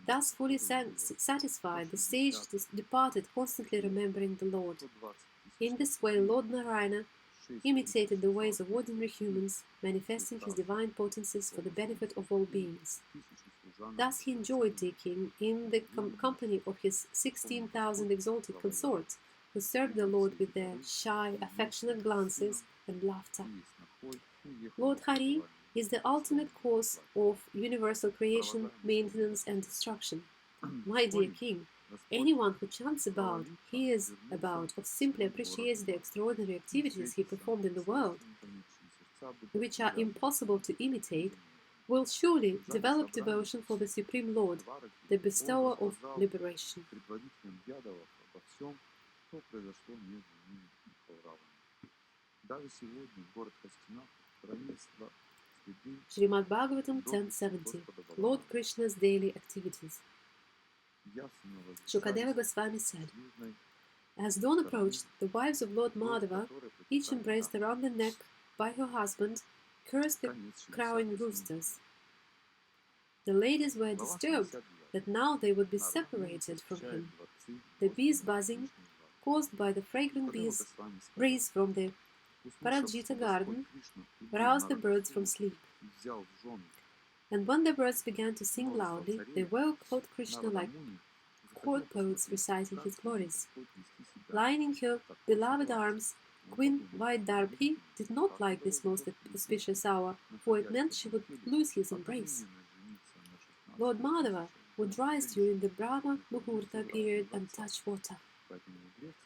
Thus fully satisfied, the sage departed, constantly remembering the Lord. In this way, Lord Narayana imitated the ways of ordinary humans, manifesting his divine potencies for the benefit of all beings. Thus he enjoyed taking in the company of his 16,000 exalted consorts, who served the Lord with their shy, affectionate glances and laughter. Lord Hari is the ultimate cause of universal creation, maintenance, and destruction. My dear king, Anyone who chants about, hears about, or simply appreciates the extraordinary activities he performed in the world, which are impossible to imitate, will surely develop devotion for the Supreme Lord, the bestower of liberation. Srimad Bhagavatam 10.70 Lord Krishna's daily activities. Shukadeva Goswami said, as dawn approached, the wives of Lord Madhava, each embraced around the neck by her husband, cursed the crowing roosters. The ladies were disturbed that now they would be separated from him. The bees buzzing, caused by the fragrant breeze from the Parajita garden, roused the birds from sleep. And when the birds began to sing loudly, they woke Lord Krishna like court poets reciting his glories. Lying in her beloved arms, Queen Vaidarbhi did not like this most auspicious hour, for it meant she would lose his embrace. Lord Madhava would rise during the Brahma Muhurta period and touch water.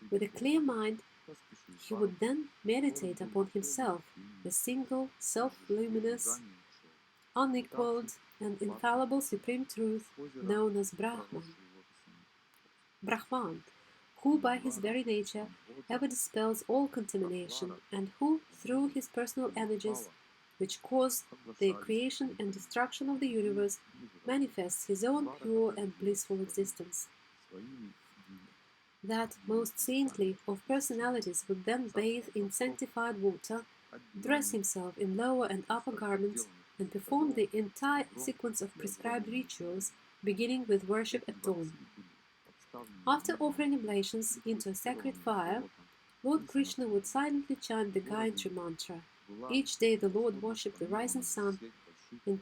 With a clear mind, he would then meditate upon himself, the single, self-luminous, unequaled, and infallible supreme truth known as Brahman, who by his very nature ever dispels all contamination, and who, through his personal energies, which cause the creation and destruction of the universe, manifests his own pure and blissful existence. That most saintly of personalities would then bathe in sanctified water, dress himself in lower and upper garments, and perform the entire sequence of prescribed rituals, beginning with worship at dawn. After offering oblations into a sacred fire, Lord Krishna would silently chant the Gayatri mantra. Each day the Lord worshipped the rising sun and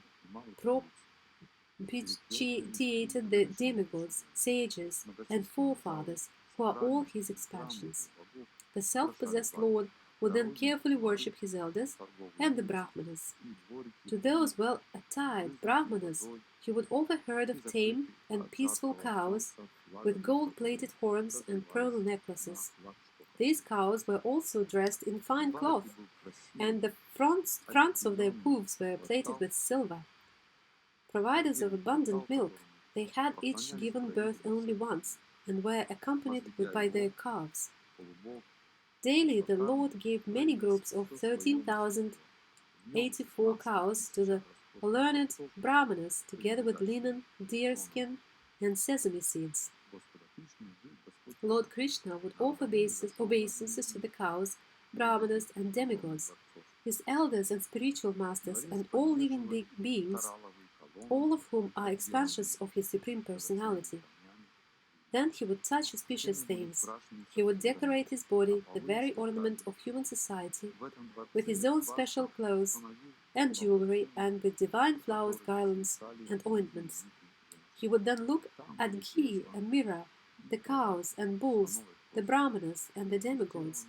propitiated the demigods, sages, and forefathers, who are all his expansions. The self-possessed Lord would then carefully worship his elders and the Brahmanas. To those well-attired Brahmanas, he would offer a herd of tame and peaceful cows with gold-plated horns and pearl necklaces. These cows were also dressed in fine cloth, and the fronts of their hooves were plated with silver. Providers of abundant milk, they had each given birth only once, and were accompanied by their calves. Daily the Lord gave many groups of 13,084 cows to the learned Brahmanas, together with linen, deerskin, and sesame seeds. Lord Krishna would offer obeisances to the cows, Brahmanas, and demigods, his elders and spiritual masters, and all living beings, all of whom are expansions of his Supreme Personality. Then he would touch auspicious things. He would decorate his body, the very ornament of human society, with his own special clothes and jewelry, and with divine flowers, garlands, and ointments. He would then look at ghee and mirror, the cows and bulls, the Brahmanas and the demigods,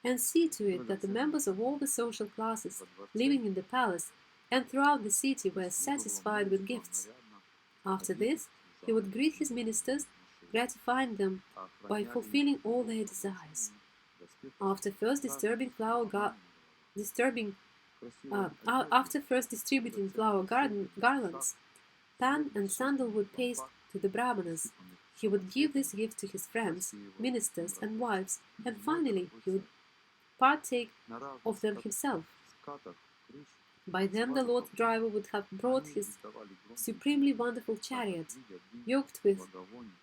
and see to it that the members of all the social classes living in the palace and throughout the city were satisfied with gifts. After this, he would greet his ministers, gratifying them by fulfilling all their desires. After first distributing flower garlands, pan and sandalwood paste to the Brahmanas, he would give this gift to his friends, ministers, and wives, and finally he would partake of them himself. By then the Lord's driver would have brought his supremely wonderful chariot, yoked with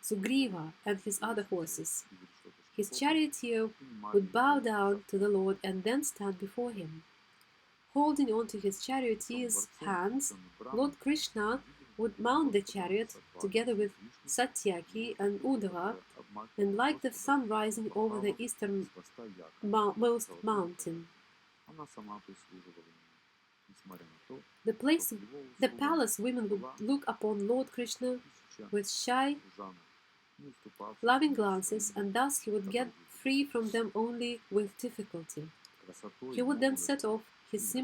Sugriva and his other horses. His charioteer would bow down to the Lord and then stand before him. Holding on to his charioteer's hands, Lord Krishna would mount the chariot together with Satyaki and Uddhava, and like the sun rising over the easternmost mountain. The palace women would look upon Lord Krishna with shy, loving glances, and thus he would get free from them only with difficulty. He would then set off his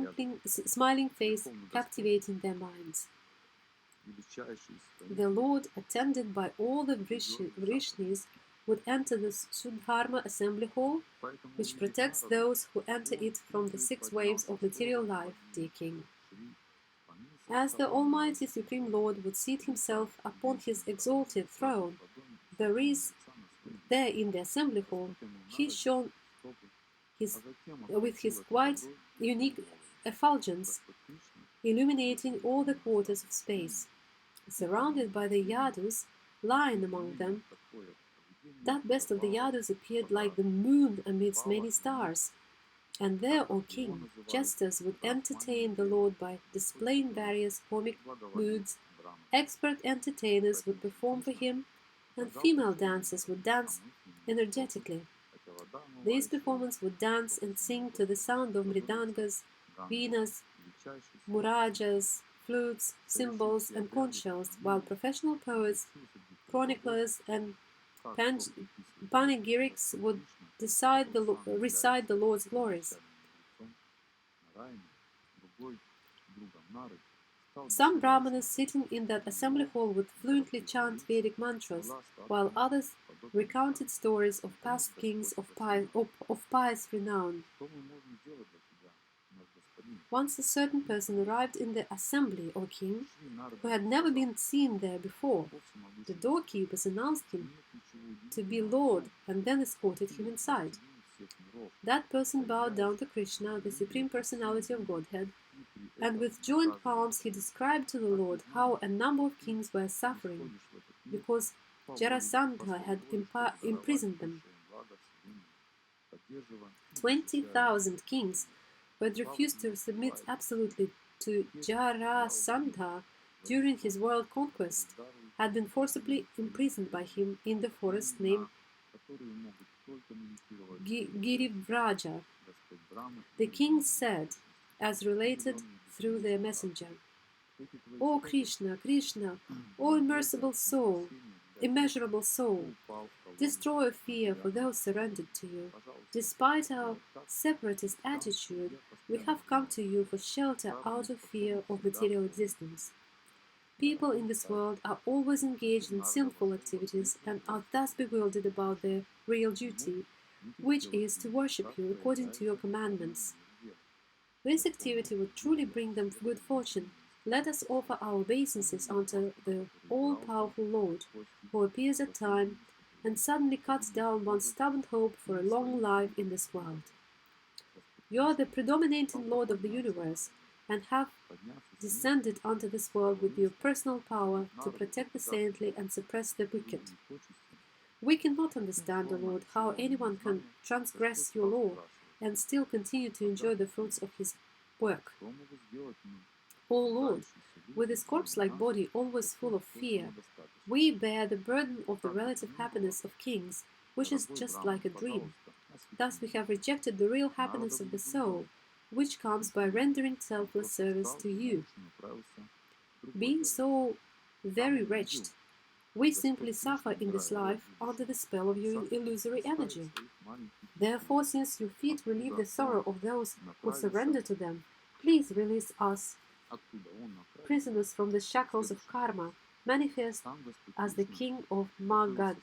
smiling face, captivating their minds. The Lord, attended by all the Vrishnis, would enter the Sudharma assembly hall, which protects those who enter it from the 6 waves of material life, dear King. As the Almighty Supreme Lord would seat himself upon his exalted throne, there in the assembly hall, he shone with his quite unique effulgence, illuminating all the quarters of space. Surrounded by the Yadus, lying among them, that best of the Yadus appeared like the moon amidst many stars. And there, O King, jesters would entertain the Lord by displaying various comic moods, expert entertainers would perform for him, and female dancers would dance energetically. These performers would dance and sing to the sound of mridangas, venas, murajas, flutes, cymbals, and conch shells, while professional poets, chroniclers, and panegyrics would recite the Lord's glories. Some brahmanas sitting in that assembly hall would fluently chant Vedic mantras, while others recounted stories of past kings of pious renown. Once a certain person arrived in the assembly, O King, who had never been seen there before. The doorkeepers announced him to be Lord and then escorted him inside. That person bowed down to Krishna, the Supreme Personality of Godhead, and with joined palms he described to the Lord how a number of kings were suffering because Jarasandha had imprisoned them. 20,000 kings who had refused to submit absolutely to Jarasandha during his world conquest had been forcibly imprisoned by him in the forest named Girivraja. The king said, as related through their messenger, O Krishna, Krishna, O immeasurable soul, destroy fear for those surrendered to you. Despite our separatist attitude, we have come to you for shelter out of fear of material existence. People in this world are always engaged in sinful activities and are thus bewildered about their real duty, which is to worship you according to your commandments. This activity would truly bring them good fortune. Let us offer our obeisances unto the all-powerful Lord, who appears at time and suddenly cuts down one's stubborn hope for a long life in this world. You are the predominating Lord of the universe, and have descended onto this world with your personal power to protect the saintly and suppress the wicked. We cannot understand, O Lord, how anyone can transgress your law and still continue to enjoy the fruits of his work. O Lord, with this corpse-like body always full of fear, we bear the burden of the relative happiness of kings, which is just like a dream. Thus we have rejected the real happiness of the soul, which comes by rendering selfless service to you. Being so very wretched, we simply suffer in this life under the spell of your illusory energy. Therefore, since your feet relieve the sorrow of those who surrender to them, please release us, prisoners from the shackles of karma, manifest as the king of Magadha.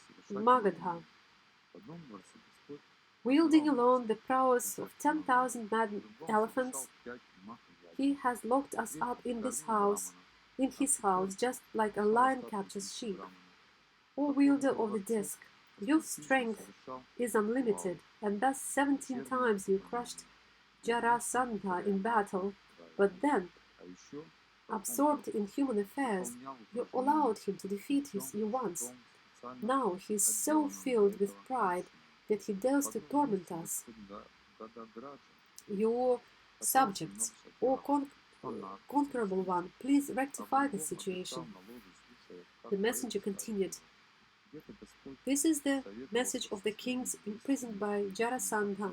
Wielding alone the prowess of 10,000 mad elephants, he has locked us up in his house, just like a lion captures sheep. O wielder of the disc, your strength is unlimited, and thus 17 times you crushed Jarasandha in battle, but then, absorbed in human affairs, you allowed him to defeat you once. Now he is so filled with pride that he dares to torment us, your subjects. O conquerable one, please rectify the situation. The messenger continued, This is the message of the kings imprisoned by Jarasandha,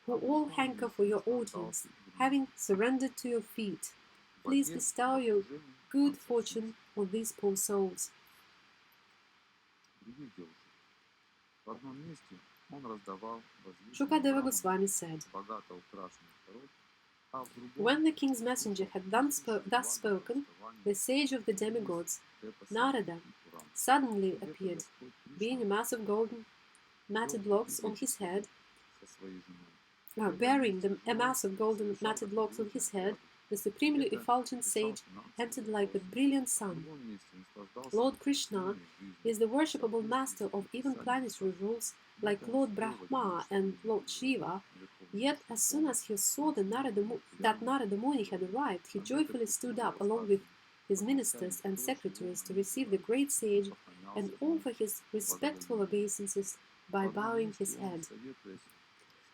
who all hanker for your audience, having surrendered to your feet. Please bestow your good fortune on these poor souls. Shukadeva Goswami said, When the king's messenger had thus spoken, the sage of the demigods, Narada, suddenly appeared, being a mass of golden matted locks on his head, a mass of golden matted locks on his head. The supremely effulgent sage entered like the brilliant sun. Lord Krishna is the worshipable master of even planetary rules, like Lord Brahma and Lord Shiva. Yet, as soon as he saw that Narada Muni had arrived, he joyfully stood up along with his ministers and secretaries to receive the great sage and offer his respectful obeisances by bowing his head.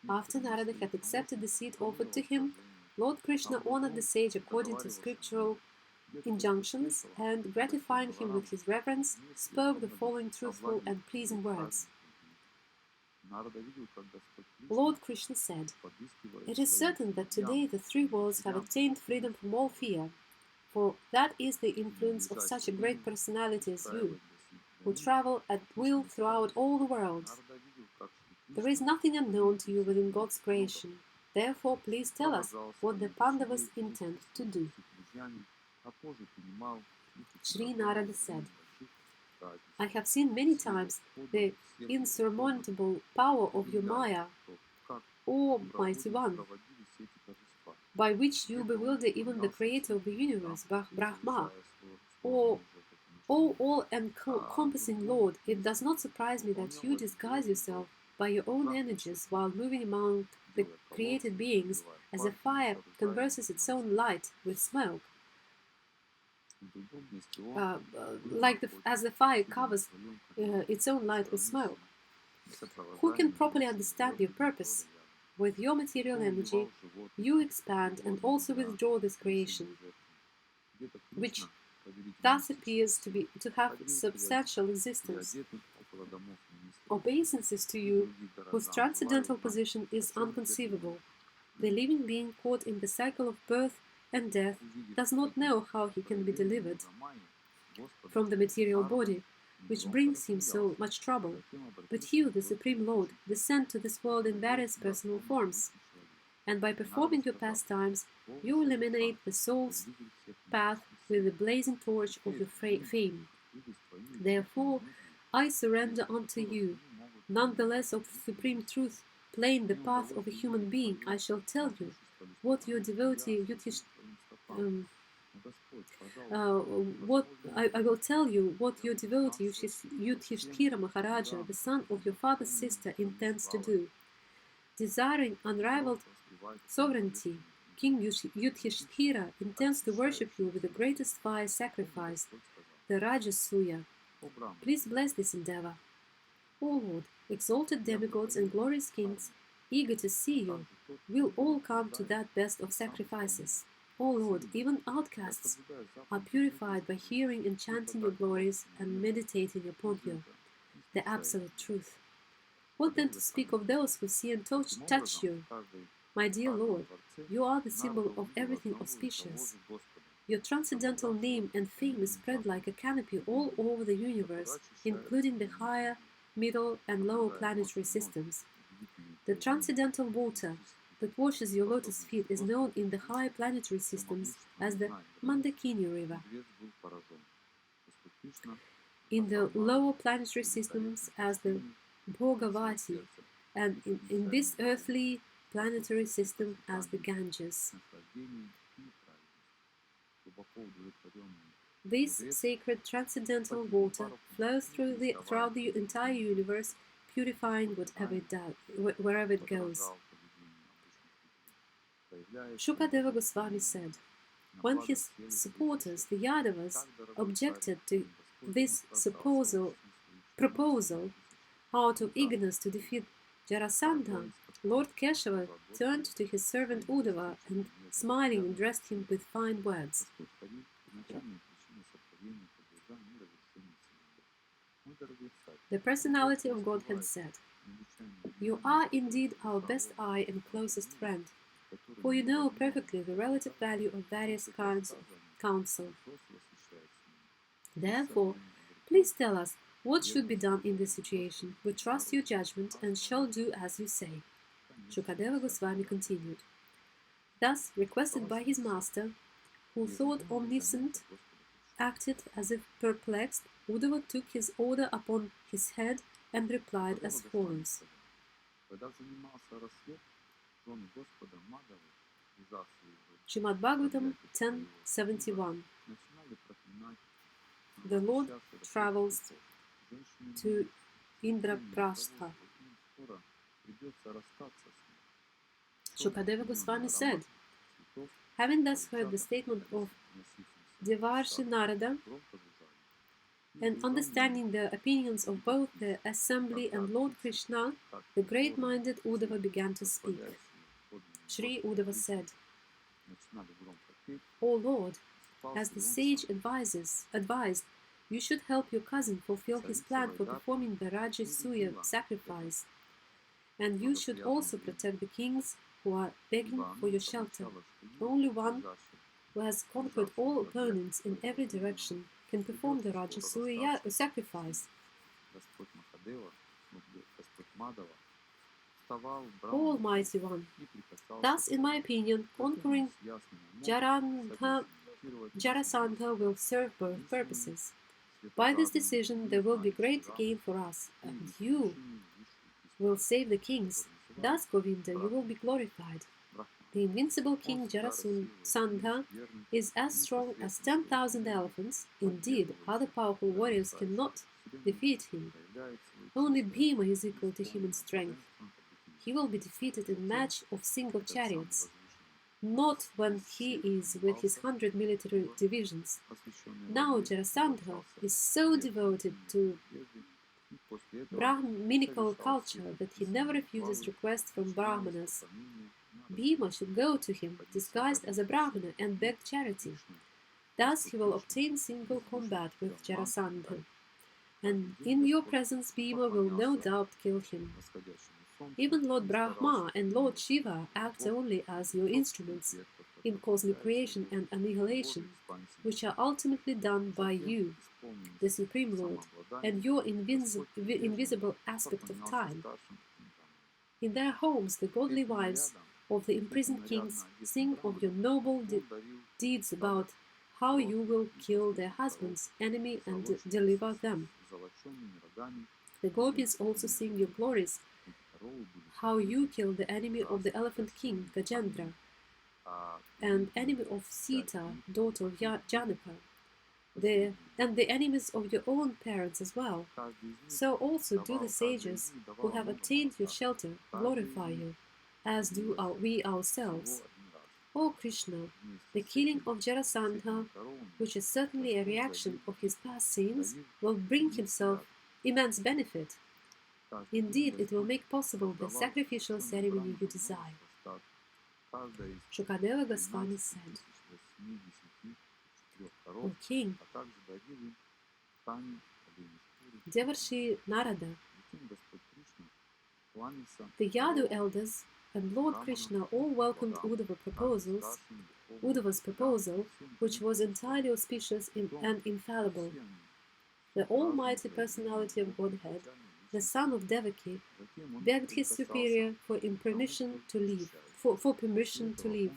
After Narada had accepted the seat offered to him, Lord Krishna honored the sage according to scriptural injunctions, and, gratifying him with his reverence, spoke the following truthful and pleasing words. Lord Krishna said, "It is certain that today the three worlds have attained freedom from all fear, for that is the influence of such a great personality as you, who travel at will throughout all the world. There is nothing unknown to you within God's creation. Therefore, please tell us what the Pandavas intend to do." Sri Narada said, "I have seen many times the insurmountable power of your Maya, O Mighty One, by which you bewilder even the creator of the universe, Brahma. O all-encompassing Lord, it does not surprise me that you disguise yourself by your own energies while moving among the created beings, as a fire converses its own light with smoke. As the fire covers its own light with smoke. Who can properly understand your purpose? With your material energy, you expand and also withdraw this creation, which thus appears to have substantial existence. Obeisances to you, whose transcendental position is unconceivable. The living being caught in the cycle of birth and death does not know how he can be delivered from the material body, which brings him so much trouble. But you, the Supreme Lord, descend to this world in various personal forms, and by performing your pastimes, you illuminate the soul's path with the blazing torch of your fame. Therefore, I surrender unto you. Nonetheless, of supreme truth, plain the path of a human being, I shall tell you what your devotee I will tell you what your devotee Yudhishthira Maharaja, the son of your father's sister, intends to do. Desiring unrivaled sovereignty, King Yudhishthira intends to worship you with the greatest fire sacrifice, the Rajasuya. Please bless this endeavor. O Lord, exalted demigods and glorious kings, eager to see you, will all come to that best of sacrifices. O Lord, even outcasts are purified by hearing and chanting your glories and meditating upon you, the absolute truth. What then to speak of those who see and touch you? My dear Lord, you are the symbol of everything auspicious. Your transcendental name and fame is spread like a canopy all over the universe, including the higher, middle, and lower planetary systems. The transcendental water that washes your lotus feet is known in the higher planetary systems as the Mandakini River, in the lower planetary systems as the Bhagavatam, and in this earthly planetary system as the Ganges. This sacred transcendental water flows throughout the entire universe, purifying wherever it goes. Shukadeva Goswami said, when his supporters, the Yadavas, objected to this proposal out of eagerness to defeat Jarasandha, Lord Keshava turned to his servant Uddhava and, smiling, addressed him with fine words. The personality of Godhead said, "You are indeed our best eye and closest friend, for you know perfectly the relative value of various kinds of counsel. Therefore, please tell us what should be done in this situation. We trust your judgment and shall do as you say." Shukadeva Goswami continued, Thus, requested by his master, who thought omniscient, acted as if perplexed, Uddhava took his order upon his head and replied as follows. Srimad Bhagavatam 10:71. The Lord travels to Indraprastha. Shukadeva Goswami said, having thus heard the statement of Devarshi Narada and understanding the opinions of both the assembly and Lord Krishna, the great-minded Uddhava began to speak. Sri Uddhava said, O Lord, as the sage advised, you should help your cousin fulfill his plan for performing the Rajasuya sacrifice, and you should also protect the kings who are begging for your shelter. Only one who has conquered all opponents in every direction can perform the Rajasuya sacrifice. O Almighty One, thus, in my opinion, conquering Jarasandha will serve both purposes. By this decision, there will be great gain for us, and you will save the kings. Thus, Govinda, you will be glorified. The invincible king Jarasandha is as strong as 10,000 elephants. Indeed, other powerful warriors cannot defeat him. Only Bhima is equal to him in strength. He will be defeated in a match of single chariots, not when he is with his 100 military divisions. Now Jarasandha is so devoted to Brahminical culture that he never refuses requests from Brahmanas. Bhima should go to him, disguised as a Brahmana, and beg charity. Thus he will obtain single combat with Jarasandha. And in your presence Bhima will no doubt kill him. Even Lord Brahma and Lord Shiva act only as your instruments in cosmic creation and annihilation, which are ultimately done by you, the Supreme Lord, and your invisible aspect of time. In their homes, the godly wives of the imprisoned kings sing of your noble deeds about how you will kill their husbands' enemy and deliver them. The gopis also sing your glories, how you killed the enemy of the elephant king, Gajendra, and enemy of Sita, daughter of Janaka, and the enemies of your own parents as well. So also do the sages who have obtained your shelter glorify you, as do we ourselves. O Krishna, the killing of Jarasandha, which is certainly a reaction of his past sins, will bring himself immense benefit. Indeed, it will make possible the sacrificial ceremony you desire. Shukadeva Goswami said, O king, Devarshi Narada, the Yadu elders and Lord Krishna all welcomed Uddhava's proposal, which was entirely auspicious and infallible. The Almighty Personality of Godhead, the son of Devaki, begged his superior for permission to leave.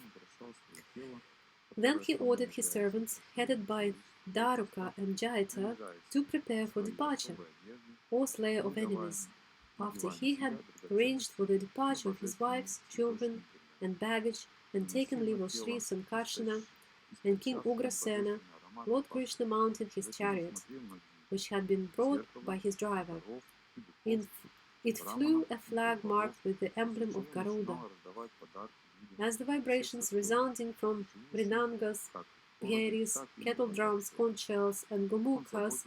Then he ordered his servants, headed by Daruka and Jayata, to prepare for departure, O slayer of enemies. After he had arranged for the departure of his wives, children, and baggage, and taken leave of Sri Sankarshana and King Ugrasena, Lord Krishna mounted his chariot, which had been brought by his driver. It flew a flag marked with the emblem of Garuda. As the vibrations resounding from Vrinangas, Bhairis, kettle drums, conch shells, and gomukhas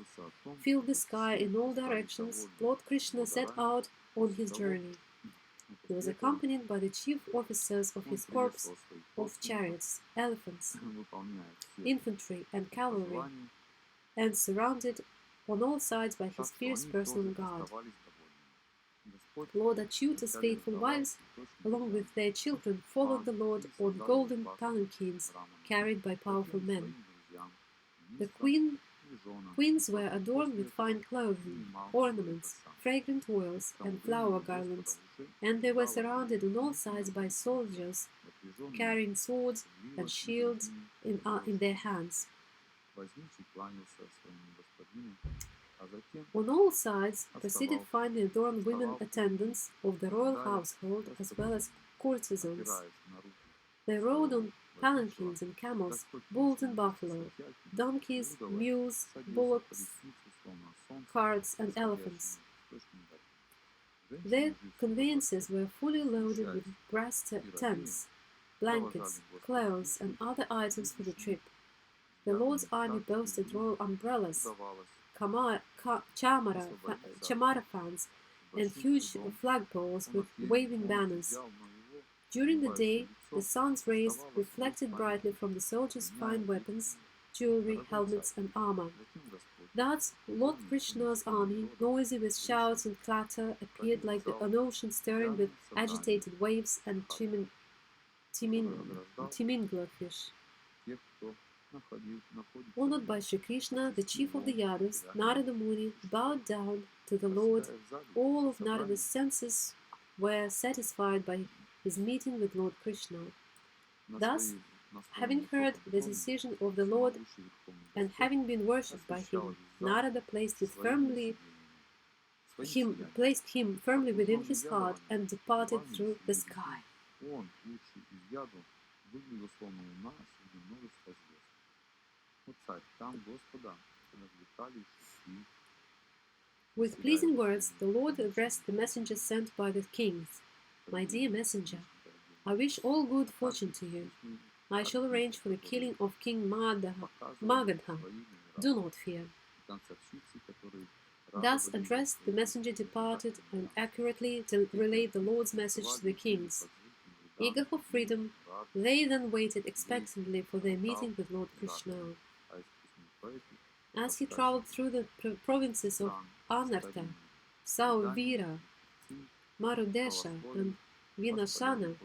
filled the sky in all directions, Lord Krishna set out on his journey. He was accompanied by the chief officers of his corps of chariots, elephants, infantry, and cavalry, and surrounded on all sides by his fierce personal guard. Lord Achyuta's faithful wives, along with their children, followed the Lord on golden palanquins carried by powerful men. The queens were adorned with fine clothing, ornaments, fragrant oils, and flower garlands, and they were surrounded on all sides by soldiers carrying swords and shields in their hands. On all sides proceeded finely adorned women attendants of the royal household as well as courtesans. They rode on palanquins and camels, bulls and buffalo, donkeys, mules, bullocks, carts, and elephants. Their conveyances were fully loaded with grass tents, blankets, clothes, and other items for the trip. The Lord's army boasted royal umbrellas, chamara fans, and huge flagpoles with waving banners. During the day, the sun's rays reflected brightly from the soldiers' fine weapons, jewelry, helmets, and armor. Thus, Lord Krishna's army, noisy with shouts and clatter, appeared like an ocean stirring with agitated waves and timingler fish. Honored by Sri Krishna, the chief of the Yadus, Narada Muni bowed down to the Lord. All of Narada's senses were satisfied by his meeting with Lord Krishna. Thus, having heard the decision of the Lord and having been worshipped by him, Narada placed him firmly within his heart and departed through the sky. With pleasing words, the Lord addressed the messenger sent by the kings. My dear messenger, I wish all good fortune to you. I shall arrange for the killing of King Magadha. Do not fear. Thus addressed, the messenger departed and accurately relayed the Lord's message to the kings. Eager for freedom, they then waited expectantly for their meeting with Lord Krishna. As he traveled through the provinces of Anarta, Sauvira, Marudesha, and Vinashana,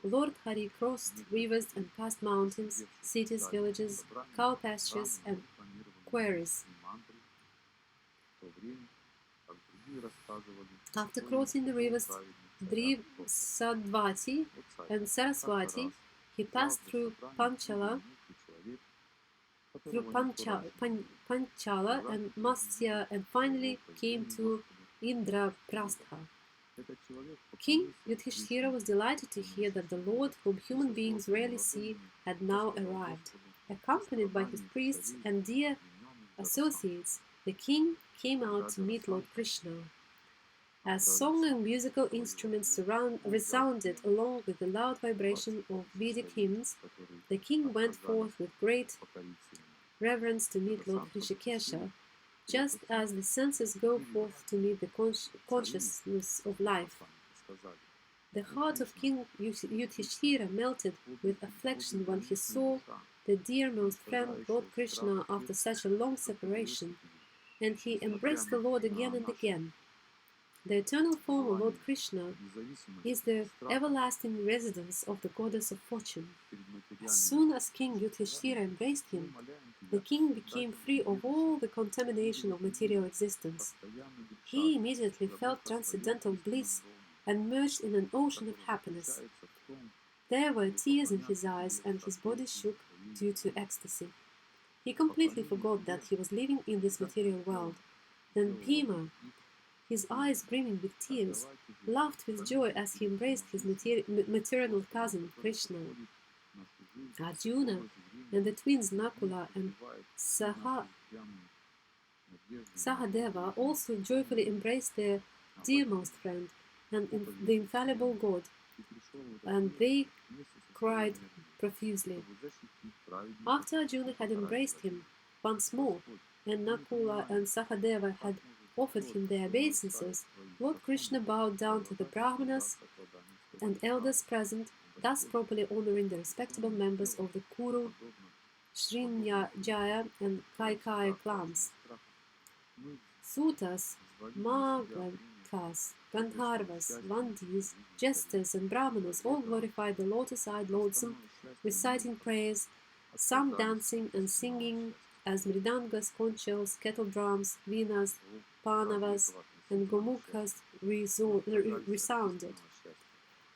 Lord Hari crossed rivers and passed mountains, cities, villages, cow pastures, and quarries. After crossing the rivers Sadvati and Saraswati, he passed through Panchala and Matsya and finally came to Indraprastha. King Yudhishthira was delighted to hear that the Lord, whom human beings rarely see, had now arrived. Accompanied by his priests and dear associates, the king came out to meet Lord Krishna. As song and musical instruments resounded along with the loud vibration of Vedic hymns, the king went forth with great reverence to meet Lord Hrishikesha, just as the senses go forth to meet the consciousness of life. The heart of King Yudhishthira melted with affliction when he saw the dearmost friend Lord Krishna after such a long separation, and he embraced the Lord again and again. The eternal form of Lord Krishna is the everlasting residence of the goddess of fortune. As soon as King Yudhishthira embraced him, the king became free of all the contamination of material existence. He immediately felt transcendental bliss and merged in an ocean of happiness. There were tears in his eyes and his body shook due to ecstasy. He completely forgot that he was living in this material world. Then Bhima, his eyes brimming with tears, laughed with joy as he embraced his maternal cousin Krishna. Arjuna and the twins Nakula and Sahadeva also joyfully embraced their dearmost friend and the infallible God, and they cried profusely. After Arjuna had embraced him once more, and Nakula and Sahadeva had offered him their obeisances, Lord Krishna bowed down to the Brahmanas and elders present, thus properly honoring the respectable members of the Kuru, Srinjaya and Kaikaya clans. Sutas, Magathas, Gandharvas, Vandis, jesters and Brahmanas all glorified the lotus-eyed Lordson, reciting prayers, some dancing and singing as mridangas, conchs, kettle drums, veenas, panavas, and gomukhas resounded.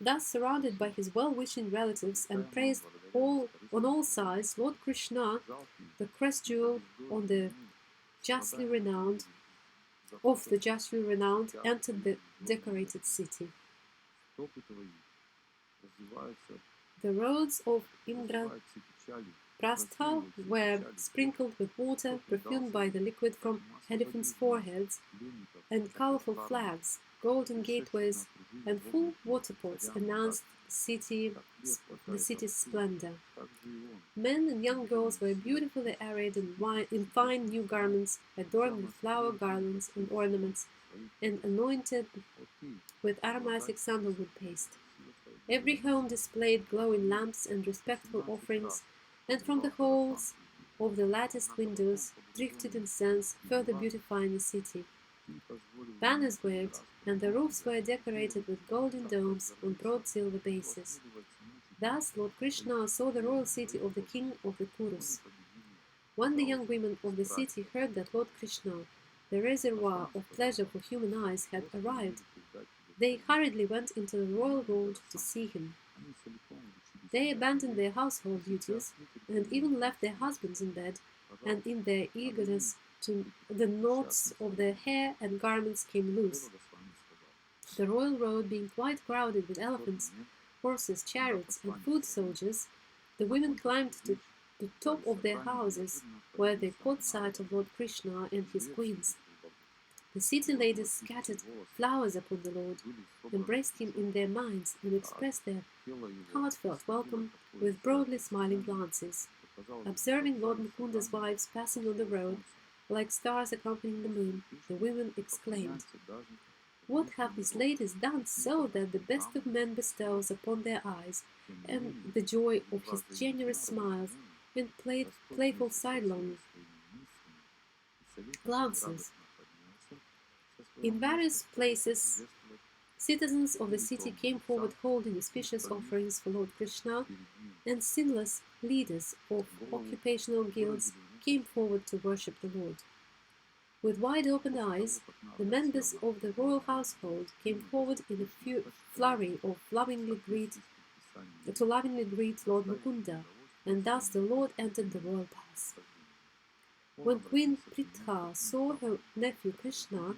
Thus, surrounded by his well-wishing relatives and praised on all sides, Lord Krishna, the crest jewel on the justly renowned, entered the decorated city. The roads of Indraprastha were sprinkled with water, perfumed by the liquid from elephants' foreheads, and colorful flags, golden gateways, and full water pots announced the city's splendor. Men and young girls were beautifully arrayed in fine new garments, adorned with flower garlands and ornaments, and anointed with aromatic sandalwood paste. Every home displayed glowing lamps and respectful offerings, and from the holes of the latticed windows drifted incense, further beautifying the city. Banners waved, and the roofs were decorated with golden domes on broad silver bases. Thus Lord Krishna saw the royal city of the king of the Kurus. When the young women of the city heard that Lord Krishna, the reservoir of pleasure for human eyes, had arrived, they hurriedly went into the royal road to see him. They abandoned their household duties and even left their husbands in bed, and in their eagerness the knots of their hair and garments came loose. The royal road being quite crowded with elephants, horses, chariots, and foot soldiers, the women climbed to the top of their houses, where they caught sight of Lord Krishna and his queens. The city ladies scattered flowers upon the Lord, embraced him in their minds, and expressed their heartfelt welcome with broadly smiling glances. Observing Lord Mukunda's wives passing on the road, like stars accompanying the moon, the women exclaimed, "What have these ladies done so that the best of men bestows upon their eyes, and the joy of his generous smiles and playful sidelong glances?" In various places, citizens of the city came forward holding auspicious offerings for Lord Krishna, and sinless leaders of occupational guilds came forward to worship the Lord. With wide-open eyes, the members of the royal household came forward in a flurry of lovingly greet Lord Mukunda, and thus the Lord entered the royal palace. When Queen Pritha saw her nephew Krishna,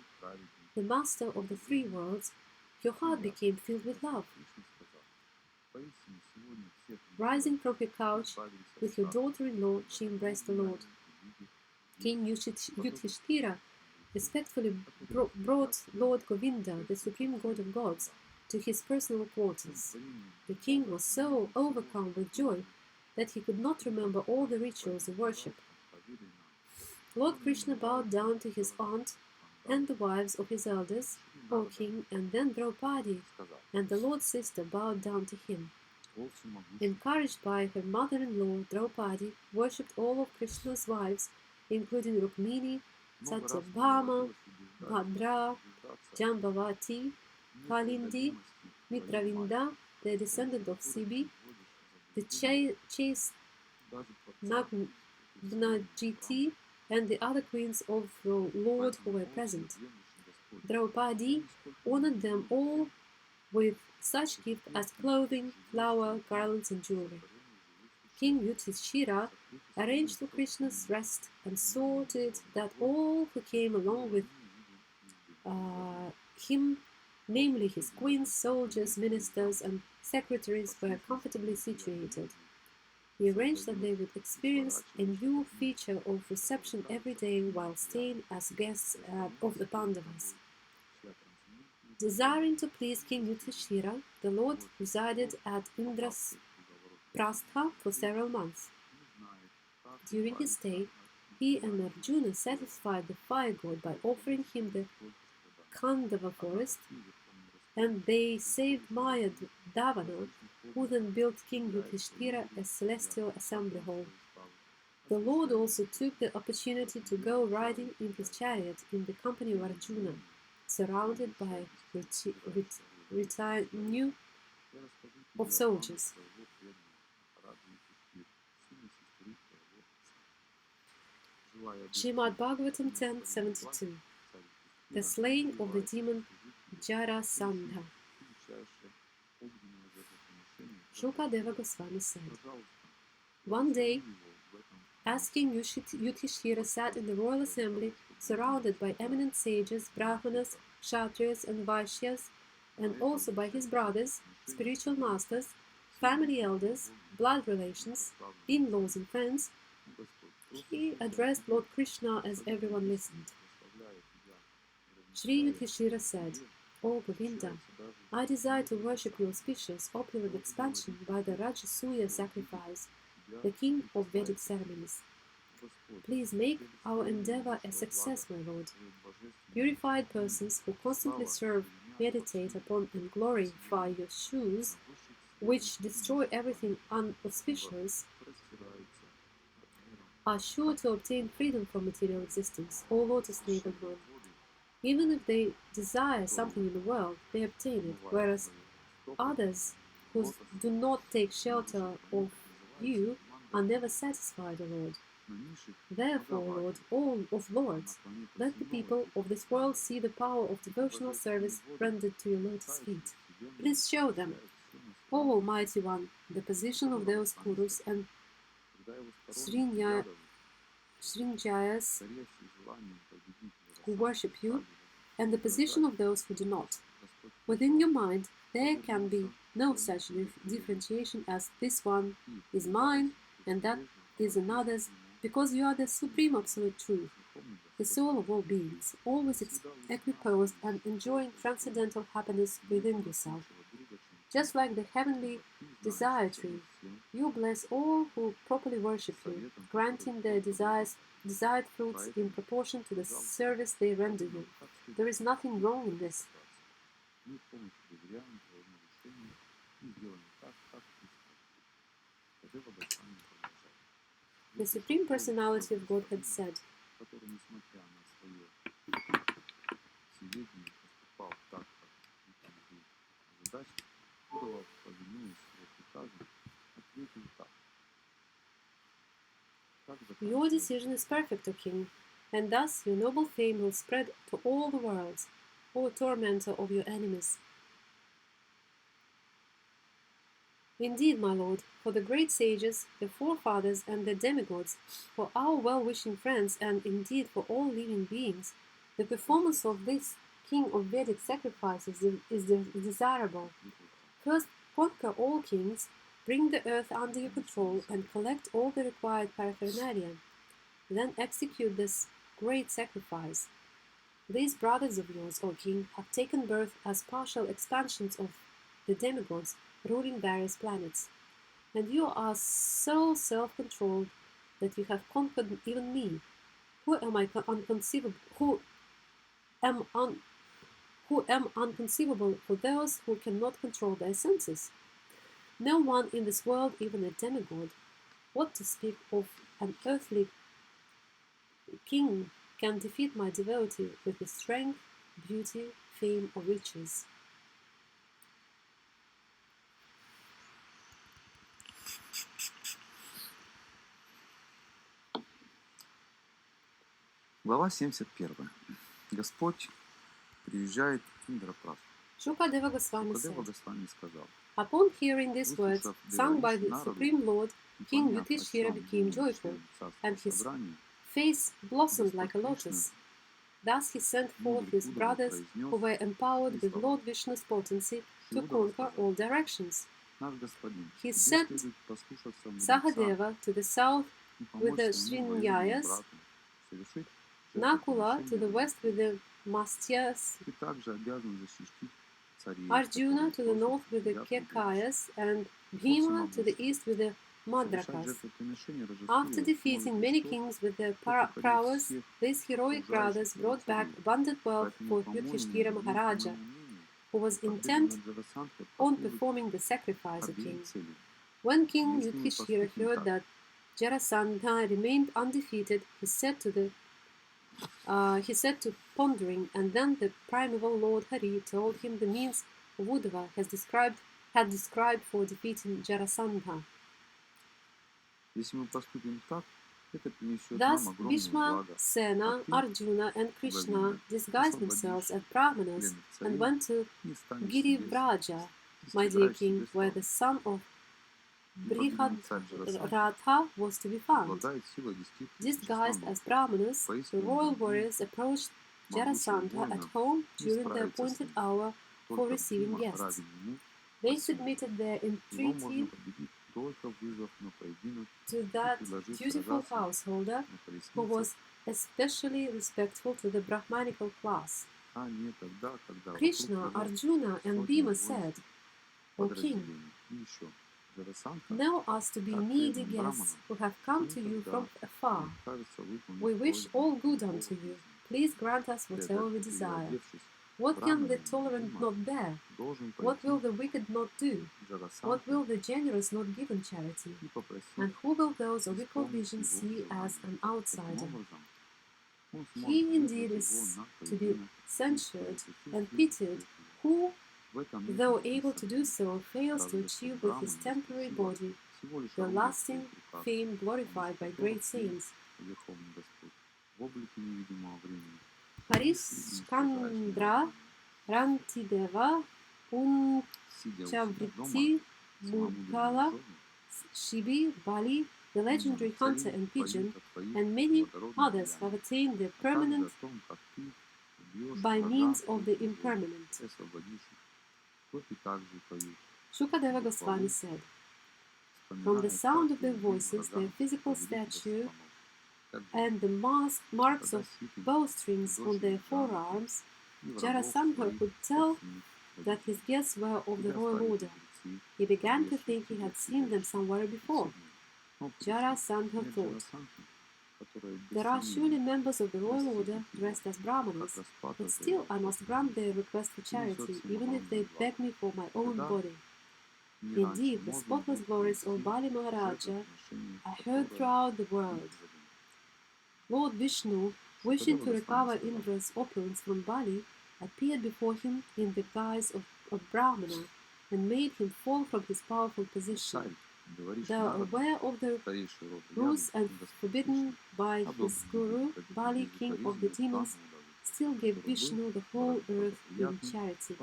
the master of the three worlds, her heart became filled with love. Rising from her couch with her daughter-in-law, she embraced the Lord. King Yudhishthira respectfully brought Lord Govinda, the supreme god of gods, to his personal quarters. The king was so overcome with joy that he could not remember all the rituals of worship. Lord Krishna bowed down to his aunt and the wives of his elders, O king, and then Draupadi and the Lord's sister bowed down to him. Encouraged by her mother-in-law, Draupadi worshipped all of Krishna's wives, including Rukmini, Satyabhama, Bhadra, Jambavati, Kalindi, Mitravinda, the descendant of Sibi, the chaste Nagnajiti, and the other queens of the Lord who were present. Draupadi honored them all with such gifts as clothing, flower, garlands, and jewelry. King Yudhishthira arranged for Krishna's rest and saw to it that all who came along with him, namely his queens, soldiers, ministers, and secretaries, were comfortably situated. He arranged that they would experience a new feature of reception every day while staying as guests of the Pandavas. Desiring to please King Yudhishthira, the Lord resided at Indraprastha for several months. During his stay, he and Arjuna satisfied the fire god by offering him the Khandava forest, and they saved Maya Davana, who then built King Yudhishthira a celestial assembly hall. The Lord also took the opportunity to go riding in his chariot in the company of Arjuna, surrounded by retinue of soldiers. Srimad Bhagavatam 10:72. The slaying of the demon Jarasandha. Shukadeva Goswami said, Пожалуйста, one day, его в этом as King Yudhishthira sat in the royal assembly, surrounded by eminent sages, brahmanas, kshatriyas, and vaishyas, and also by his brothers, spiritual masters, family elders, blood relations, in-laws, and friends, ну, Господь, he addressed Lord Krishna as everyone listened. Sri Yudhishthira said, O Govinda, I desire to worship your auspicious, opulent expansion by the Rajasuya sacrifice, the king of Vedic ceremonies. Please make our endeavor a success, my Lord. Purified persons who constantly serve, meditate upon, and glorify your shoes, which destroy everything unauspicious, are sure to obtain freedom from material existence, O lotus-naveled one. Even if they desire something in the world, they obtain it, whereas others who do not take shelter of you are never satisfied, O Lord. Therefore, Lord, all of lords, let the people of this world see the power of devotional service rendered to your lotus feet. Please show them, O Almighty One, the position of those Kurus and Srinjayas who worship you, and the position of those who do not. Within your mind, there can be no such differentiation as this one is mine and that is another's, because you are the supreme absolute truth, the soul of all beings, always equiposed and enjoying transcendental happiness within yourself. Just like the heavenly desire tree, you bless all who properly worship you, granting their desired fruits in proportion to the service they render you. There is nothing wrong in this. Мы полностью доверяем твоему решению и сделаем так, как ты скажешь. Шукадева Госвами продолжает. The Supreme Personality of Godhead said, который, несмотря на свое всеведение, поступал так, как выполнил задачи, Гурова, повинуясь его приказам, ответил так. Your decision is perfect, O King, and thus your noble fame will spread to all the worlds, O tormentor of your enemies. Indeed, my Lord, for the great sages, the forefathers, and the demigods, for our well-wishing friends, and indeed for all living beings, the performance of this king of Vedic sacrifices is desirable. First, conquer all kings, bring the earth under your control, and collect all the required paraphernalia. Then execute this great sacrifice. These brothers of yours, O king, have taken birth as partial expansions of the demigods ruling various planets, and you are so self-controlled that you have conquered even me, who am unconceivable for those who cannot control their senses. No one in this world, even a demigod, what to speak of an earthly king, can defeat my devotee with his strength, beauty, fame, or riches. Глава 71. Господь приезжает в Индрапрастху. Shukadeva Goswami said, Шукадева Госвами сказал, upon hearing these words, sung by the Supreme Lord, King Yudhishthira became joyful, and his face blossomed like a lotus. Thus he sent forth his brothers, who were empowered with Lord Vishnu's potency, to conquer all directions. He sent Sahadeva to the south with the Srinyayas, Nakula to the west with the Mastyas, Arjuna to the north with the Kekayas, and Bhima to the east with the Madrakas. After defeating many kings with their prowess, these heroic brothers brought back abundant wealth for Yudhishthira Maharaja, who was intent on performing the sacrifice of king. When King Yudhishthira heard that Jarasandha remained undefeated, he set to pondering, and then the primeval Lord Hari told him the means Uddhava had described for defeating Jarasandha. Thus, Bhishma, Sena, Arjuna, and Krishna disguised themselves as brahmanas and went to Girivraja, my dear king, where the son of Brihadratha was to be found. Disguised as Brahmanas, the royal warriors approached Jarasandha at home during the appointed hour for receiving guests. They submitted their entreaty to that dutiful householder who was especially respectful to the Brahmanical class. Krishna, Arjuna, and Bhima said, O king, know us to be needy guests who have come to you from afar. We wish all good unto you. Please grant us whatever we desire. What can the tolerant not bear? What will the wicked not do? What will the generous not give in charity? And who will those of equal vision see as an outsider? He indeed is to be censured and pitied who, though able to do so, fails to achieve with his temporary body the lasting fame glorified by great saints. Harishcandra Rantideva Unchavriti Mugala Shibi Bali, the legendary hunter and pigeon, and many others have attained the permanent by means of the impermanent. Shukadeva Goswami said, from the sound of their voices, their physical stature, and the marks of bowstrings on their forearms, Jarasandha could tell that his guests were of the royal order. He began to think he had seen them somewhere before. Jarasandha thought, there are surely members of the royal order dressed as Brahmanas, but still I must grant their request for charity, even if they beg me for my own body. Indeed, the spotless glories of Bali Maharaja are heard throughout the world. Lord Vishnu, wishing to recover Indra's opulence from Bali, appeared before him in the guise of Brahmana and made him fall from his powerful position. Though aware of the rules and forbidden by his guru, Bali, king of the demons, still gave Vishnu the whole earth in charity.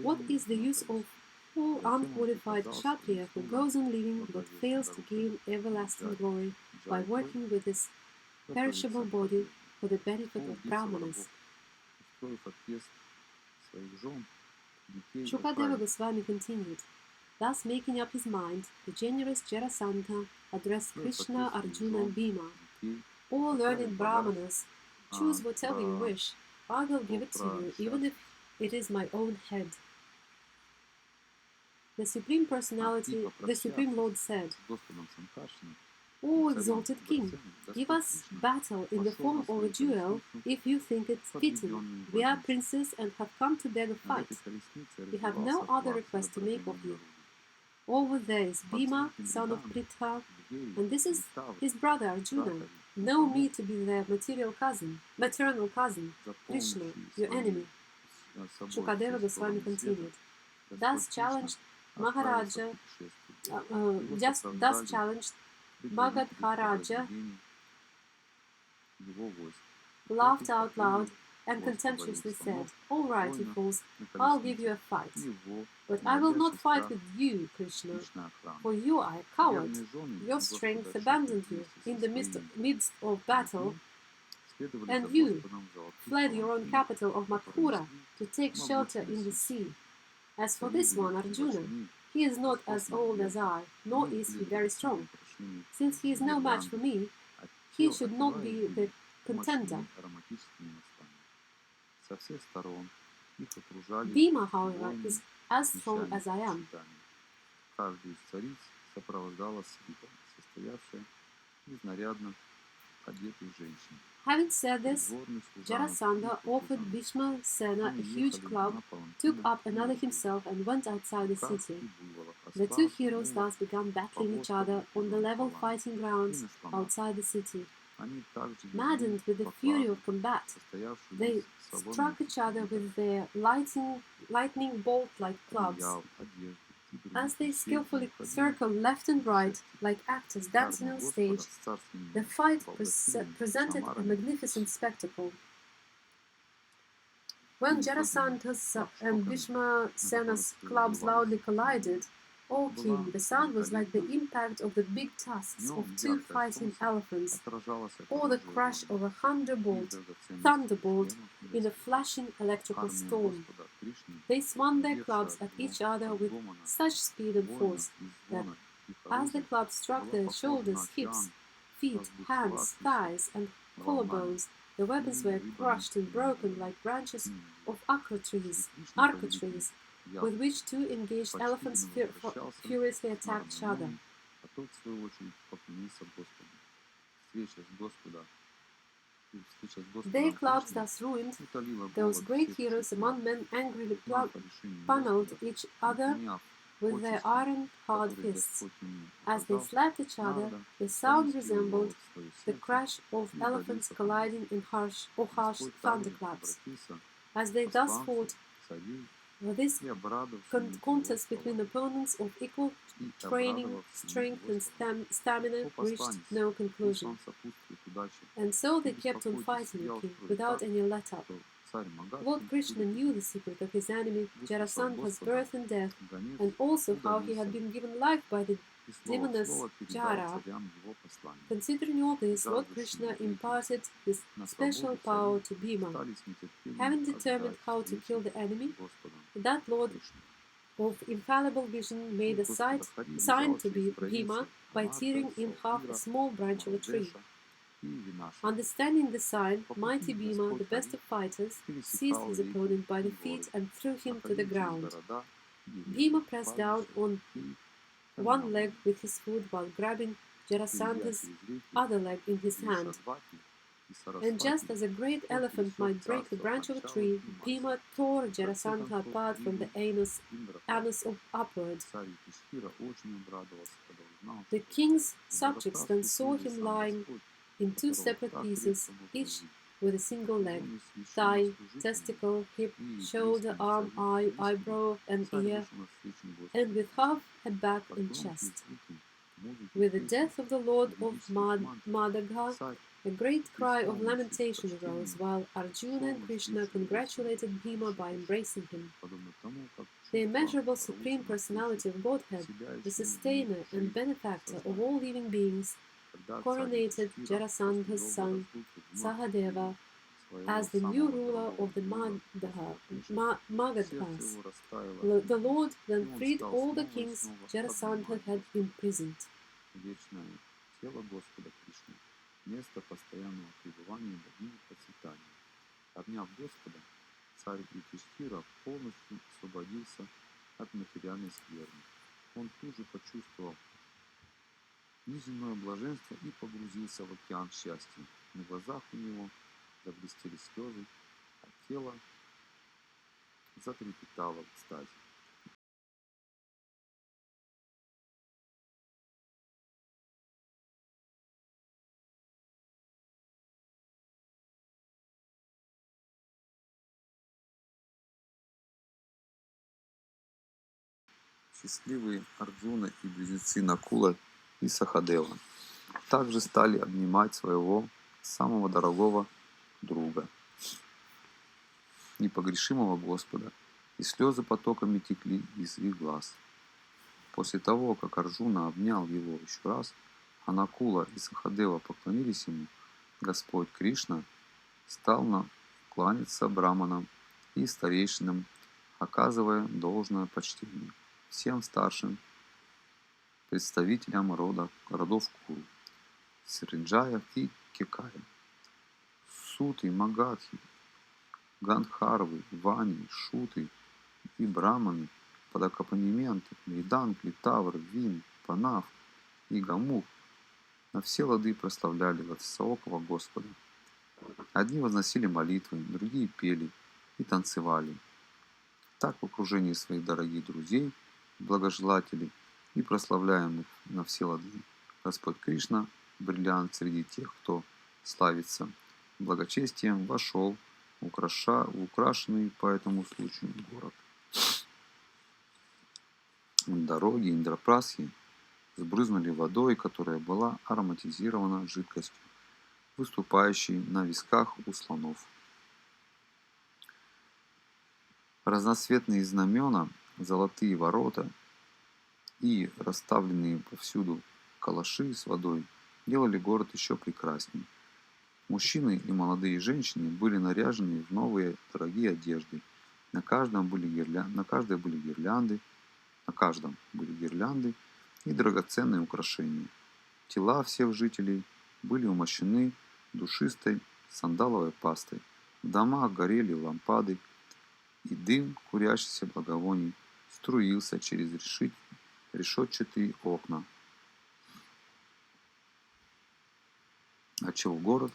What is the use of poor unqualified Kshatriya who goes on living but fails to gain everlasting glory by working with his perishable body for the benefit of Brahmanas? Shukadeva Goswami continued, thus making up his mind, the generous Jarasandha addressed Krishna, Arjuna and Bhima. O learned Brahmanas, choose whatever you wish. I will give it to you, even if it is my own head. The Supreme Personality, the Supreme Lord said, O exalted King, give us battle in the form of a duel if you think it fitting. We are princes and have come to beg a fight. We have no other request to make of you. Over there is Bhima, son of Pritha, and this is his brother Arjuna. Know me to be their maternal cousin, Krishna, your enemy. Shukadeva Goswami continued. Thus challenged Magadharaja laughed out loud and contemptuously said, all right, you fools, I'll give you a fight. But I will not fight with you, Krishna, for you are a coward. Your strength abandoned you in the midst of battle, and you fled your own capital of Mathura to take shelter in the sea. As for this one, Arjuna, he is not as old as I, nor is he very strong. Since he is no match for me, he should not be the contender. Bhima, however, is as strong as I am. Having said this, Jarasandha offered Bhishma Sena a huge club, took up another himself and went outside the city. The two heroes thus began battling each other on the level fighting grounds outside the city. Maddened with the fury of combat, they struck each other with their lightning bolt-like clubs. As they skillfully circle left and right, like actors dancing on stage, the fight presented a magnificent spectacle. When Jarasandha's and Bhishmasena's clubs loudly collided, O king, the sound was like the impact of the big tusks of two fighting elephants, or the crash of a thunderbolt in a flashing electrical storm. They swung their clubs at each other with such speed and force that, as the clubs struck their shoulders, hips, feet, hands, thighs, and collarbones, the weapons were crushed and broken like branches of arca trees, with which two engaged elephants furiously attacked each other. Their clubs thus ruined, those great heroes among men angrily pummeled each other with their iron-hard fists. As they slapped each other, the sound resembled the crash of elephants colliding in harsh thunderclaps. As they thus fought, this contest between opponents of equal training, strength, and stamina reached no conclusion. And so they kept on fighting the king without any let-up. Lord Krishna knew the secret of his enemy Jarasandha's birth and death, and also how he had been given life by the demoness Jara. Considering all this, Lord Krishna imparted this special power to Bhima. Having determined how to kill the enemy, that Lord of infallible vision made a sign to Bhima by tearing in half a small branch of a tree. Understanding the sign, mighty Bhima, the best of fighters, seized his opponent by the feet and threw him to the ground. Bhima pressed down on one leg with his foot while grabbing Jarasandha's other leg in his hand. And just as a great elephant might break the branch of a tree, Bhima tore Jarasandha apart from the anus upward. The king's subjects then saw him lying in two separate pieces, each with a single leg, thigh, testicle, hip, shoulder, arm, eye, eyebrow, and ear, and with half a back and chest. With the death of the lord of Madagha, a great cry of lamentation arose, while Arjuna and Krishna congratulated Bhima by embracing him. The immeasurable Supreme Personality of Godhead, the sustainer and benefactor of all living beings, coronated Jarasandha's son Sahadeva as the new ruler of the Magadhas. The Lord then freed all the kings Jarasandha had imprisoned. Место постоянного пребывания богини процветания. Обняв Господа, царь Юдхиштхира полностью освободился от материальной скверны. Он тут же почувствовал неземное блаженство и погрузился в океан счастья. На глазах у него заблестели слезы, а тело затрепетало в экстазе. Счастливые Арджуна и близнецы Накула и Сахадева также стали обнимать своего самого дорогого друга, непогрешимого Господа, и слезы потоками текли из их глаз. После того, как Арджуна обнял его еще раз, а Накула и Сахадева поклонились ему, Господь Кришна стал кланяться браманам и старейшинам, оказывая должное почтение всем старшим представителям родов Куру, Сринджаев и Кекая, Суты, Магадхи, Гандхарвы, Вани, Шуты и Браманы под аккомпанементы Мриданг, Тавр, Вин, Панав и Гамух на все лады прославляли высокого Господа. Одни возносили молитвы, другие пели и танцевали. Так в окружении своих дорогих друзей, благожелателей и прославляемых на все лады, Господь Кришна, бриллиант среди тех, кто славится благочестием, вошел в украшенный по этому случаю город. Дороги Индрапрасхи сбрызнули водой, которая была ароматизирована жидкостью, выступающей на висках у слонов. Разноцветные знамена, золотые ворота и расставленные повсюду калаши с водой делали город еще прекраснее. Мужчины и молодые женщины были наряжены в новые дорогие одежды. На каждом были гирлянды и драгоценные украшения. Тела всех жителей были умощены душистой сандаловой пастой. В домах горели лампады, и дым курящихся благовоний струился через решетчатые окна, отчего город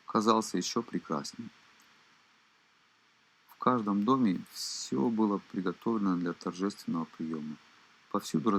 казался еще прекраснее. В каждом доме все было приготовлено для торжественного приема. Повсюду